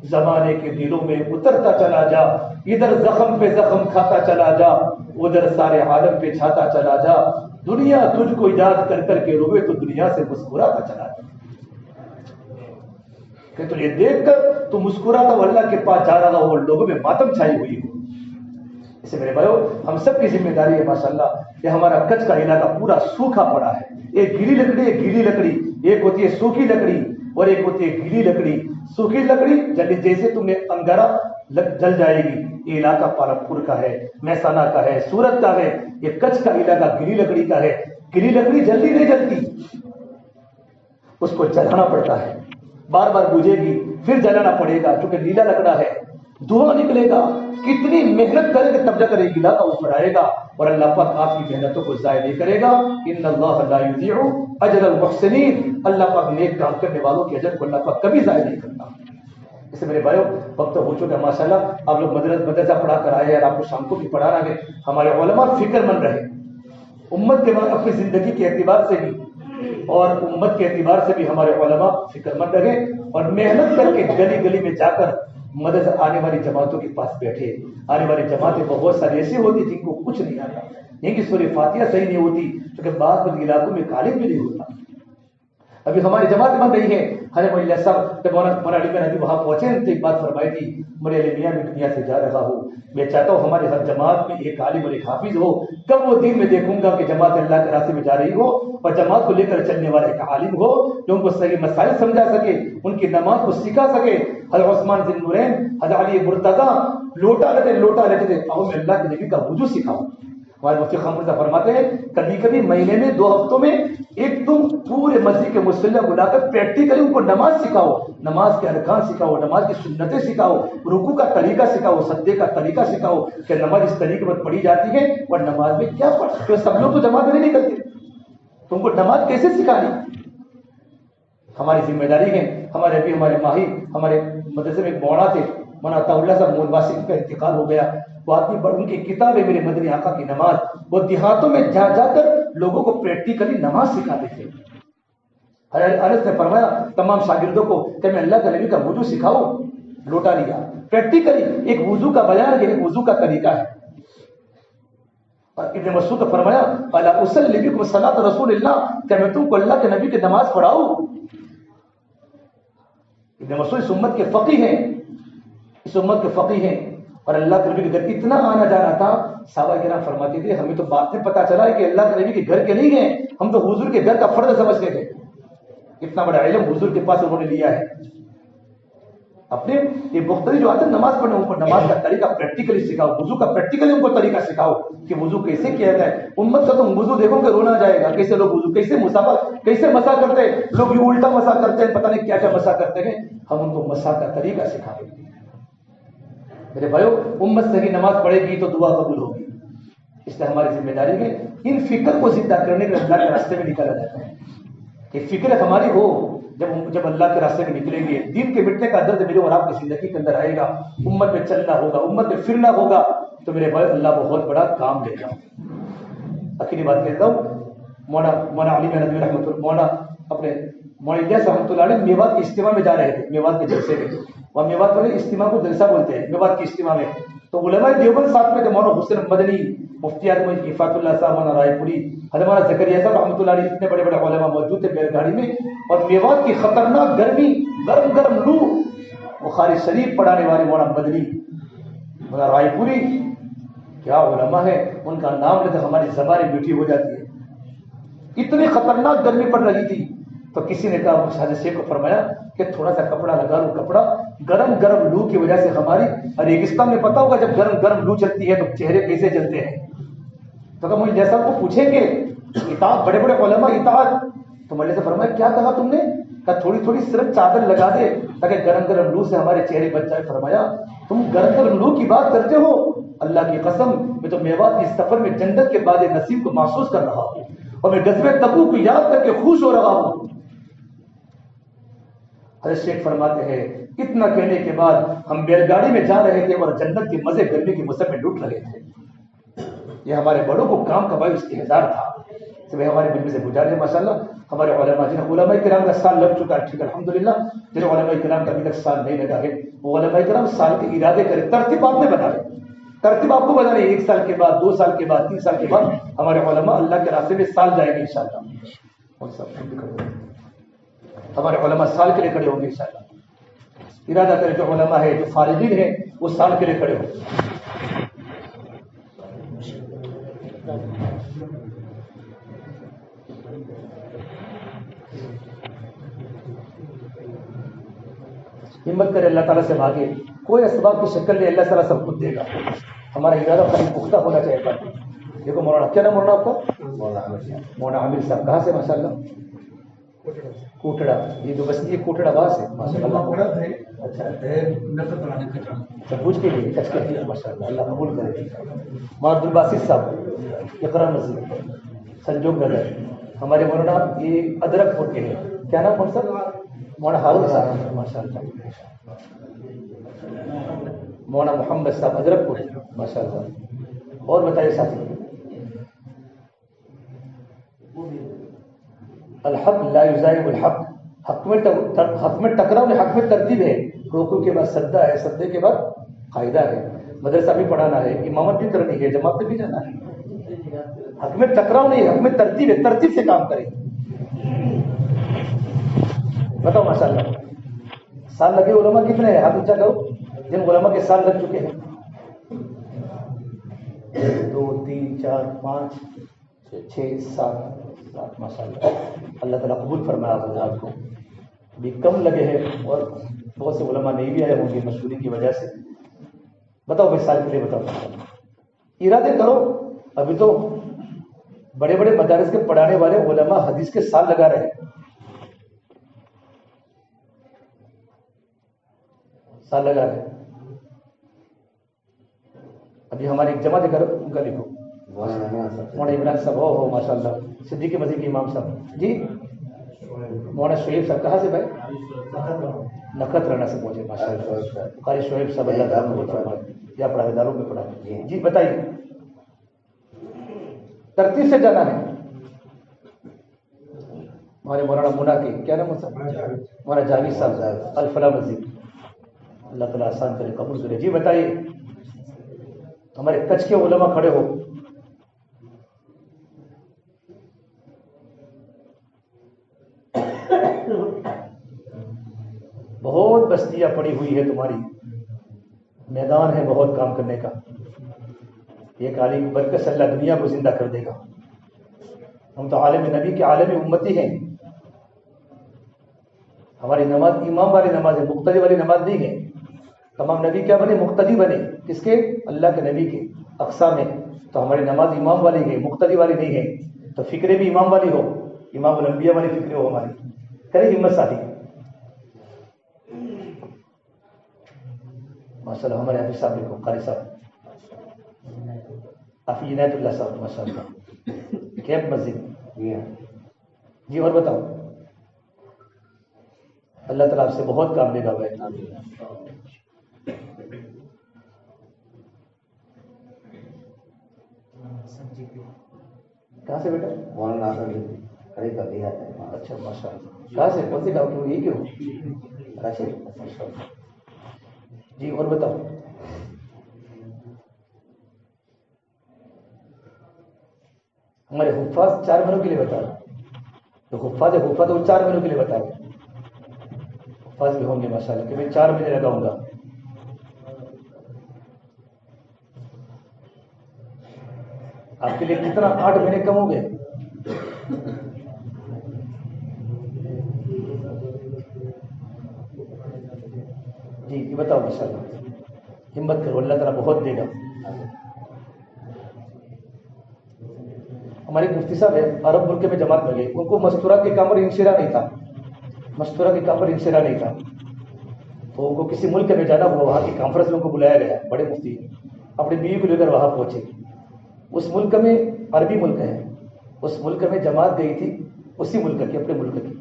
زمانے کے دلوں میں اترتا چلا جا، ادھر زخم پہ زخم کھاتا چلا جا، ادھر سارے عالم پہ چھاتا چلا جا، دنیا تجھ کو یاد کر کر کے روے تو دنیا سے مسکراتا چلا جا۔ کہ تو یہ دیکھ کر تو مسکراتا ہو اللہ کے پاس جا رہا ہو، لوگوں میں ماتم چھائی ہوئی ہو۔ اسے میرے بھائیو ہم سب کی ذمہ داری ہے ماشاءاللہ، کہ ہمارا کچھ کا علاقہ پورا سوکھا پڑا ہے، ایک گیلی لکڑی، ایک گیلی لکڑی، ایک ہوتی ہے سوکھی لکڑی اور ایک ہوتی ہے گیلی لکڑی۔ سوکھی لکڑی جلدی جیسے تم نے انگارا جل جائے گی۔ یہ علاقہ پالمپور کا ہے، محسانہ کا ہے، سورت کا ہے۔ یہ کچھ کا علاقہ گیلی لکڑی کا ہے۔ گیلی لکڑی جلدی نہیں جلتی، اس کو جلانا پڑتا ہے، بار بار بجھے گی پھر جلانا پڑے گا، چونکہ نیلا لکڑا ہے، دھواں نکلے گا، کتنی محنت کرے گا تب جا کر ایک علاقہ اوپر آئے گا، اور اللہ پاک آپ کی محنتوں کو ضائع نہیں کرے گا۔ ان اللہ لا یضیع اجر المحسنین، اللہ پاک نیک کام کرنے والوں کے اجر کو اللہ پاک کبھی ضائع نہیں کرتا۔ اس سے میرے بھائیو وقت ہو چکا ماشاءاللہ، آپ لوگ مدرسہ پڑھا کر آئے ہیں، آپ کو شام کو بھی پڑھانا ہے۔ ہمارے علماء فکر مند رہے، امت کے بعد اپنی زندگی کے اعتبار سے بھی اور امت کے اعتبار سے بھی ہمارے علماء فکر مند رہے، اور محنت کر کے گلی گلی میں جا کر مدد آنے والی جماعتوں کے پاس بیٹھے. آنے والی جماعتیں بہت ساری ایسی ہوتی جن کو کچھ نہیں آتا، ان کی سورہ فاتحہ صحیح نہیں ہوتی، کیونکہ بعض علاقوں میں غالب بھی نہیں ہوتا. ابھی ہماری جماعت بن رہی ہے. حضرت مولانا صاحب جب مولانا علی میاں ندوی وہاں پہنچے تو ایک بات فرمائی تھی، مولانا علی میاں میں دنیا سے جا رہا ہوں، میں چاہتا ہوں ہمارے ہر جماعت میں ایک عالم اور ایک حافظ ہو. کب وہ دن میں دیکھوں گا کہ جماعت اللہ کے راستے میں جا رہی ہو اور جماعت کو لے کر چلنے والا ایک عالم ہو جو ان کو صحیح مسائل سمجھا سکے، ان کی نماز کو سکھا سکے. حضرت عثمان ذی النورین، حضرت علی مرتضیٰ لوٹا لیتے تھے، آؤ میں اللہ کے نبی کا وضو سکھاؤں. ہمارے مفتی خامد صاحب فرماتے ہیں کبھی کبھی مہینے میں 2 ہفتوں میں ایک تم پورے مسجد کے مصلی بلا کر پریکٹیکلی ان کو نماز سکھاؤ، نماز کے ارکان سکھاؤ، نماز کی سنتیں سکھاؤ، رکوع کا طریقہ سکھاؤ، سجدے کا طریقہ سکھاؤ کہ نماز اس طریقے پر پڑھی جاتی ہے اور نماز میں کیا پڑھا. تو سب لوگ تو جماعت میں نہیں کرتے، تم کو نماز کیسے سکھانی؟ ہماری ذمہ داری ہے. ہمارے ابھی ہمارے ماہی ہمارے مدرسے میں ایک مولانا تھے، مولانا عطا اللہ صاحب مولوی کا انتقال ہو گیا. وہ آدمی پر ان کی کتاب ہے میرے مدنی آقا کی نماز، وہ دیہاتوں میں جا کر لوگوں کو پریکٹیکلی نماز سکھاتے تھے. حضرت انس نے فرمایا تمام شاگردوں کو کہ میں اللہ کے نبی کا وضو سکھاؤں، لوٹا لیا. پریکٹیکلی ایک وضو کا بیان ہے، ایک وضو کا طریقہ ہے. اور ابن مسعود نے فرمایا الا اصلی بکم صلاۃ رسول اللہ، کہ میں تم کو اللہ کے نبی کی نماز پڑھاؤں. ابن مسعود اس امت کے فقیہ ہیں، اس امت کے فقیہ ہیں، اور اللہ کے نبی کے گھر اتنا آنا جانا تھا. صحابہ کرام فرماتے تھے ہمیں تو بات میں پتا چلا ہے کہ اللہ کے نبی کے گھر کے نہیں گئے، ہم تو حضور کے گھر کا فرض سمجھتے تھے. اتنا بڑا علم حضور کے پاس انہوں نے لیا ہے. اپنے یہ مختلف جو آتے ہیں نماز پڑھنے، ان کو نماز کا طریقہ پریکٹیکلی سکھاؤ، وضو کا پریکٹیکلی ان کو طریقہ سکھاؤ کہ وضو کیسے کیا جائے. امت کا تم وضو دیکھو کہ رونا جائے گا. کیسے لوگ وضو کیسے کیسے مسا کرتے ہیں، لوگ یہ الٹا مسا کرتے ہیں، پتہ نہیں کیا کیا مسا کرتے ہیں. ہم ان کو مسا کا طریقہ سکھائیں گے. میرے بھائیو، امت صحیح نماز پڑھے گی تو دعا قبول ہوگی. اس لیے ہماری ذمہ داری ہے ان فکر کو زندہ کرنے کے اللہ کے راستے میں نکالا جاتا ہے کہ فکر ہماری ہو. جب اللہ کے راستے میں نکلیں گے، دین کے مٹنے کا درد میرے اور آپ کی زندگی کے اندر آئے گا، امت میں چلنا ہوگا، امت میں پھرنا ہوگا، تو میرے بھائی اللہ بہت بڑا کام دے گا. آخری بات کہتا ہوں، مولانا علی میاں ندوی رحمۃ اللہ، مولانا اپنے مولانا الیاس رحمۃ اللہ علیہ میوات کے اجتماع میں جا رہے تھے، میوات کے جلسے میں. اور میوات والے اجتماع کو جلسہ بولتے ہیں، میوات کے اجتماع میں. تو علماء دیوبند ساتھ میں تھے، مولانا حسین مدنی، مفتی اعظم افات اللہ صاحب، مولانا رائے پوری، حضرت مولانا زکریا صاحب رحمۃ اللہ علیہ، اتنے بڑے بڑے علماء موجود تھے بیل گاڑی میں. اور میوات کی خطرناک گرمی، گرم لو، بخاری شریف پڑھانے والے مولانا مدنی، مولانا رائے پوری، کیا علماء ہے، ان کا نام لیتے ہماری زبانیں میٹھی ہو جاتی ہے. اتنی خطرناک گرمی پڑ رہی تھی. تو کسی نے کہا حضرت شیخ کو فرمایا کہ تھوڑا سا کپڑا لگا لو. کپڑا گرم لو کی وجہ سے ہماری، اور ریگستان میں پتا ہوگا جب گرم لو چلتی ہے تو چہرے کیسے جلتے ہیں. تو مجھے جیسا کو پوچھیں گے اطاعت، بڑے بڑے علماء اطاعت، تو مجھے سے فرمایا کیا کہا تم نے؟ کہا تھوڑی صرف چادر لگا دے تاکہ گرم لو سے ہمارے چہرے بچ جائے. فرمایا تم گرم لو کی بات کرتے ہو، اللہ کی قسم میں تو میوات اس سفر میں جنت کے بعد نصیب کو محسوس کر رہا ہوں، اور میں غزوہ تبوک کو یاد کر کے خوش ہو رہا ہوں. حضرت شیخ فرماتے ہیں اتنا کہنے کے بعد ہم بیل گاڑی میں جا رہے تھے اور جنت کے مزے گرمی کے موسم میں لوٹ رہے تھے. یہ ہمارے بڑوں کو کام کا باعث استحضار تھا. ہمارے دل میں سے گزارش ہے ماشاء اللہ ہمارے علماء کرام کا سال لگ چکا ہے، ٹھیک ہے الحمدللہ. جن علماء کرام کا ابھی تک سال نہیں لگا ہے، وہ علماء کرام سال کے ارادے کرے، ترتیب آپ نے بنا لے، ترتیب آپ کو بنا لے. 1 سال کے بعد، 2 سال کے بعد، 3 سال کے بعد ہمارے علماء اللہ کے راستے میں سال جائیں گے انشاءاللہ. ہمارے علماء سال کے لیے کھڑے ہوں گے انشاءاللہ. ارادہ کرے جو علماء ہے، جو فارغین ہیں، وہ سال کے لیے کھڑے ہوں گے. ہمت کرے، اللہ تعالیٰ سے مانگے، کوئی اسباب کی شکل نہیں، اللہ تعالیٰ سب خود دے گا. ہمارا ارادہ خالی پختہ ہونا چاہیے. پر دیکھو مولانا، کیا نام مولانا آپ کا؟ مولانا عامر صاحب. کہاں سے ماشاء اللہ؟ کوٹڑا. یہ جو بس یہ کوٹڑا باس ہے ماشاء اللہ. اچھا پوچھ کے لیے کچھ کے ماشاء اللہ، اللہ قبول کرے. مولانا عبدالباسط صاحب اقرا مسجد سنجوگ نگر. ہمارے مولانا یہ ادرک پور کے ہیں، کیا نام کون سا؟ مولانا ہارون صاحب ماشاء اللہ. مولانا محمد صاحب ادرک پور ماشاء اللہ. اور بتائیے ساتھی. الحق لا یزایب الحق، حق میں ٹکراؤ نہیں، حق میں ترتیب ہے. رکوع کے بعد سجدہ ہے، سجدے کے بعد قاعدہ ہے، مدرسہ بھی پڑھانا ہے، امامت بھی کرنی ہے، جماعت میں بھی جانا ہے. حق میں ٹکراؤ نہیں ہے، حق میں ترتیب ہے، ترتیب سے کام کریں. بتاؤ ماشاء اللہ سال لگے علماء کتنے ہیں؟ ہاتھ اونچا کرو جن علماء کے سال لگ چکے ہیں. 2 3 4 5 6 7 ماشاء اللہ. اللہ تعالیٰ قبول فرمایا آپ کو. ابھی کم لگے ہیں اور بہت سے علماء نہیں بھی آئے ہوں گے مشہوری کی وجہ سے. بتاؤ بھائی سال کے لیے بتاؤ، ارادے کرو. ابھی تو بڑے بڑے مدارس کے پڑھانے والے علماء حدیث کے سال لگا رہے ہیں، سال لگا رہے ہیں. ابھی ہماری ایک جماعت کرو ان کا لکھو، مولانا عمران صاحب ہو ماشاء اللہ، صدیقی مسجد کے امام صاحب جی، مولانا شعیب صاحب کہاں سے بھائی؟ نقط رانا سے پہنچے ماشاء اللہ. قاری شعیب صاحب اللہ تعالیٰ یا پڑھا داروں میں پڑھا. جی بتائیے ترتیب سے جانا ہے. ہمارے مولانا منا کے کیا نام ہے صاحب؟ مولانا جاوید صاحب الفلاح مسجد، اللہ تعالیٰ آسان کرے قبول کرے. جی بتائیے ہمارے کچھ کے علماء کھڑے ہو. بہت بستیاں پڑی ہوئی ہے تمہاری، میدان ہے بہت کام کرنے کا. ایک عالم برکت سے اللہ دنیا کو زندہ کر دے گا. ہم تو عالم نبی کے عالم امتی ہیں. ہماری نماز امام والی نماز ہے، مقتدی والی نماز نہیں ہے. تمام نبی کیا بنے؟ مقتدی بنے. کس کے؟ اللہ کے نبی کے اقسام میں. تو ہماری نماز امام والی ہے، مقتدی والی نہیں ہے. تو فکرے بھی امام والی ہو، امام الانبیاء والی فکرے ہو ہماری. کرے ہمت ساتھی ماشاء اللہ. ہمارے حافظ صاحب کو قاری صاحب حافظ عنایت اللہ صاحب ماشاء اللہ کیمپ مسجد. جی اور بتاؤ اللہ تعالیٰ آپ سے بہت کام لے گا بھائی. کہاں سے بیٹا؟ اچھا ماشاء اللہ. کہاں سے؟ کون سے گاؤں کے ہو؟ یہی کیوں؟ جی اور بتاؤ ہمارے حفاظ 4 مہینوں کے لیے بتا رہا. تو حفاظ ہے، حفاظ وہ 4 مہینوں کے لیے بتا رہا. حفاظ بھی ہوں گے ماشاء اللہ کہ میں 4 مہینے لگاؤں گا. آپ کے لیے کتنا 8 مہینے کم ہو گئے. جی یہ بتاؤ ماشاء اللہ ہمت کرو، اللہ تعالیٰ بہت دے گا. ہمارے مفتی صاحب ہے عرب ملک میں جماعت میں گئے. ان کو مستورات کے کام پر انشرا نہیں تھا، مستورات کے کام پر انشرا نہیں تھا. تو ان کو کسی ملک میں جانا ہوا، وہاں کی کانفرنس میں ان کو بلایا گیا. بڑے مفتی اپنی بیوی کو لے کر وہاں پہنچے. اس ملک میں عربی ملک ہے، اس ملک میں جماعت گئی تھی، اسی ملک کی اپنے ملک کی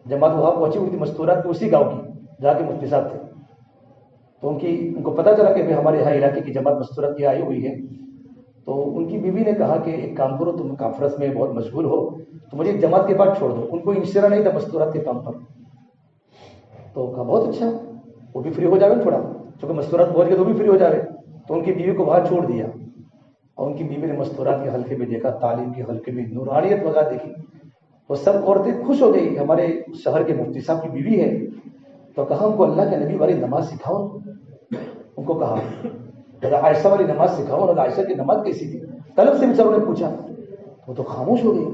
جماعت وہاں پہنچی ہوئی تھی. مستورات کی اسی گاؤں کی جہاں کے مفتی صاحب تھے. تو ان کو پتہ چلا کہ ہمارے یہاں علاقے کی جماعت مستورات کی آئی ہوئی ہے. تو ان کی بیوی نے کہا کہ ایک کام کرو، تم کانفرنس میں بہت مشغول ہو تو مجھے جماعت کے بعد چھوڑ دو. ان کو انشرا نہیں تھا مستورات کے کام پر. تو کہا بہت اچھا، وہ بھی فری ہو جاوے تھوڑا، چونکہ مستورات پہنچ گئے تو بھی فری ہو جاوے. تو ان کی بیوی کو وہاں چھوڑ دیا. اور ان کی بیوی نے مستورات کے حلقے میں دیکھا، تعلیم کے حلقے میں نورانیت وغیرہ دیکھی. تو سب عورتیں خوش ہو گئی. ہمارے شہر کے مفتی صاحب کی بیوی ہے. تو کہا ان کو اللہ کے نبی والی نماز سکھاؤ. ان کو کہا عائشہ والی نماز سکھاؤ. اور عائشہ کی نماز کیسی تھی؟ طلب سے بیچاروں نے پوچھا. وہ تو خاموش ہو گئی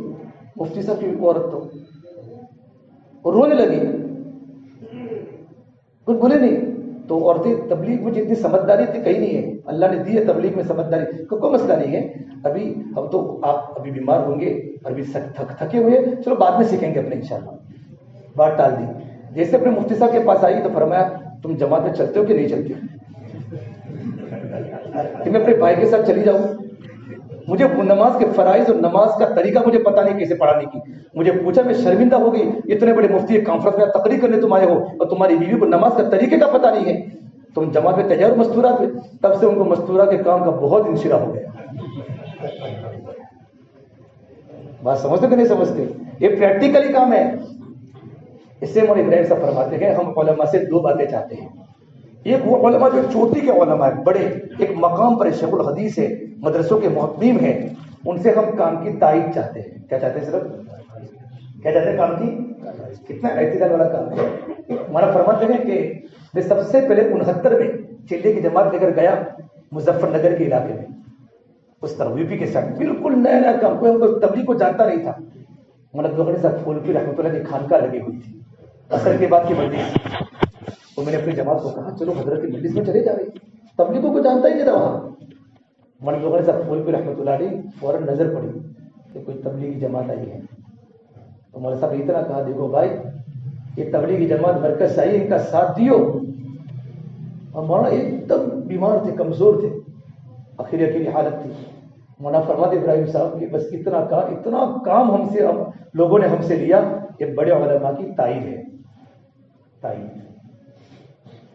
مفتی صاحب کی عورت تو، اور رونے لگی، کچھ بولے نہیں. تو عورتیں تبلیغ میں جتنی سمجھداری تھی کہیں نہیں ہے. اللہ نے دی ہے تبلیغ میں سمجھداری، کوئی مسئلہ نہیں ہے. ابھی اب تو آپ ابھی بیمار ہوں گے، ابھی تھکے ہوئے، چلو بعد میں سیکھیں گے اپنے انشاءاللہ. بات ٹال دی. جیسے اپنے مفتی صاحب کے پاس آئی تو فرمایا تم جماعت میں چلتے ہو کہ نہیں چلتے ہو؟ کہ میں اپنے بھائی کے ساتھ چلی جاؤں. مجھے نماز کے فرائض اور نماز کا طریقہ مجھے پتہ نہیں کیسے پڑھانے کی. مجھے پوچھا، میں شرمندہ ہو گئی. اتنے بڑے مفتی کانفرنس میں تقریر کرنے تم آئے ہو اور تمہاری بیوی کو نماز کا طریقے کا پتہ نہیں ہے. تم جماعت میں تیار مستورات میں. تب سے ان کو مستورات کے کام کا بہت انشرا ہو گیا. بات سمجھتے کہ نہیں سمجھتے؟ یہ پریکٹیکلی کام ہے. اس سے مولانا ابراہیم صاحب فرماتے ہیں ہم علماء سے 2 باتیں چاہتے ہیں. ایک وہ علماء جو چوٹی کے علماء ہیں، بڑے ایک مقام پر شیخ الحدیث ہے، مدرسوں کے محتمیم ہیں، ان سے ہم کام کی تائید چاہتے ہیں. کیا چاہتے ہیں صرف؟ کیا چاہتے ہیں؟ کام کی. کتنا اعتدال والا کام ہے. ہمارا فرماتے ہیں کہ میں سب سے پہلے 69 میں چلے کی جماعت لے کر گیا مظفر نگر کے علاقے میں، اس طرح یو پی کے ساتھ بالکل نیا نیا کام، کوئی تبلیغ کو جانتا نہیں تھا. مولانا دوغڑی صاحب پھولپور رحمۃ اللہ کی خانقاہ لگی ہوئی تھی، اثر کے بعد کی مجلس. تو میں نے اپنی جماعت کو کہا چلو حضرت کی مجلس میں چلے جا رہے، تبلیغوں کو جانتا ہی نہیں تھا وہاں. مولانا دوغڑی صاحب پھولپور رحمۃ اللہ علیہ فوراً نظر پڑی کہ کوئی تبلیغی جماعت آئی ہے. تو مولانا صاحب نے اتنا کہا دیکھو بھائی یہ تبلیغی جماعت مرکز سے آئی، ان کا ساتھ دیو. اور مولانا ایک دم بیمار تھے، کمزور تھے، اخیری حالت تھی. مولانا فرماتے ابراہیم صاحب کہ بس اتنا کام ہم سے لوگوں نے ہم سے لیا، یہ بڑے علماء کی تائید ہے. تائید.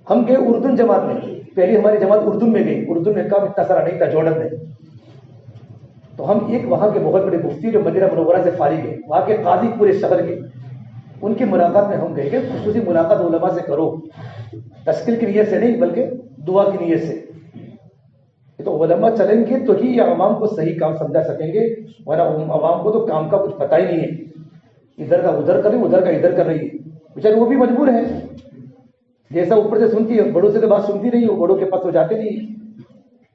ہم گئے اردن جماعت میں، پہلی ہماری جماعت اردن میں گئی. اردن میں کام اتنا سارا نہیں تھا جوڑن میں. تو ہم ایک وہاں کے بہت بڑے مفتی جو مدینہ منورہ سے فارغ ہے، وہاں کے قاضی پورے شہر کے، ان کی ملاقات میں ہم گئے کہ خصوصی ملاقات علماء سے کرو، تشکیل کی نیت سے نہیں بلکہ دعا کی نیت سے. تو علماء چلیں گے تو ہی یہ عوام کو صحیح کام سمجھا سکیں گے، ورنہ عوام کو تو کام کا کچھ پتہ ہی نہیں ہے. ادھر کا ادھر کر رہی، ادھر کا ادھر کر رہی ہے. بیچارے وہ بھی مجبور ہیں، جیسا اوپر سے سنتی ہے بڑوں سے تو بات سنتی نہیں، وہ بڑوں کے پاس وہ جاتے نہیں.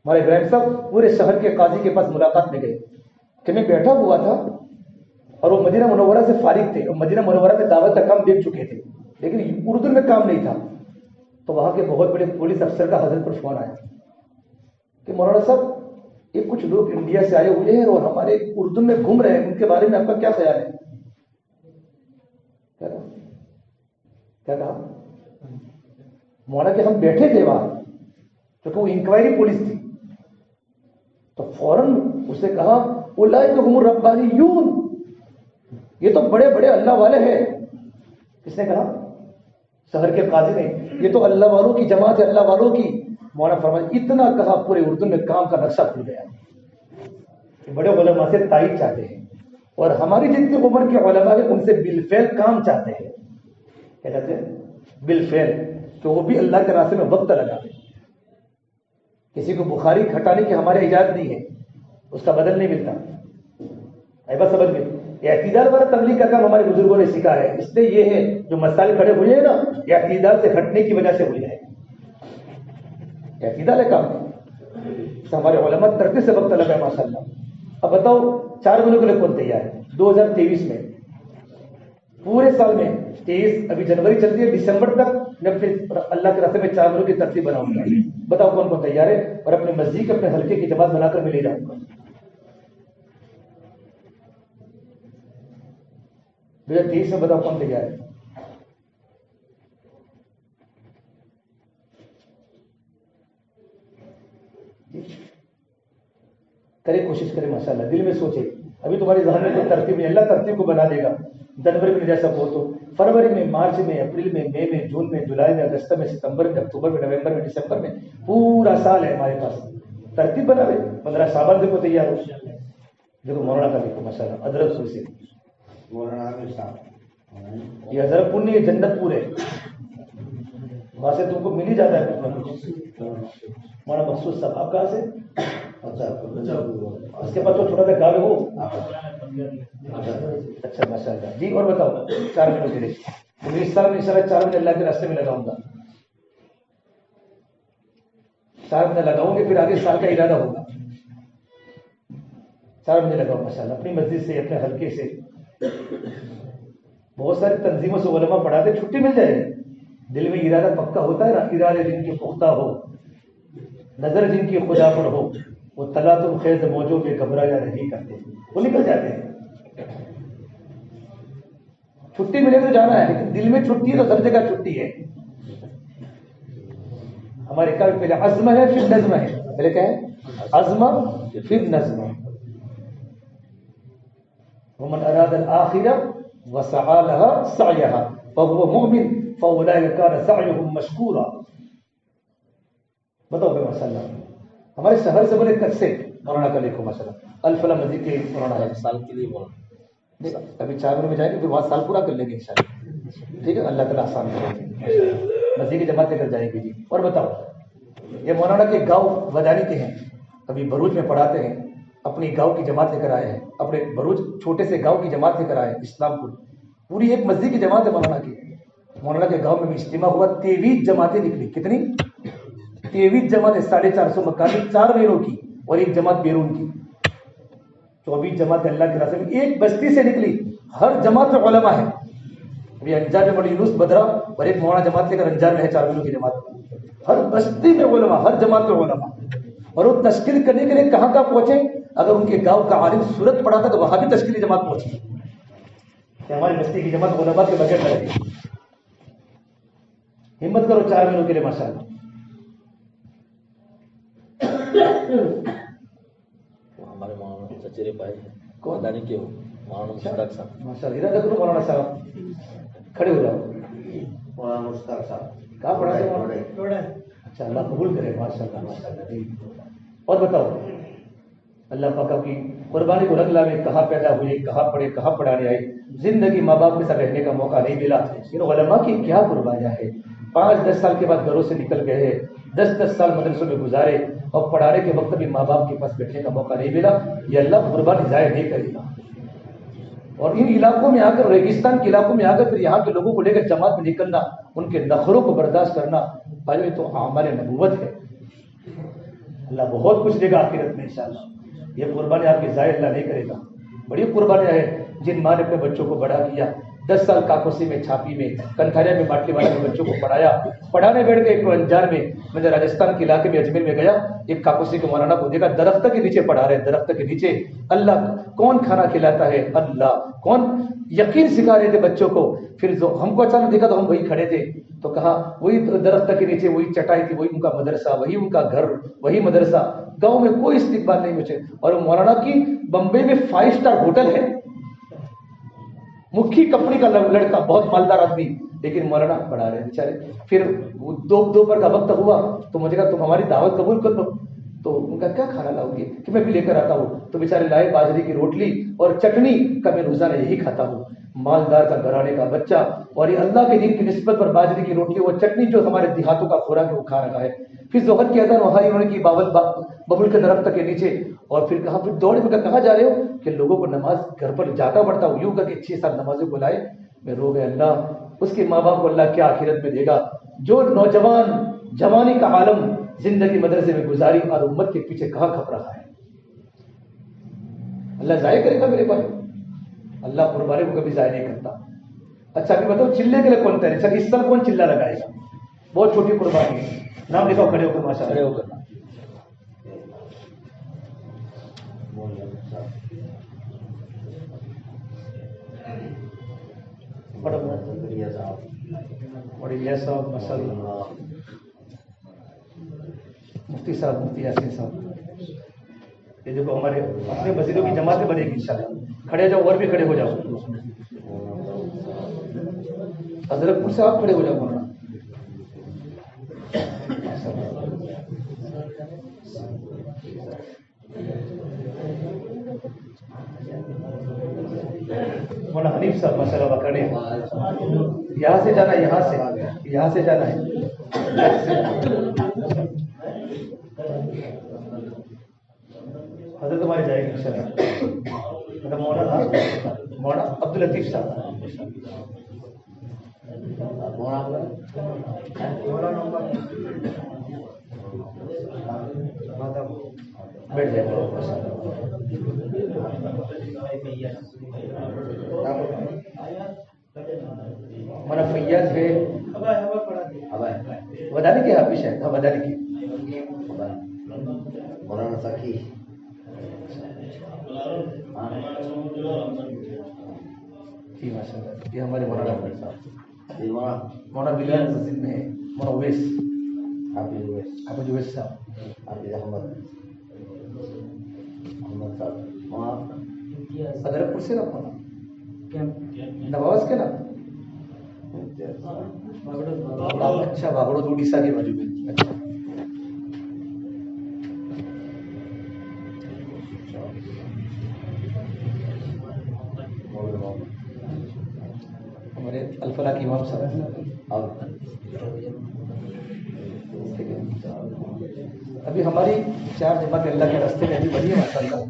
ہمارے ابراہیم صاحب پورے شہر کے قاضی کے پاس ملاقات میں گئے کہ میں بیٹھا ہوا تھا اور وہ مدینہ منورہ سے فارغ تھے اور مدینہ منورہ میں دعوت کا کام دیکھ چکے تھے، لیکن اردن میں کام نہیں تھا. تو وہاں کے بہت بڑے پولیس افسر کا حضرت پر فون آیا کہ مولانا صاحب یہ کچھ لوگ انڈیا سے آئے ہوئے ہیں اور ہمارے اردن میں گھوم رہے ہیں، ان کے بارے میں آپ کا کیا خیال ہے؟ کیا کہا مولانا کہ ہم بیٹھے تھے وہاں کیونکہ وہ انکوائری پولیس تھی. تو فوراً اسے کہا اولئک هم الربانیون، یہ تو بڑے بڑے اللہ والے ہیں. کس نے کہا؟ شہر کے قاضی نے. یہ تو اللہ والوں کی جماعت ہے، اللہ والوں کی. مولانا فرمایا اتنا کہا پورے اردن میں کام کا نقشہ کھل گیا. بڑے علماء سے تائید چاہتے ہیں اور ہماری جتنی عمر کے علماء ہیں ان سے بالفعل کام چاہتے ہیں. کیا کہتے ہیں؟ بالفعل، کہ وہ بھی اللہ کے راستے میں وقت لگا دیں. کسی کو بخاری کھٹانے کی ہمارے اجازت نہیں ہے، اس کا بدل نہیں ملتا. بس سمجھ میں اعتدال والا تبلیغ کا کام ہمارے بزرگوں نے سیکھا ہے. اس لیے یہ ہے جو مسائل کھڑے ہوئے ہیں نا، یہ اعتدال سے ہٹنے کی وجہ سے ہوئے ہیں. اعتدال ہے کام، ہمارے علماء ترتیب سے وقت لگا ہے ماشاء اللہ. اب بتاؤ 4 مہینوں کے لیے کون تیار ہے؟ 2023 میں پورے سال میں 23 ابھی جنوری چلتی ہے، دسمبر تک میں اپنے اللہ کے راستے میں 4 مہینوں کی ترتیب بناؤں گا. بتاؤ کون کون تیار ہے؟ اور اپنے مسجد اپنے حلقے کی جماعت بنا کر میں لے جاؤں گا. 2023 میں بتاؤ کون تیار ہے؟ کرے کوشش کرے ماشاءاللہ، دل میں سوچے. ابھی تمہاری ذہن میں کوئی ترتیب نہیں، اللہ ترتیب کو بنا دے گا. جنوری میں جیسا ہو تو فروری میں، مارچ میں، اپریل میں، مئی میں، جون میں، جولائی میں، اگست میں، ستمبر میں، اکتوبر میں، نومبر میں، دسمبر میں، پورا سال ہے ہمارے پاس. ترتیب بنا دے. 15 شعبان سے کو تیار ہو. دیکھو مولانا کا دیکھو ماشاءاللہ ادرک سور سے یہ حضرت پور نہیں، یہ جنت پور ہے. وہاں سے تم کو مل ہی جاتا ہے کچھ نہ کچھ. مولانا مقصود صاحب آپ کہاں سے؟ اس کے پاس تو چھوٹا سا گاؤں ہو. اچھا ماشاء اللہ. جی اور بتاؤ 4 مہینوں کے لیے. اس سال میں انشاءاللہ 4 مہینے اللہ کے راستے میں لگاؤں گا. 4 مہینے لگاؤں گے، پھر آگے سال کا ارادہ ہوگا. 4 مہینے لگاؤ ماشاء اللہ اپنی مسجد سے، اپنے حلقے سے. بہت ساری تنظیموں سے علماء پڑھاتے، چھٹی مل جائے. دل میں ارادہ پکا ہوتا ہے نا، ارادے جن کی پختہ ہو، نظر جن کی خدا پر ہو، وہ تلاطم خیز موجوں میں گھبرایا نہیں کرتے، وہ نکل جاتے ہیں. چھٹی ملے تو جانا ہے، لیکن دل میں چھٹی ہے تو سب جگہ چھٹی ہے. ہمارے کل پہلے عزم ہے پھر نظم ہے. پہلے کیا ہے؟ عزم پھر نظم. ومن اراد الاخرہ وسعى لها سعيها فهو مؤمن فاولئك كان سعيهم مشكورا. بتاؤ بھائی ماشاء اللہ ہمارے شہر سے بڑے کچھ سے مولانا کا لکھو ماشاء اللہ. الفلا مسجد کے مولانا ہے سال کے لیے مولانا ابھی 4 مہینے میں جائیں گے، پھر وہاں سال پورا کر لیں گے انشاءاللہ. ٹھیک ہے، اللہ تعالیٰ آسان کرے. مسجد کی جماعت لے کر جائیں گے جی. اور بتاؤ یہ مولانا کے گاؤں ودانی کے ہیں, ابھی بروج میں پڑھاتے ہیں, اپنی گاؤں کی جماعت لے کر آئے ہیں, اپنے بروج چھوٹے سے گاؤں کی جماعت لے کر آئے ہیں, اسلام پور پوری ایک مسجد کی جماعت ہے مولانا کی. مولانا کے گاؤں میں بھی اجتماع ہوا, 23 جماعتیں نکلی. کتنی؟ 23 جماعتیں, 450 مکانی, 4 مہینوں کی, اور ایک جماعت بیرون کی. 24 جماعتیں اللہ کے راستے میں ایک بستی سے نکلی. ہر جماعت میں علماء ہے. ابھی انجار میں بڑی یونس بدرا اور ایک مولانا جماعت لے کر انجار میں ہے, 4 مہینوں کی جماعت. ہر بستی میں علماء, ہر جماعت میں علماء. اور وہ تشکیل کرنے کے لیے کہاں کہاں پہنچے؟ اگر ان کے گاؤں کا عالم سورت پڑھا تھا تو وہاں بھی تشکیلی جماعت پہنچی کہ ہماری بستی کی جماعت علماء کے بغیر رہے گی. ہمت کرو 4 مہینوں کے لیے ماشاءاللہ. ہمارے مولانا چچیرے بھائی کون دانی کے ہو مولانا مشتاق صاحب. ماشاءاللہ ارادہ کرو مولانا صاحب, کھڑے ہو جاؤ. مولانا مشتاق صاحب کہاں پڑھا؟ اچھا, اللہ قبول کرے ماشاءاللہ. اور بتاؤ اللہ پاک کی قربانی کو رنگ لاوے, کہاں پیدا ہوئے, کہاں پڑھے, کہاں پڑھانے آئے. زندگی ماں باپ کے ساتھ رہنے کا موقع نہیں ملا. ان علماء کی کیا قربانیاں ہے. 5-10 سال کے بعد گھروں سے نکل گئے, 10-10 سال مدرسوں میں گزارے, اور پڑھانے کے وقت بھی ماں باپ کے پاس بیٹھنے کا موقع نہیں ملا. یہ اللہ قربانی ضائع نہیں کرے گا. اور ان علاقوں میں آ کر, ریگستان کے علاقوں میں آ کر پھر یہاں کے لوگوں کو لے کر جماعت میں نکلنا, ان کے نخروں کو برداشت کرنا, بھائی تو ہمارے نبوت ہے. اللہ بہت کچھ دے گا آخرت میں انشاءاللہ. یہ قربانی آپ کی ضائع اللہ نہیں کرے گا. بڑی قربانیاں ہیں جن ماں نے اپنے بچوں کو بڑا کیا. 10 سال کاکوسی میں, چھاپی میں, کنٹھاریا میں, باٹلی والا میں بچوں کو پڑھایا. پڑھانے بیٹھ گئے. ایک انجار میں, میں نے راجستھان کے علاقے میں اجمیر میں گیا, ایک کاکوسی کے مولانا کو دیکھا, درخت کے نیچے پڑھا رہے, درخت کے نیچے. اللہ کون کھانا کھلاتا ہے؟ اللہ. کون یقین سکھا رہے تھے بچوں کو. پھر جو ہم کو اچانک دیکھا تو ہم وہی کھڑے تھے, تو کہا وہی درخت کے نیچے وہی چٹائی تھی, وہی ان کا مدرسہ, وہی ان کا گھر, وہی مدرسہ. گاؤں میں کوئی استقبال نہیں مجھے. اور مولانا کی بمبئی میں 5 اسٹار ہوٹل ہے, مکھی کمپنی کا لڑکا, بہت مالدار آدمی, لیکن مولانا پڑھا رہے بیچارے. پھر دوپہر کا وقت ہوا تو مجھے کہا تم ہماری دعوت قبول کر لو. تو ان کا کیا کھانا لاؤ گے کہ میں بھی لے کر آتا ہوں. تو بیچارے لائے باجری کی روٹلی اور چٹنی کا, میں روزانہ یہی کھاتا ہوں. مالدار کا گھرانے کا بچہ, اور یہ اللہ کے دین کی نسبت پر باجری کی روٹلی اور چٹنی جو ہمارے دیہاتوں کا خوراک ہے وہ کھا رہا ہے. پھر ظہر کی اذان وہاں انہوں نے کی ببول کے درخت کے نیچے. اور پھر کہا, پھر دوڑے میں کہاں جا رہے ہو؟ کہ لوگوں کو نماز گھر پر جاتا پڑتا ہوں. یوں کر کے 6-7 نمازوں کو لائے. میں رو گئے, اللہ اس کے ماں باپ کو اللہ کیا آخرت میں دے گا. جو نوجوان جوانی کا عالم زندگی مدرسے میں گزاری اور امت کے پیچھے کہاں کھپ رہا ہے. اللہ ضائع کرے گا میرے بھائی؟ اللہ قربانی کو کبھی ضائع نہیں کرتا. اچھا ابھی بتاؤ چلے کے لیے کون تیار ہے؟ اس سال کون چلا لگائے گا؟ بہت چھوٹی قربانی ہے. نام لکھاؤ, کھڑے ہو کر ماشاء اللہ, کھڑے ہو کر. بڑی صاحب ماشاء اللہ, مفتی صاحب, مفتی یاسین صاحب. یہ دیکھو ہمارے اپنے مسجدوں کی جماعتیں بنے گی انشاءاللہ. کھڑے جاؤ, اور بھی کھڑے ہو جاؤ. حضرت پور سے آپ کھڑے ہو جاؤ مولانا. مولانا حنیف صاحب ماشاء اللہ کھڑے. یہاں سے جانا ہے, یہاں سے جانا ہے. حضرت ہمارے جائے گی انشاءاللہ. مولانا عبد الطیف صاحب. بیٹھ جائے. ہمارا فیاض ہے ودانی کے حافظ ہے. ہاں ودانی کی مولانا سخی. جی ماشاء اللہ. یہ ہمارے مولانا صاحب, مولانا بلال مسجد میں ہے. مولانا اویس, حافظ اویس صاحب, حافظ احمد صاحب. حضرت پور سے نا مولانا نواز کے نا. اچھا باگڑو دوڑیسا کے بجو میں. اچھا ہمارے الفلاح کے امام صاحب. اور ٹھیک ہے. ابھی ہماری 4 جماعتیں اللہ کے راستے میں ابھی بڑی ہے ماشاء اللہ.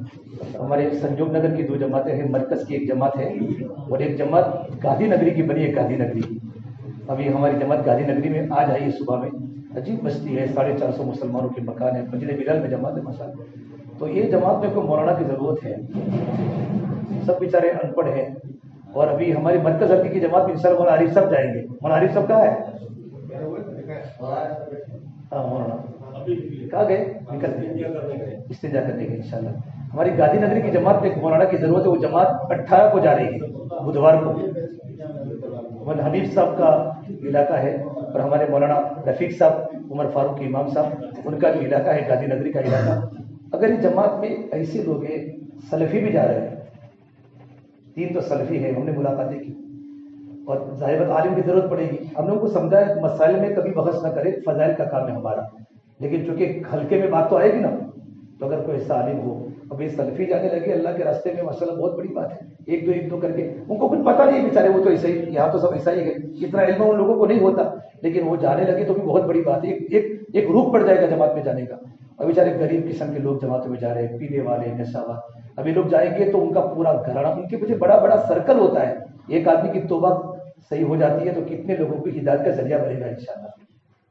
ہمارے سنجوگ نگر کی 2 جماعتیں ہیں, مرکز کی 1 جماعت ہے اور ایک جماعت گاندھی نگری کی بنی ہے, گاندھی نگری کی. ابھی ہماری جماعت گاندھی نگری میں آج آئی ہے صبح میں. عجیب بستی ہے, 450 مسلمانوں کے مکان ہے, مسجد بلال میں جماعت ہے ماشاء اللہ. تو یہ جماعت میں کوئی مولانا کی ضرورت ہے, سب بیچارے ان پڑھ ہیں. اور ابھی ہماری مرکز حلقے کی جماعت میں انشاءاللہ مولانا عارف صاحب جائیں گے. مولانا عارف صاحب کہاں ہے؟ ہاں مولانا کہاں گئے؟ نکل گئے استنجا کرنے کے انشاءاللہ. ہماری گاندھی نگری کی جماعت میں ایک مولانا کی ضرورت ہے. وہ جماعت 18 کو جا رہی ہے, بدھوار کو. مولانا حنیف صاحب کا علاقہ ہے اور ہمارے مولانا رفیق صاحب عمر فاروق کے امام صاحب ان کا بھی علاقہ ہے, گاندھی نگری کا علاقہ. اگر اس جماعت میں ایسے لوگ ہیں, سلفی بھی جا رہے ہیں, 3 تو سلفی ہے, ہم نے ملاقاتیں کی. اور ظاہر عالم کی ضرورت پڑے گی. ہم لوگوں کو سمجھایا مسائل میں کبھی بحث نہ کرے, فضائل کا کام ہے ہمارا. لیکن چونکہ ہلکے میں بات تو آئے گی نا, تو اگر کوئی ایسا عالم ہو, اب یہ سلفی جانے لگے اللہ کے راستے میں ماشاءاللہ بہت بڑی بات ہے. ایک دو کر کے ان کو کچھ پتہ نہیں ہے بیچارے, وہ تو ایسا ہی, یہاں تو سب ایسا ہی ہے, اتنا علم ان لوگوں کو نہیں ہوتا, لیکن وہ جانے لگے تو بھی بہت بڑی بات ہے. ایک روح پڑ جائے گا جماعت میں جانے کا. اب بیچارے غریب قسم کے لوگ جماعتوں میں جا رہے ہیں, پینے والے, نشہ والے. ابھی لوگ جائیں گے تو ان کا پورا گھرانہ, ان کے پیچھے بڑا بڑا سرکل ہوتا ہے. ایک آدمی کی توبہ صحیح ہو جاتی ہے تو کتنے لوگوں کی ہدایت کا ذریعہ بنے گا انشاءاللہ.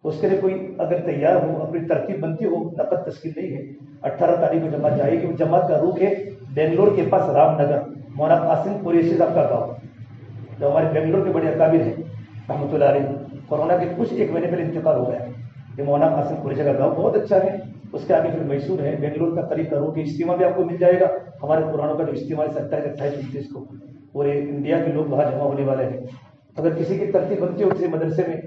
تو اس کے لیے کوئی اگر تیار ہو, اپنی ترتیب بنتی ہو, نقد تشکیل نہیں ہے. 18 تاریخ کو جماعت جائے گی. جماعت کا روح ہے بنگلور کے پاس رام نگر, مولانا قاسم قریشی صاحب کا گاؤں, جو ہمارے بنگلور کے بڑے اکابر ہیں رحمۃ اللہ علیہ. کورونا کے کچھ 1 مہینے پہلے انتقال ہو گیا. یہ مولانا قاسم قریشی کا گاؤں بہت اچھا ہے. اس کے آگے پھر میسور ہے, بنگلور کا قریب کا روح کے اجتماع بھی آپ کو مل جائے گا. ہمارے قرآنوں کا جو اجتماع ہے 27-28-29 کو, پورے انڈیا کے لوگ وہاں جمع ہونے والے ہیں. اگر کسی کی ترتیب بنتی ہو کسی مدرسے میں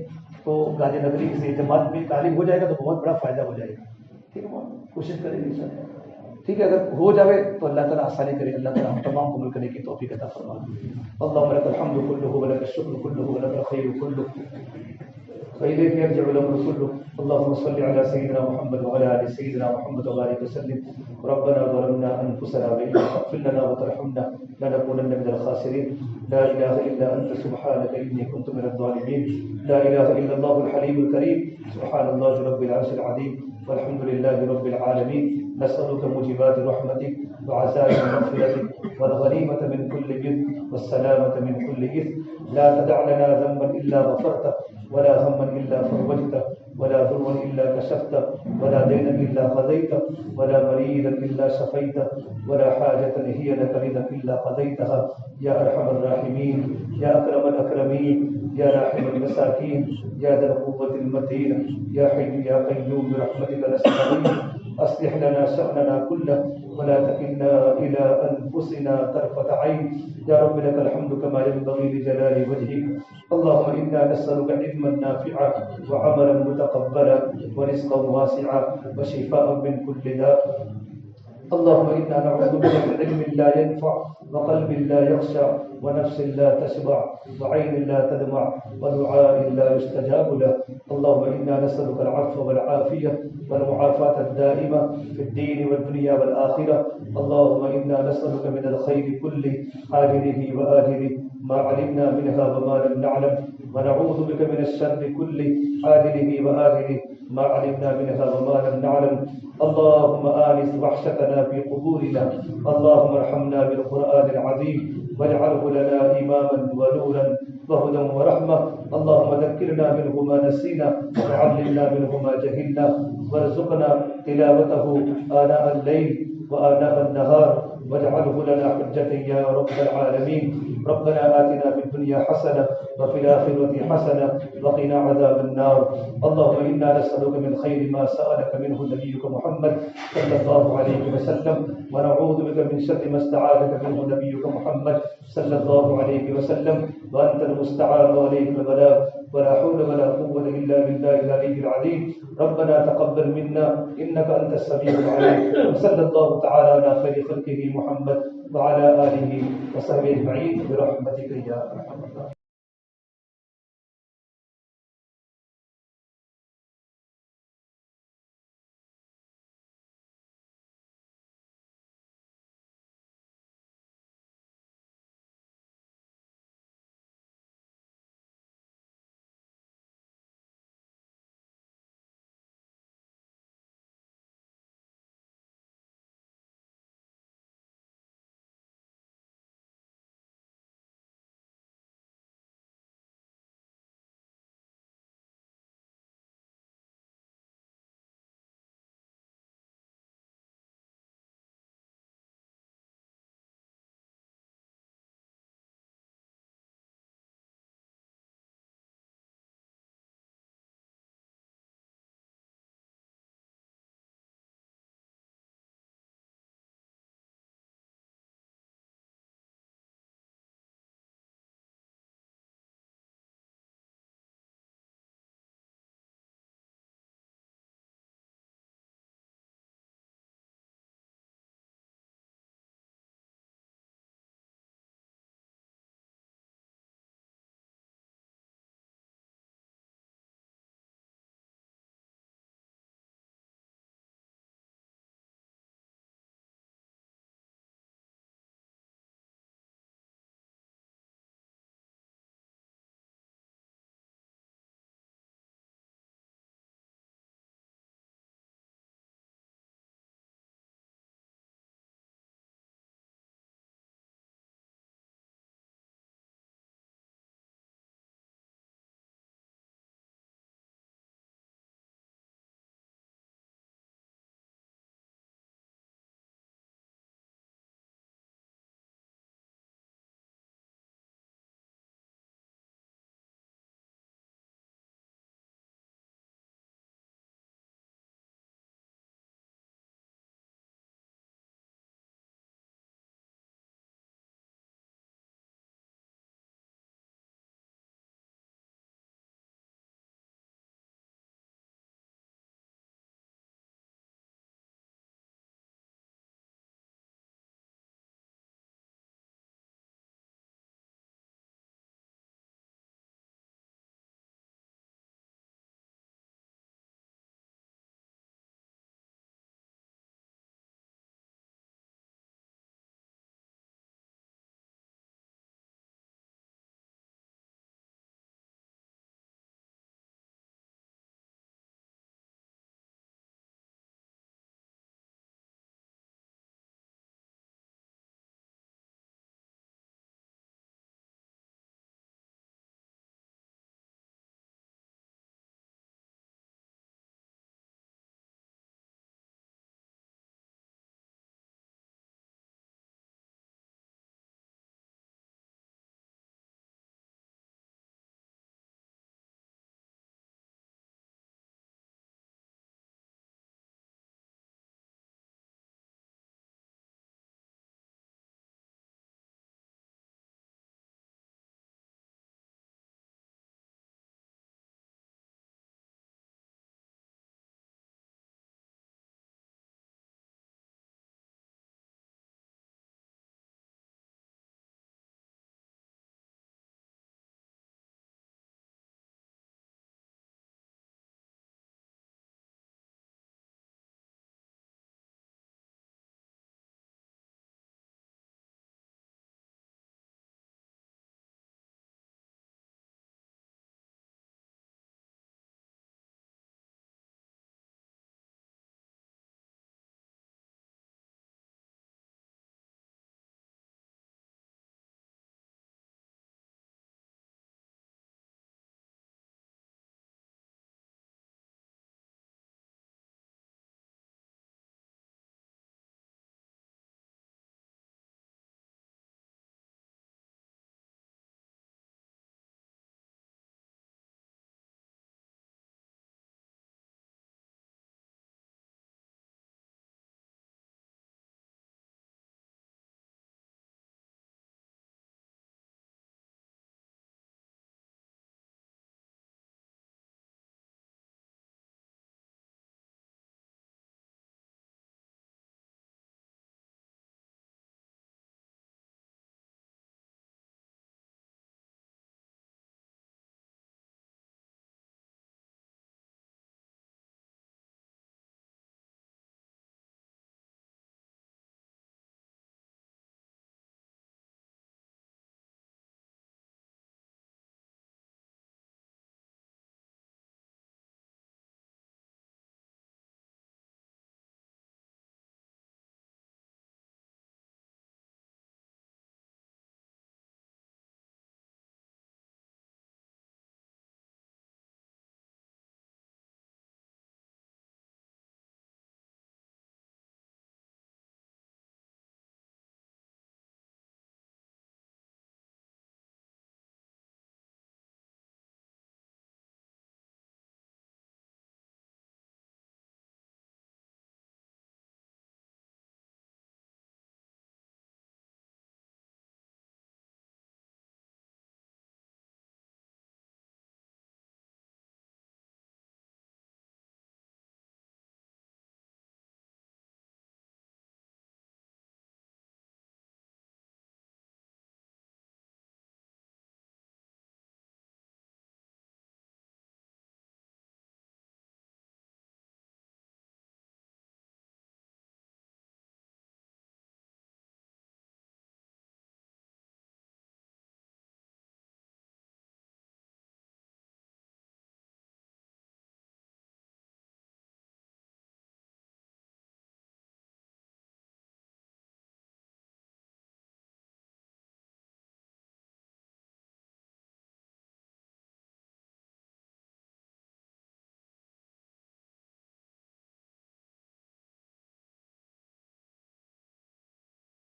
تو گاندھی نگری کسی جماعت میں تعلیم ہو جائے گا تو بہت بڑا فائدہ ہو جائے گا. ٹھیک ہے, کوشش کریں گے انشاءاللہ. ٹھیک ہے, اگر ہو جائے تو اللہ تعالیٰ آسانی کرے. اللہ تعالیٰ ہم تمام قبول کرنے کی توفیق عطا فرمائے. اللهم لك الحمد كله ولك الشكر كله ولك الخير كله فإليك يرجع الأمر كله. اللهم صل على سيدنا محمد وعلى آل سيدنا محمد وبارك وسلم. ربنا ظلمنا أنفسنا وإن لم تغفر لنا وترحمنا لنكونن من الخاسرين. لا إله إلا أنت سبحانك إني كنت من الظالمين. لا إله إلا الله الحليم الكريم. سبحان الله رب العرش العظيم والحمد لله رب العالمين. نسألك موجبات رحمتك وعزائم مغفرتك والغنيمة من كل بر والسلامة من كل إثم. لا تدع لنا ذنبا إلا غفرته ولا هما إلا فرجته ولا ضرا إلا كشفته ولا دينا إلا قضيته ولا مريضا إلا شفيته ولا حاجة هي لك رضا إلا قضيتها يا أرحم الراحمين يا أكرم الأكرمين يا راحم المساكين يا ذا القوة المتين يا حي يا قيوم برحمتك نستغيث. أصلح لنا شأننا كله ولا تكلنا إلى أنفسنا طرفة عين. يا رب لك الحمد كما ينبغي لجلال وجهك. اللهم إنا نسألك علما نافعا وعملا متقبلا ورزقا واسعا وشفاء من كل داء. اللهم إنا نعوذ بك من علم لا ينفع وقلب لا يخشع ونفس لا تشبع وعين لا تدمع ودعاء لا يستجاب له. اللهم إنا نسألك العفو والعافية والمعافاة الدائمة في الدين والدنيا والآخرة. اللهم إنا نسألك من الخير كله عاجله وآجله ما علمنا منها وما لم نعلم ونعوذ بك من الشر كله عاجله وآجله ما علمنا منها وما لم نعلم. اللهم آنس وحشتنا في قبورنا. اللهم ارحمنا بالقرآن العظيم واجعله لنا إماما ونورا وهدى ورحمة. اللهم ذكرنا منه ما نسينا وعلمنا منه ما جهلنا وارزقنا تلاوته آناء الليل وآناء النهار واجعله لنا حجة يا رب العالمين. ربنا آتنا في الدنيا حسنة وفي الآخرة حسنة وقنا عذاب النار. اللهم إنا نسألك من خير ما سألك منه نبيك محمد صلى الله عليه وسلم ونعوذ بك من شر ما استعاذك منه نبيك محمد صلى الله عليه وسلم وأنت المستعان وعليك البلاغ ولا حول ولا قوة إلا بالله العلي العظيم. ربنا تقبل منا إنك أنت السميع العليم. وصلى الله تعالى على خير خلقه محمد وعلى آله وصحبه أجمعين برحمتك يا أرحم الراحمين.